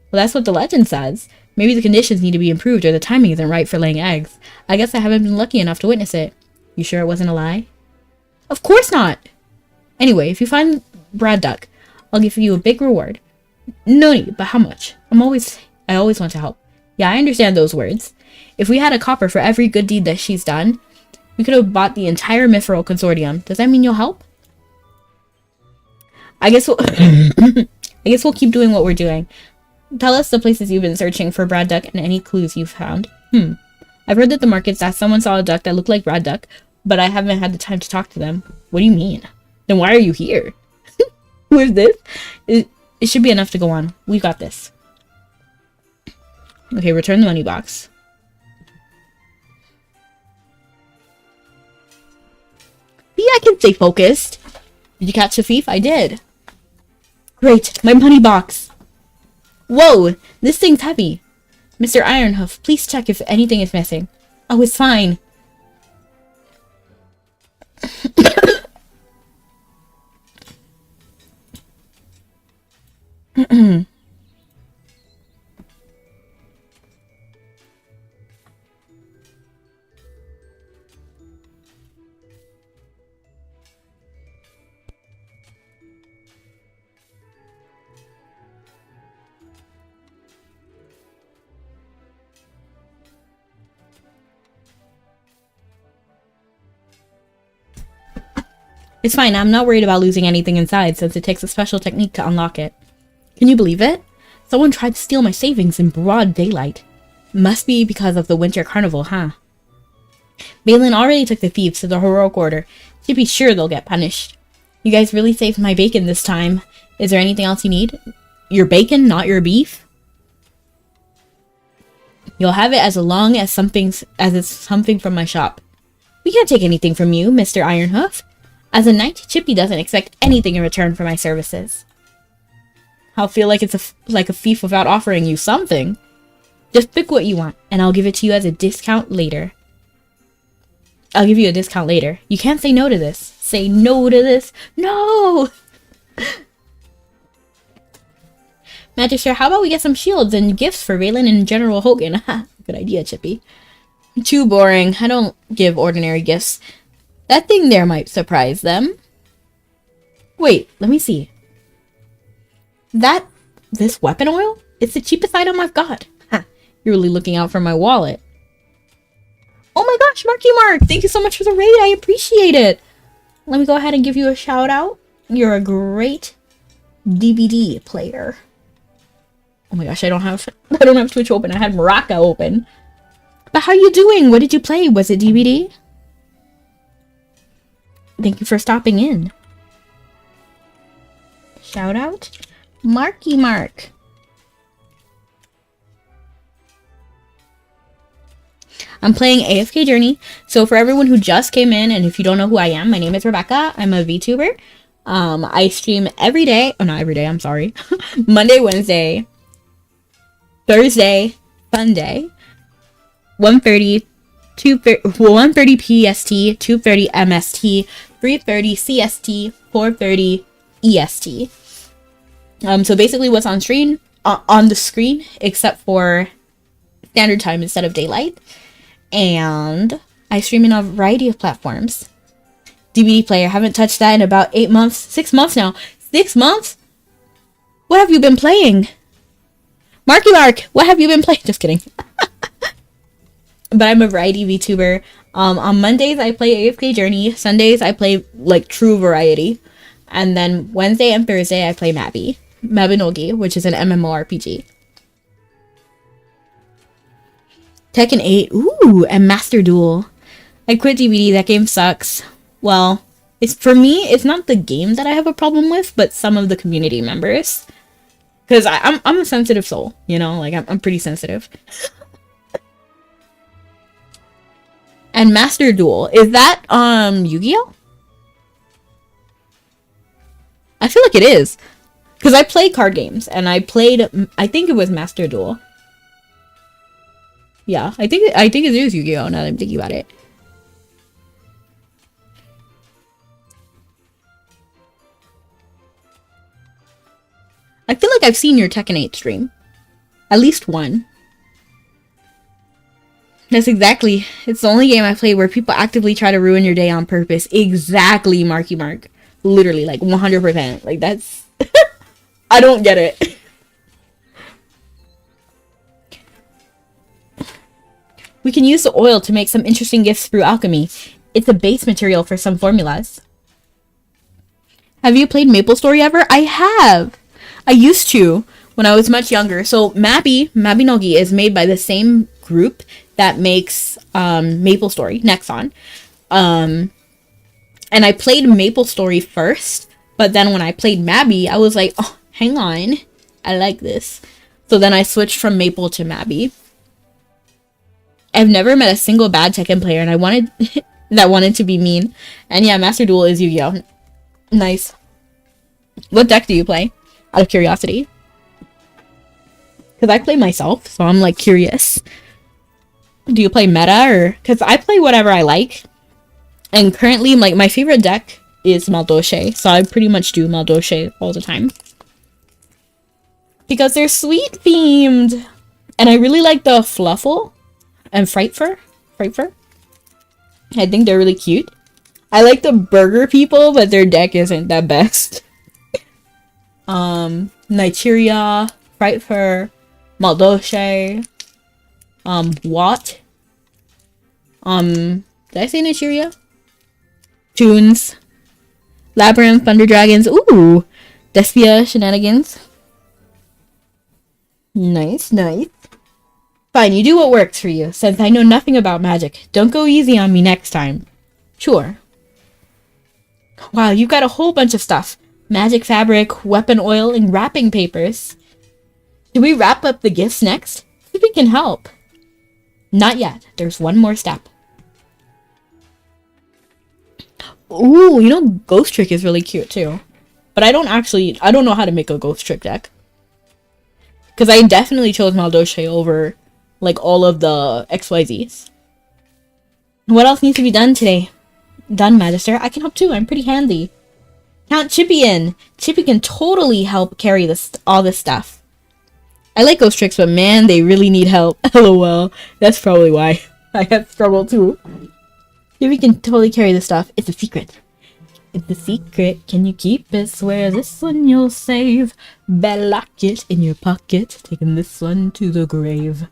Well, that's what the legend says. Maybe the conditions need to be improved or the timing isn't right for laying eggs. I guess I haven't been lucky enough to witness it. You sure it wasn't a lie? Of course not! Anyway, if you find Brad Duck, I'll give you a big reward. No need, but how much? I always want to help. Yeah, I understand those words. If we had a copper for every good deed that she's done, we could have bought the entire Mithril Consortium. Does that mean you'll help? I guess we'll keep doing what we're doing. Tell us the places you've been searching for Brad Duck and any clues you've found. I've heard that the market that someone saw a duck that looked like Brad Duck, but I haven't had the time to talk to them. What do you mean? Then why are you here? Who is this? It should be enough to go on. We got this. Okay, return the money box. See, I can stay focused. Did you catch the thief? I did. Great, my money box. Whoa, this thing's heavy. Mr. Ironhoof, please check if anything is missing. Oh, it's fine. It's fine, I'm not worried about losing anything inside since it takes a special technique to unlock it. Can you believe it? Someone tried to steal my savings in broad daylight. Must be because of the winter carnival, huh? Balin already took the thieves to the heroic order. To be sure they'll get punished. You guys really saved my bacon this time. Is there anything else you need? Your bacon, not your beef? You'll have it as long as it's something from my shop. We can't take anything from you, Mr. Ironhoof. As a knight, Chippy doesn't expect anything in return for my services. I'll feel like it's like a thief without offering you something. Just pick what you want, and I'll give it to you as a discount later. I'll give you a discount later. You can't say no to this. Say no to this. No! Magister, how about we get some shields and gifts for Valen and General Hogan? Good idea, Chippy. Too boring. I don't give ordinary gifts. That thing there might surprise them. Wait, let me see. This weapon oil? It's the cheapest item I've got. You're really looking out for my wallet. my gosh, Marky Mark, thank you so much for the raid. I appreciate it. Let me go ahead and give you a shout out. You're a great DVD player. Oh my gosh, I don't have Twitch open. I had Maraca open. But how you doing? What did you play? Was it DVD? Thank you for stopping in. Shout out, Marky Mark. I'm playing AFK Journey. So for everyone who just came in, and if you don't know who I am, my name is Rebecca. I'm a VTuber. I stream every day. Oh, not every day. I'm sorry. Monday, Wednesday, Thursday, Sunday, 1:30, 1:30 PST, 2:30 MST, 3:30 CST, 4:30 EST. So basically, what's on screen, on the screen, except for standard time instead of daylight. And I stream in a variety of platforms. DVD player, haven't touched that in about 8 months, 6 months now. 6 months? What have you been playing? Marky Mark, what have you been playing? Just kidding. But I'm a variety VTuber. On Mondays, I play AFK Journey. Sundays, I play, like, true variety. And then Wednesday and Thursday, I play Mabinogi, which is an MMORPG. Tekken 8, ooh, and Master Duel. I quit DVD, that game sucks. Well, for me, it's not the game that I have a problem with, but some of the community members. Because I'm a sensitive soul, you know, like I'm pretty sensitive. And Master Duel, is that Yu-Gi-Oh? I feel like it is. Because I play card games, and I think it was Master Duel. Yeah, I think it is Yu-Gi-Oh! Now that I'm thinking about it. I feel like I've seen your Tekken 8 stream. At least one. That's exactly. It's the only game I play where people actively try to ruin your day on purpose. Exactly, Marky Mark. Literally, like 100%. Like, that's... I don't get it. We can use the oil to make some interesting gifts through alchemy. It's a base material for some formulas. Have you played MapleStory ever? I have! I used to when I was much younger. So Mabinogi is made by the same group that makes MapleStory, Nexon. And I played MapleStory first, but then when I played Mabby, I was like, oh, hang on. I like this. So then I switched from Maple to Mabby. I've never met a single bad Tekken player, and I wanted that wanted to be mean. And yeah, Master Duel is Yu-Gi-Oh! Nice. What deck do you play? Out of curiosity. Because I play myself, so I'm like curious. Do you play meta or... Because I play whatever I like. And currently, like, my favorite deck is Maldoshe. So I pretty much do Maldoshe all the time. Because they're sweet themed. And I really like the Fluffle and Frightfur. I think they're really cute. I like the burger people, but their deck isn't the best. Nigeria, Frightfur, Maldoshe, Watt. Did I say Nigeria? Tunes, Labyrinth, Thunder Dragons. Ooh, Despia Shenanigans. Nice. Fine, you do what works for you, since I know nothing about magic. Don't go easy on me next time. Sure. Wow, you've got a whole bunch of stuff. Magic fabric, weapon oil, and wrapping papers. Do we wrap up the gifts next? See if we can help. Not yet. There's one more step. Ooh, you know, Ghost Trick is really cute too. But I don't know how to make a Ghost Trick deck. Because I definitely chose Maldoshe over, like, all of the XYZs. What else needs to be done today? Done, Magister. I can help too. I'm pretty handy. Count Chippy in. Chippy can totally help carry all this stuff. I like Ghost Tricks, but man, they really need help. LOL. That's probably why I have trouble too. Chippy can totally carry the stuff. It's a secret. It's a secret. Can you keep it? Swear this one you'll save. Better lock it in your pocket. Taking this one to the grave.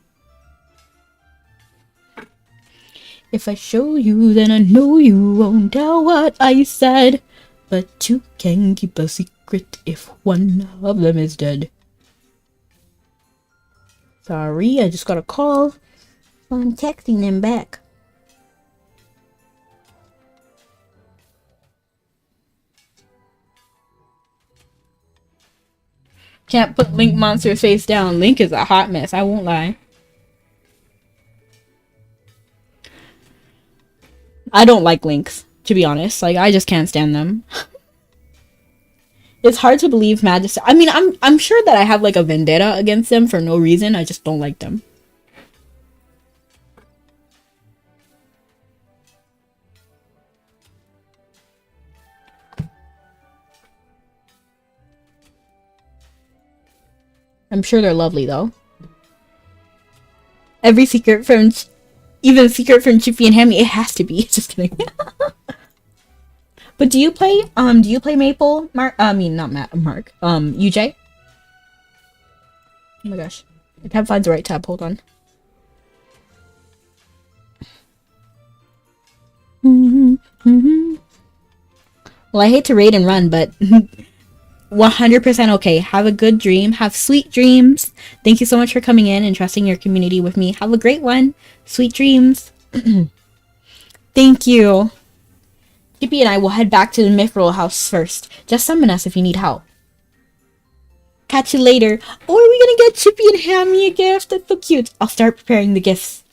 If I show you, then I know you won't doubt what I said. But you can keep a secret if one of them is dead. Sorry, I just got a call. I'm texting them back. Can't put Link Monster's face down. Link is a hot mess, I won't lie. I don't like Links, to be honest. Like, I just can't stand them. It's hard to believe Magister. I mean, I'm sure that I have like a vendetta against them for no reason. I just don't like them. I'm sure they're lovely though. Every secret from, even secret from Chippy and Hammy, it has to be. Just kidding. But do you play Maple? Mark? I mean, not Mark. UJ? Oh my gosh. I can't find the right tab. Hold on. Well, I hate to raid and run, but 100% okay. Have a good dream. Have sweet dreams. Thank you so much for coming in and trusting your community with me. Have a great one. Sweet dreams. Thank you. Chippy and I will head back to the Mithril house first. Just summon us if you need help. Catch you later. Oh, are we gonna get Chippy and Hammy a gift? That's so cute. I'll start preparing the gifts.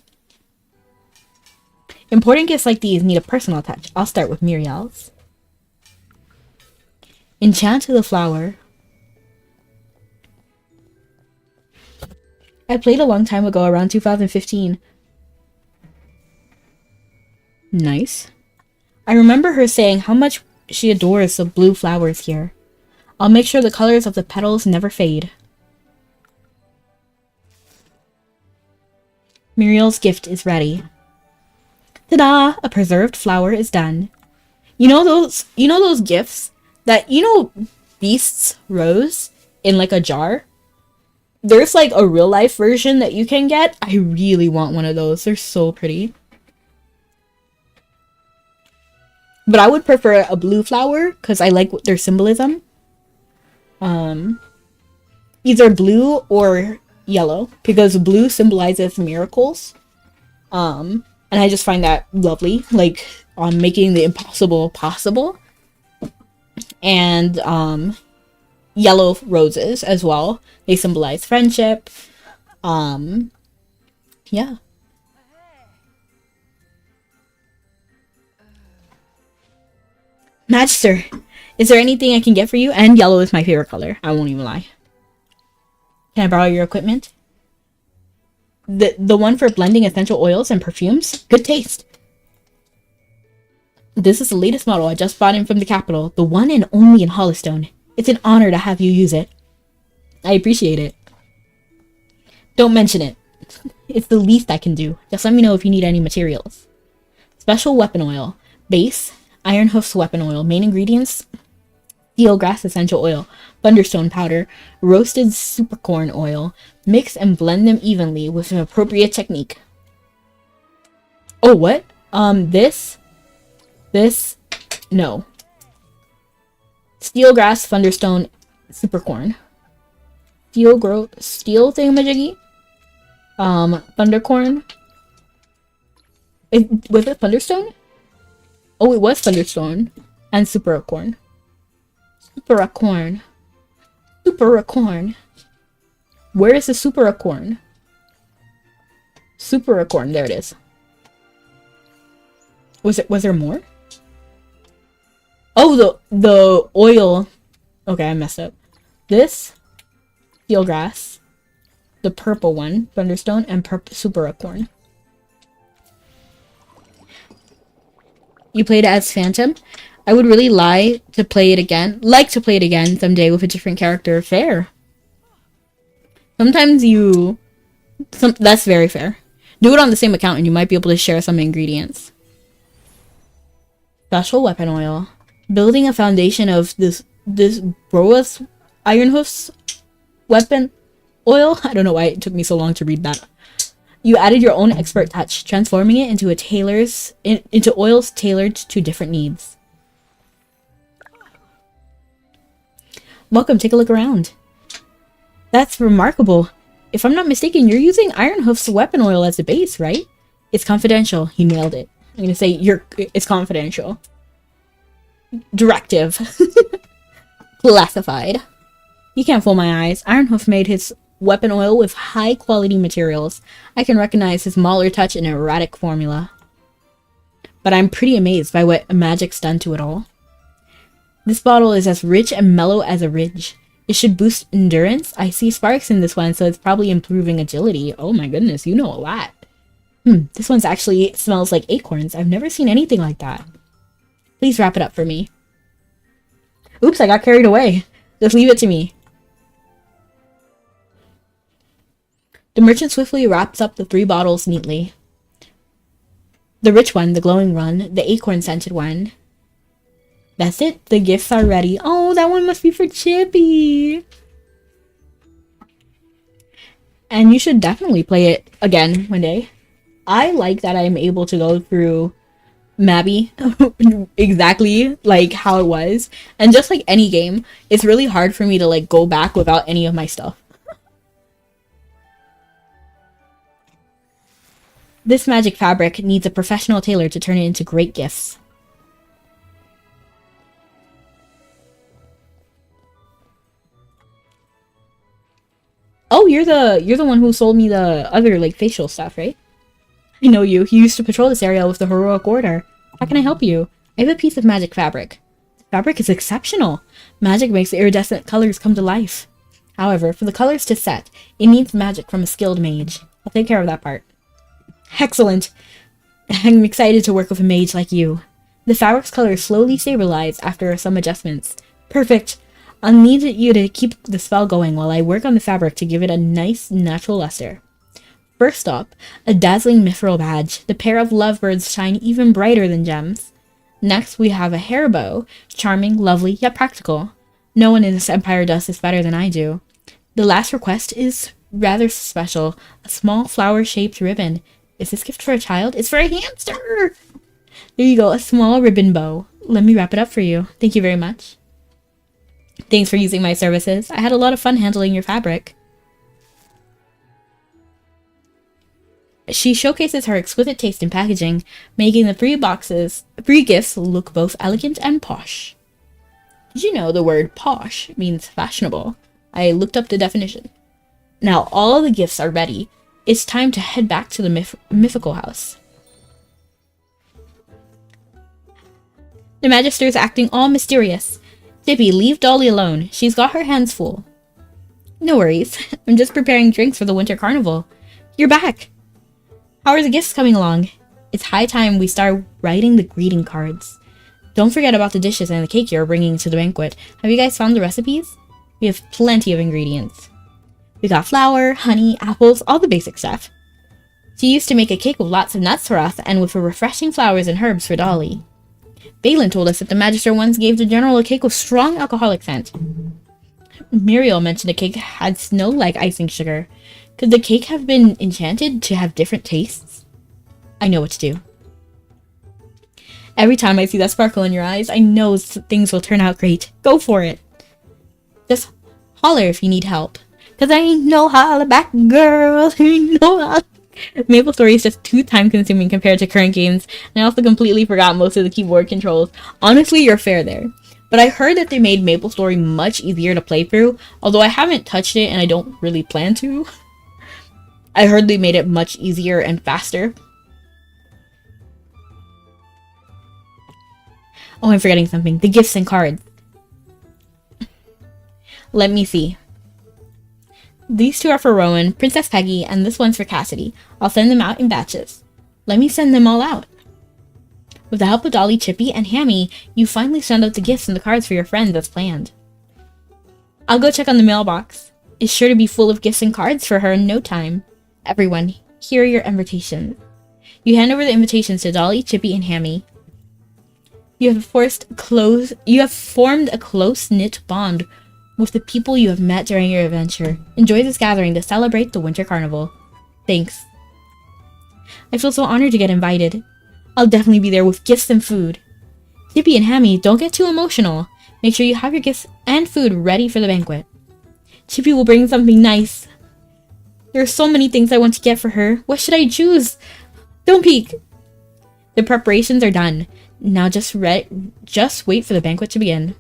Important gifts like these need a personal touch. I'll start with Muriel's. Enchant the flower. I played a long time ago, around 2015. Nice. I remember her saying how much she adores the blue flowers here. I'll make sure the colors of the petals never fade. Muriel's gift is ready. Ta-da! A preserved flower is done. You know those gifts that, Beast's Rose in like a jar? There's like a real life version that you can get. I really want one of those. They're so pretty. But I would prefer a blue flower because I like their symbolism. Either blue or yellow because blue symbolizes miracles. And I just find that lovely, like making the impossible possible. And yellow roses as well. They symbolize friendship. Yeah. Magister, is there anything I can get for you? And yellow is my favorite color. I won't even lie. Can I borrow your equipment? The one for blending essential oils and perfumes? Good taste. This is the latest model I just bought in from the capital. The one and only in Hollystone. It's an honor to have you use it. I appreciate it. Don't mention it. It's the least I can do. Just let me know if you need any materials. Special weapon oil. Base. Iron Hoof's weapon oil. Main ingredients. Steelgrass essential oil. Thunderstone powder. Roasted supercorn oil. Mix and blend them evenly with an appropriate technique. Oh, what? This, no. Steelgrass, Thunderstone, Supercorn. Steel thingamajiggy? Thundercorn. Was it Thunderstone? Oh, it was Thunderstone. And Superacorn. Superacorn. Where is the Superacorn? Superacorn, there it is. Was there more? Oh, the oil. Okay, I messed up. This, Steelgrass, the purple one, Thunderstone, and Superacorn. You played as Phantom? I would really like to play it again someday with a different character. Fair. Sometimes that's very fair. Do it on the same account and you might be able to share some ingredients. Special weapon oil. Building a foundation of this Broa's Iron Hoof's weapon oil. I don't know why it took me so long to read that. You added your own expert touch, transforming it into into oils tailored to different needs. Welcome, take a look around. That's remarkable. If I'm not mistaken, you're using Ironhoof's weapon oil as a base, right? It's confidential. You nailed it. I'm gonna say it's confidential. Directive. Classified. You can't fool my eyes. Ironhoof made his weapon oil with high quality materials. I can recognize his Mauler touch and erratic formula. But I'm pretty amazed by what magic's done to it all. This bottle is as rich and mellow as a ridge. It should boost endurance. I see sparks in this one, so it's probably improving agility. Oh my goodness, you know a lot. This one's actually smells like acorns. I've never seen anything like that. Please wrap it up for me. Oops, I got carried away. Just leave it to me. The merchant swiftly wraps up the 3 bottles neatly. The rich one, the glowing one, the acorn-scented one. That's it. The gifts are ready. Oh, that one must be for Chippy. And you should definitely play it again one day. I like that I'm able to go through Mabby exactly like how it was. And just like any game, it's really hard for me to like go back without any of my stuff. This magic fabric needs a professional tailor to turn it into great gifts. Oh, you're the one who sold me the other like facial stuff, right? I know you. You used to patrol this area with the heroic order. How can I help you? I have a piece of magic fabric. The fabric is exceptional. Magic makes the iridescent colors come to life. However, for the colors to set, it needs magic from a skilled mage. I'll take care of that part. Excellent. I'm excited to work with a mage like you. The fabric's colors slowly stabilize after some adjustments. Perfect. I'll need you to keep the spell going while I work on the fabric to give it a nice, natural luster. First up, a dazzling mithril badge. The pair of lovebirds shine even brighter than gems. Next, we have a hair bow. Charming, lovely, yet practical. No one in this empire does this better than I do. The last request is rather special. A small flower-shaped ribbon. Is this gift for a child? It's for a hamster! There you go, a small ribbon bow. Let me wrap it up for you. Thank you very much. Thanks for using my services. I had a lot of fun handling your fabric. She showcases her exquisite taste in packaging, making the 3 gifts look both elegant and posh. Did you know the word posh means fashionable? I looked up the definition. Now all the gifts are ready. It's time to head back to the mythical house. The Magister's acting all mysterious. Dippy, leave Dolly alone. She's got her hands full. No worries. I'm just preparing drinks for the winter carnival. You're back. How are the gifts coming along? It's high time we start writing the greeting cards. Don't forget about the dishes and the cake you're bringing to the banquet. Have you guys found the recipes? We have plenty of ingredients. We got flour, honey, apples, all the basic stuff. She used to make a cake with lots of nuts for us and with refreshing flowers and herbs for Dolly. Balin told us that the Magister once gave the General a cake with strong alcoholic scent. Muriel mentioned a cake had snow-like icing sugar. Could the cake have been enchanted to have different tastes? I know what to do. Every time I see that sparkle in your eyes, I know things will turn out great. Go for it. Just holler if you need help. Cause I ain't no holler back girl. Ain't no holler. Maple Story is just too time consuming compared to current games, and I also completely forgot most of the keyboard controls. Honestly, you're fair there. But I heard that they made Maple Story much easier to play through, although I haven't touched it and I don't really plan to. I heard they made it much easier and faster. Oh, I'm forgetting something. The gifts and cards. Let me see. These 2 are for Rowan, Princess Peggy, and this one's for Cassidy. I'll send them out in batches. Let me send them all out. With the help of Dolly, Chippy, and Hammy, you finally send out the gifts and the cards for your friends as planned. I'll go check on the mailbox. It's sure to be full of gifts and cards for her in no time. Everyone, here are your invitations. You hand over the invitations to Dolly, Chippy, and Hammy. You have formed a close-knit bond with the people you have met during your adventure. Enjoy this gathering to celebrate the Winter Carnival. Thanks. I feel so honored to get invited. I'll definitely be there with gifts and food. Chippy and Hammy, don't get too emotional. Make sure you have your gifts and food ready for the banquet. Chippy will bring something nice. There are so many things I want to get for her. What should I choose? Don't peek. The preparations are done. Now just wait for the banquet to begin.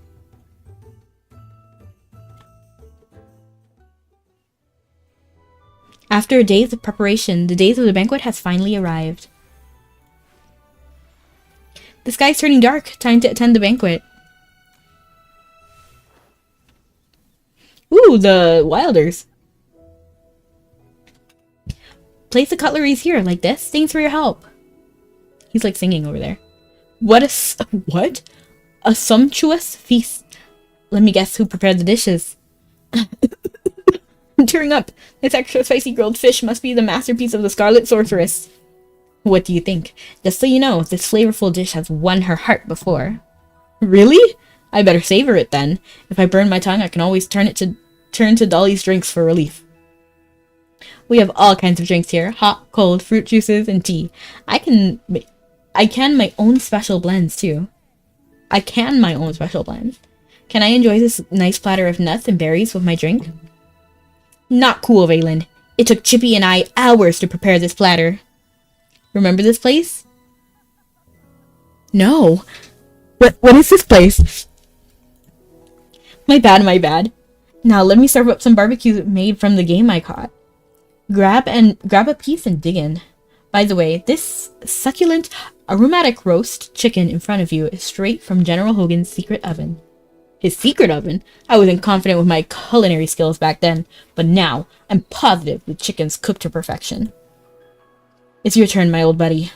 After days of preparation, the days of the banquet has finally arrived. The sky's turning dark. Time to attend the banquet. Ooh, the Wilders. Place the cutleries here, like this. Thanks for your help. He's like singing over there. What? A sumptuous feast. Let me guess who prepared the dishes. I'm tearing up. This extra spicy grilled fish must be the masterpiece of the Scarlet Sorceress. What do you think? Just so you know, this flavorful dish has won her heart before. Really? I better savor it then. If I burn my tongue, I can always turn to Dolly's drinks for relief. We have all kinds of drinks here. Hot, cold, fruit juices, and tea. I can my own special blends too. Can I enjoy this nice platter of nuts and berries with my drink? Not cool, Valen. It took Chippy and I hours to prepare this platter. Remember this place? No. What is this place? My bad. Now let me serve up some barbecue made from the game I caught. Grab a piece and dig in. By the way, this succulent, aromatic roast chicken in front of you is straight from General Hogan's secret oven. His secret oven? I wasn't confident with my culinary skills back then, but now I'm positive the chicken's cooked to perfection. It's your turn, my old buddy.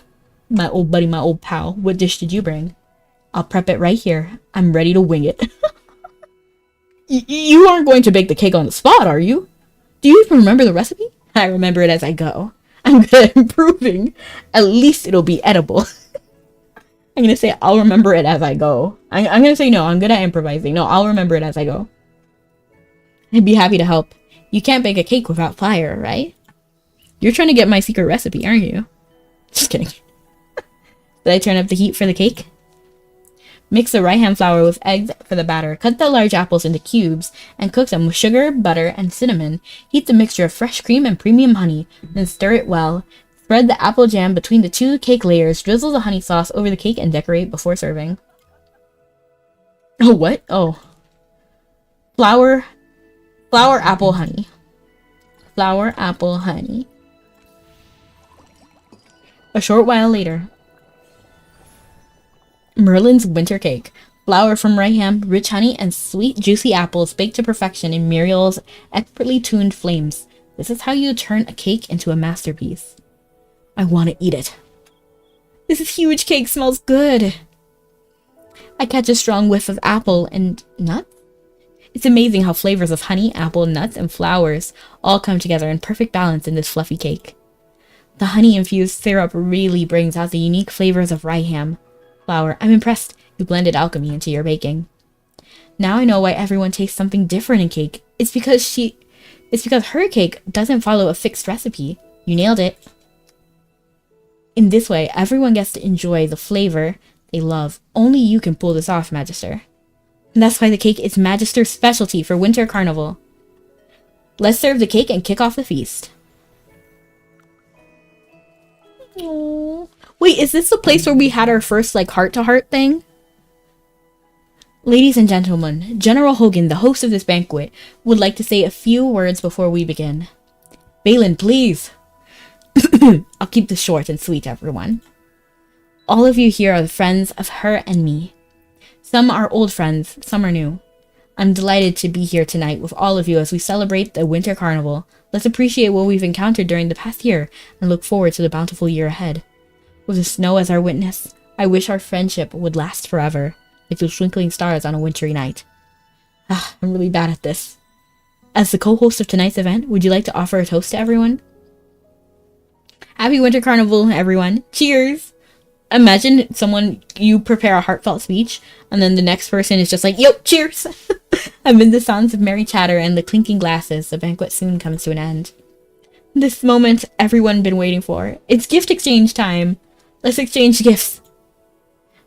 My old pal. What dish did you bring? I'll prep it right here. I'm ready to wing it. You aren't going to bake the cake on the spot, are you? Do you even remember the recipe? I remember it as I go. I'm good at improving. At least it'll be edible. I'm gonna say I'll remember it as I go. I'm gonna say no, I'm good at improvising. No, I'll remember it as I go. I'd be happy to help. You can't bake a cake without fire, right? You're trying to get my secret recipe, aren't you? Just kidding. Did I turn up the heat for the cake? Mix the rye ham flour with eggs for the batter. Cut the large apples into cubes and cook them with sugar, butter, and cinnamon. Heat the mixture of fresh cream and premium honey, then stir it well. Spread the apple jam between the 2 cake layers. Drizzle the honey sauce over the cake and decorate before serving. Oh, what? Oh. Flour, apple, honey. Flour, apple, honey. A short while later. Merlin's winter cake. Flour from rye ham, rich honey, and sweet, juicy apples baked to perfection in Muriel's expertly tuned flames. This is how you turn a cake into a masterpiece. I want to eat it. This huge cake smells good. I catch a strong whiff of apple and nuts. It's amazing how flavors of honey, apple, nuts, and flowers all come together in perfect balance in this fluffy cake. The honey-infused syrup really brings out the unique flavors of rye ham. Flour. I'm impressed you blended alchemy into your baking. Now I know why everyone tastes something different in cake. It's because her cake doesn't follow a fixed recipe. You nailed it. In this way, everyone gets to enjoy the flavor they love. Only you can pull this off, Magister. And that's why the cake is Magister's specialty for Winter Carnival. Let's serve the cake and kick off the feast. Aww. Wait, is this the place where we had our first, heart-to-heart thing? Ladies and gentlemen, General Hogan, the host of this banquet, would like to say a few words before we begin. Balin, please. I'll keep this short and sweet, everyone. All of you here are the friends of her and me. Some are old friends, some are new. I'm delighted to be here tonight with all of you as we celebrate the Winter Carnival. Let's appreciate what we've encountered during the past year and look forward to the bountiful year ahead. With the snow as our witness, I wish our friendship would last forever, like those twinkling stars on a wintry night. I'm really bad at this. As the co-host of tonight's event, would you like to offer a toast to everyone? Happy Winter Carnival, everyone. Cheers! Imagine you prepare a heartfelt speech, and then the next person is just like, yo, cheers! Amid the sounds of merry chatter and the clinking glasses, the banquet soon comes to an end. This moment everyone been waiting for. It's gift exchange time. Let's exchange gifts.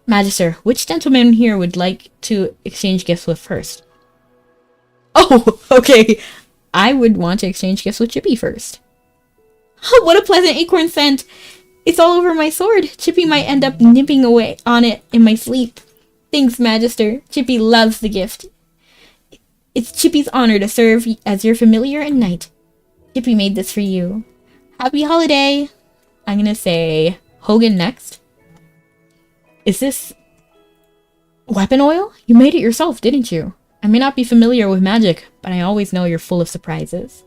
Magister, which gentleman here would like to exchange gifts with first? Oh, okay. I would want to exchange gifts with Chippy first. Oh, what a pleasant acorn scent. It's all over my sword. Chippy might end up nipping away on it in my sleep. Thanks, Magister. Chippy loves the gift. It's Chippy's honor to serve as your familiar and knight. Chippy made this for you. Happy holiday! I'm gonna say Hogan next. Is this weapon oil? You made it yourself, didn't you? I may not be familiar with magic, but I always know you're full of surprises.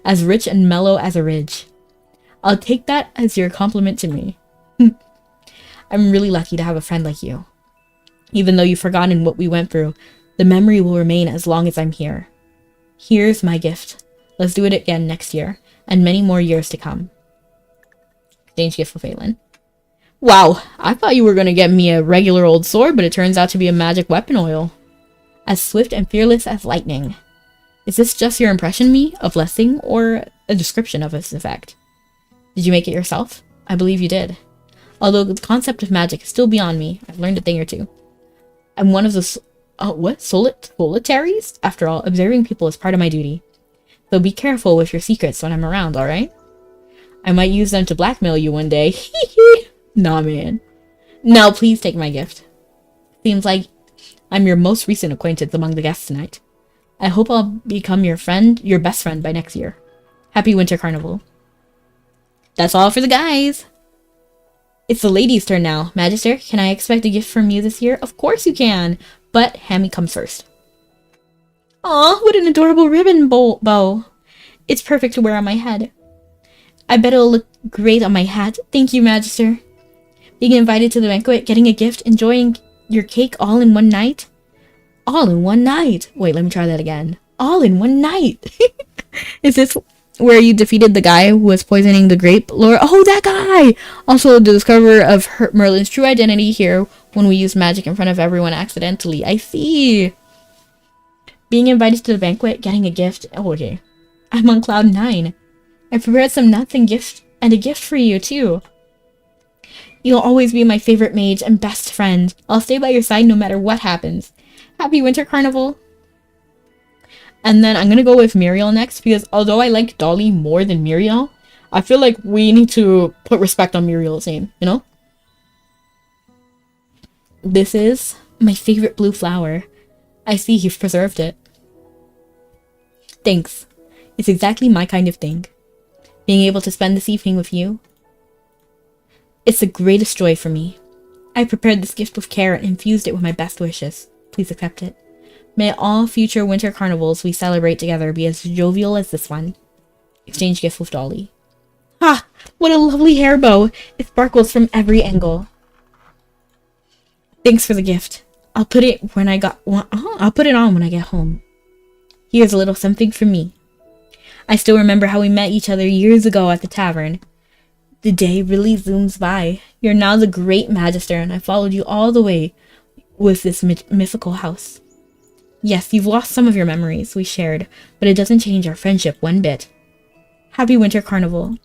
As rich and mellow as a ridge. I'll take that as your compliment to me. I'm really lucky to have a friend like you. Even though you've forgotten what we went through, the memory will remain as long as I'm here. Here's my gift. Let's do it again next year, and many more years to come. Exchange gift for Phelan. Wow, I thought you were going to get me a regular old sword, but it turns out to be a magic weapon oil. As swift and fearless as lightning. Is this just your impression me of blessing, or a description of its effect? Did you make it yourself? I believe you did. Although the concept of magic is still beyond me, I've learned a thing or two. I'm one of the solitaries? After all, observing people is part of my duty. So be careful with your secrets when I'm around, alright? I might use them to blackmail you one day. Nah, man. No, please take my gift. Seems like I'm your most recent acquaintance among the guests tonight. I hope I'll become your best friend by next year. Happy Winter Carnival. That's all for the guys. It's the ladies' turn now. Magister, can I expect a gift from you this year? Of course you can, but Hammy comes first. Aw, what an adorable ribbon bow. It's perfect to wear on my head. I bet it'll look great on my hat. Thank you, Magister. Being invited to the banquet, getting a gift, enjoying your cake all in one night? All in one night. Wait, let me try that again. All in one night. Is this where you defeated the guy who was poisoning the grape lore? Oh, that guy! Also, the discoverer of Merlin's true identity here when we use magic in front of everyone accidentally. I see. Being invited to the banquet, getting a gift. Oh, okay. I'm on cloud 9. I prepared some nuts and a gift for you, too. You'll always be my favorite mage and best friend. I'll stay by your side no matter what happens. Happy Winter Carnival. And then I'm gonna go with Muriel next, because although I like Dolly more than Muriel, I feel like we need to put respect on Muriel's name, you know? This is my favorite blue flower. I see you've preserved it. Thanks. It's exactly my kind of thing. Being able to spend this evening with you. It's the greatest joy for me. I prepared this gift with care and infused it with my best wishes. Please accept it. May all future winter carnivals we celebrate together be as jovial as this one. Exchange gift with Dolly. Ah, what a lovely hair bow. It sparkles from every angle. Thanks for the gift. I'll put it on when I get home. Here's a little something from me. I still remember how we met each other years ago at the tavern. The day really zooms by. You're now the great Magister, and I followed you all the way with this mythical house. Yes, you've lost some of your memories we shared, but it doesn't change our friendship one bit. Happy Winter Carnival.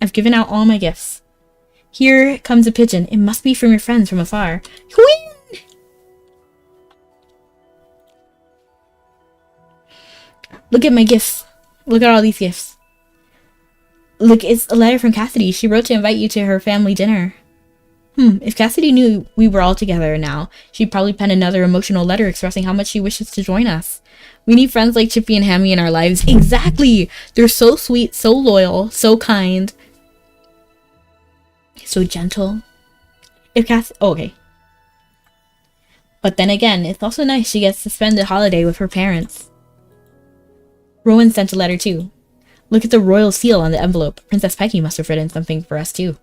I've given out all my gifts. Here comes a pigeon. It must be from your friends from afar. Whee! Look at my gifts. Look at all these gifts. Look, it's a letter from Cassidy. She wrote to invite you to her family dinner. If Cassidy knew we were all together now, she'd probably pen another emotional letter expressing how much she wishes to join us. We need friends like Chippy and Hammy in our lives. Exactly! They're so sweet, so loyal, so kind. So gentle. Okay. But then again, it's also nice she gets to spend the holiday with her parents. Rowan sent a letter too. Look at the royal seal on the envelope. Princess Peggy must have written something for us too.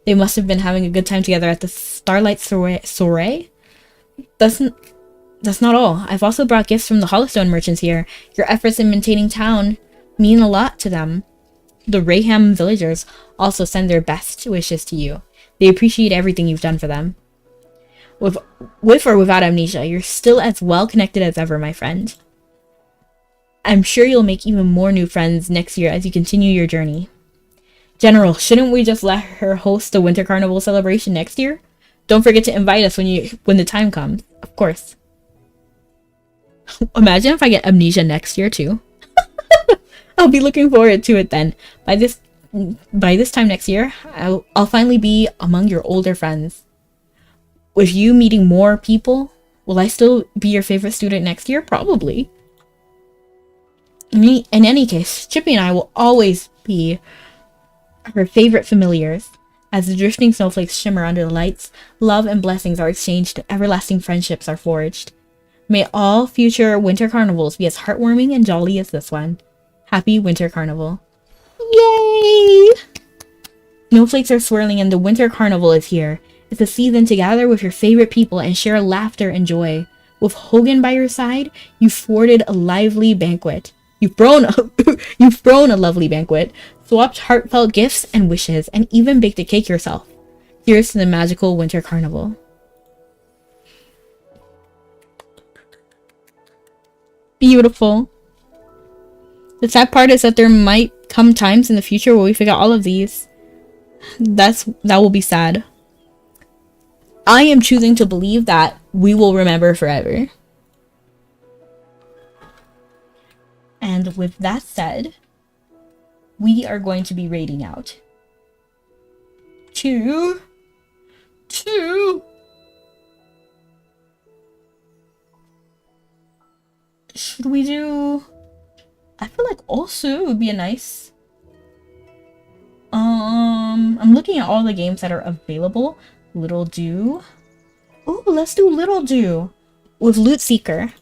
They must have been having a good time together at the Starlight Soiree? That's not all. I've also brought gifts from the Hollowstone merchants here. Your efforts in maintaining town mean a lot to them. The Rayham villagers also send their best wishes to you. They appreciate everything you've done for them. With or without amnesia, you're still as well connected as ever, my friend. I'm sure you'll make even more new friends next year as you continue your journey. General, shouldn't we just let her host the Winter Carnival celebration next year? Don't forget to invite us when the time comes. Of course. Imagine if I get amnesia next year too. I'll be looking forward to it then. By this time next year, I'll finally be among your older friends. With you meeting more people, will I still be your favorite student next year? Probably. In any case, Chippy and I will always be her favorite familiars. As the drifting snowflakes shimmer under the lights, love and blessings are exchanged, everlasting friendships are forged. May all future winter carnivals be as heartwarming and jolly as this one. Happy Winter Carnival. Yay! Snowflakes are swirling and the Winter Carnival is here. It's a season to gather with your favorite people and share laughter and joy. With Hogan by your side, you've thwarted a lively banquet. You've thrown a lovely banquet, swapped heartfelt gifts and wishes, and even baked a cake yourself. Here's to the magical Winter Carnival. Beautiful. The sad part is that there might come times in the future where we forget all of these. That will be sad. I am choosing to believe that we will remember forever. And with that said, we are going to be raiding out to should we do, I feel like also would be a nice, I'm looking at all the games that are available. Little Do. Oh, let's do Little Do with Loot Seeker.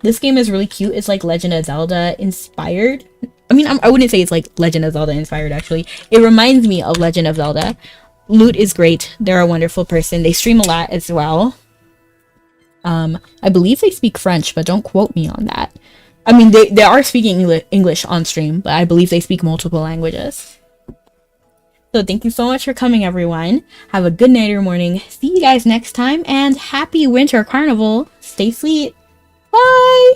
This game is really cute. It's like Legend of Zelda inspired. I mean, I wouldn't say it's like Legend of Zelda inspired, actually. It reminds me of Legend of Zelda. Loot is great. They're a wonderful person. They stream a lot as well. I believe they speak French, but don't quote me on that. I mean, they are speaking English on stream, but I believe they speak multiple languages. So thank you so much for coming, everyone. Have a good night or morning. See you guys next time, and happy Winter Carnival. Stay sweet. Bye!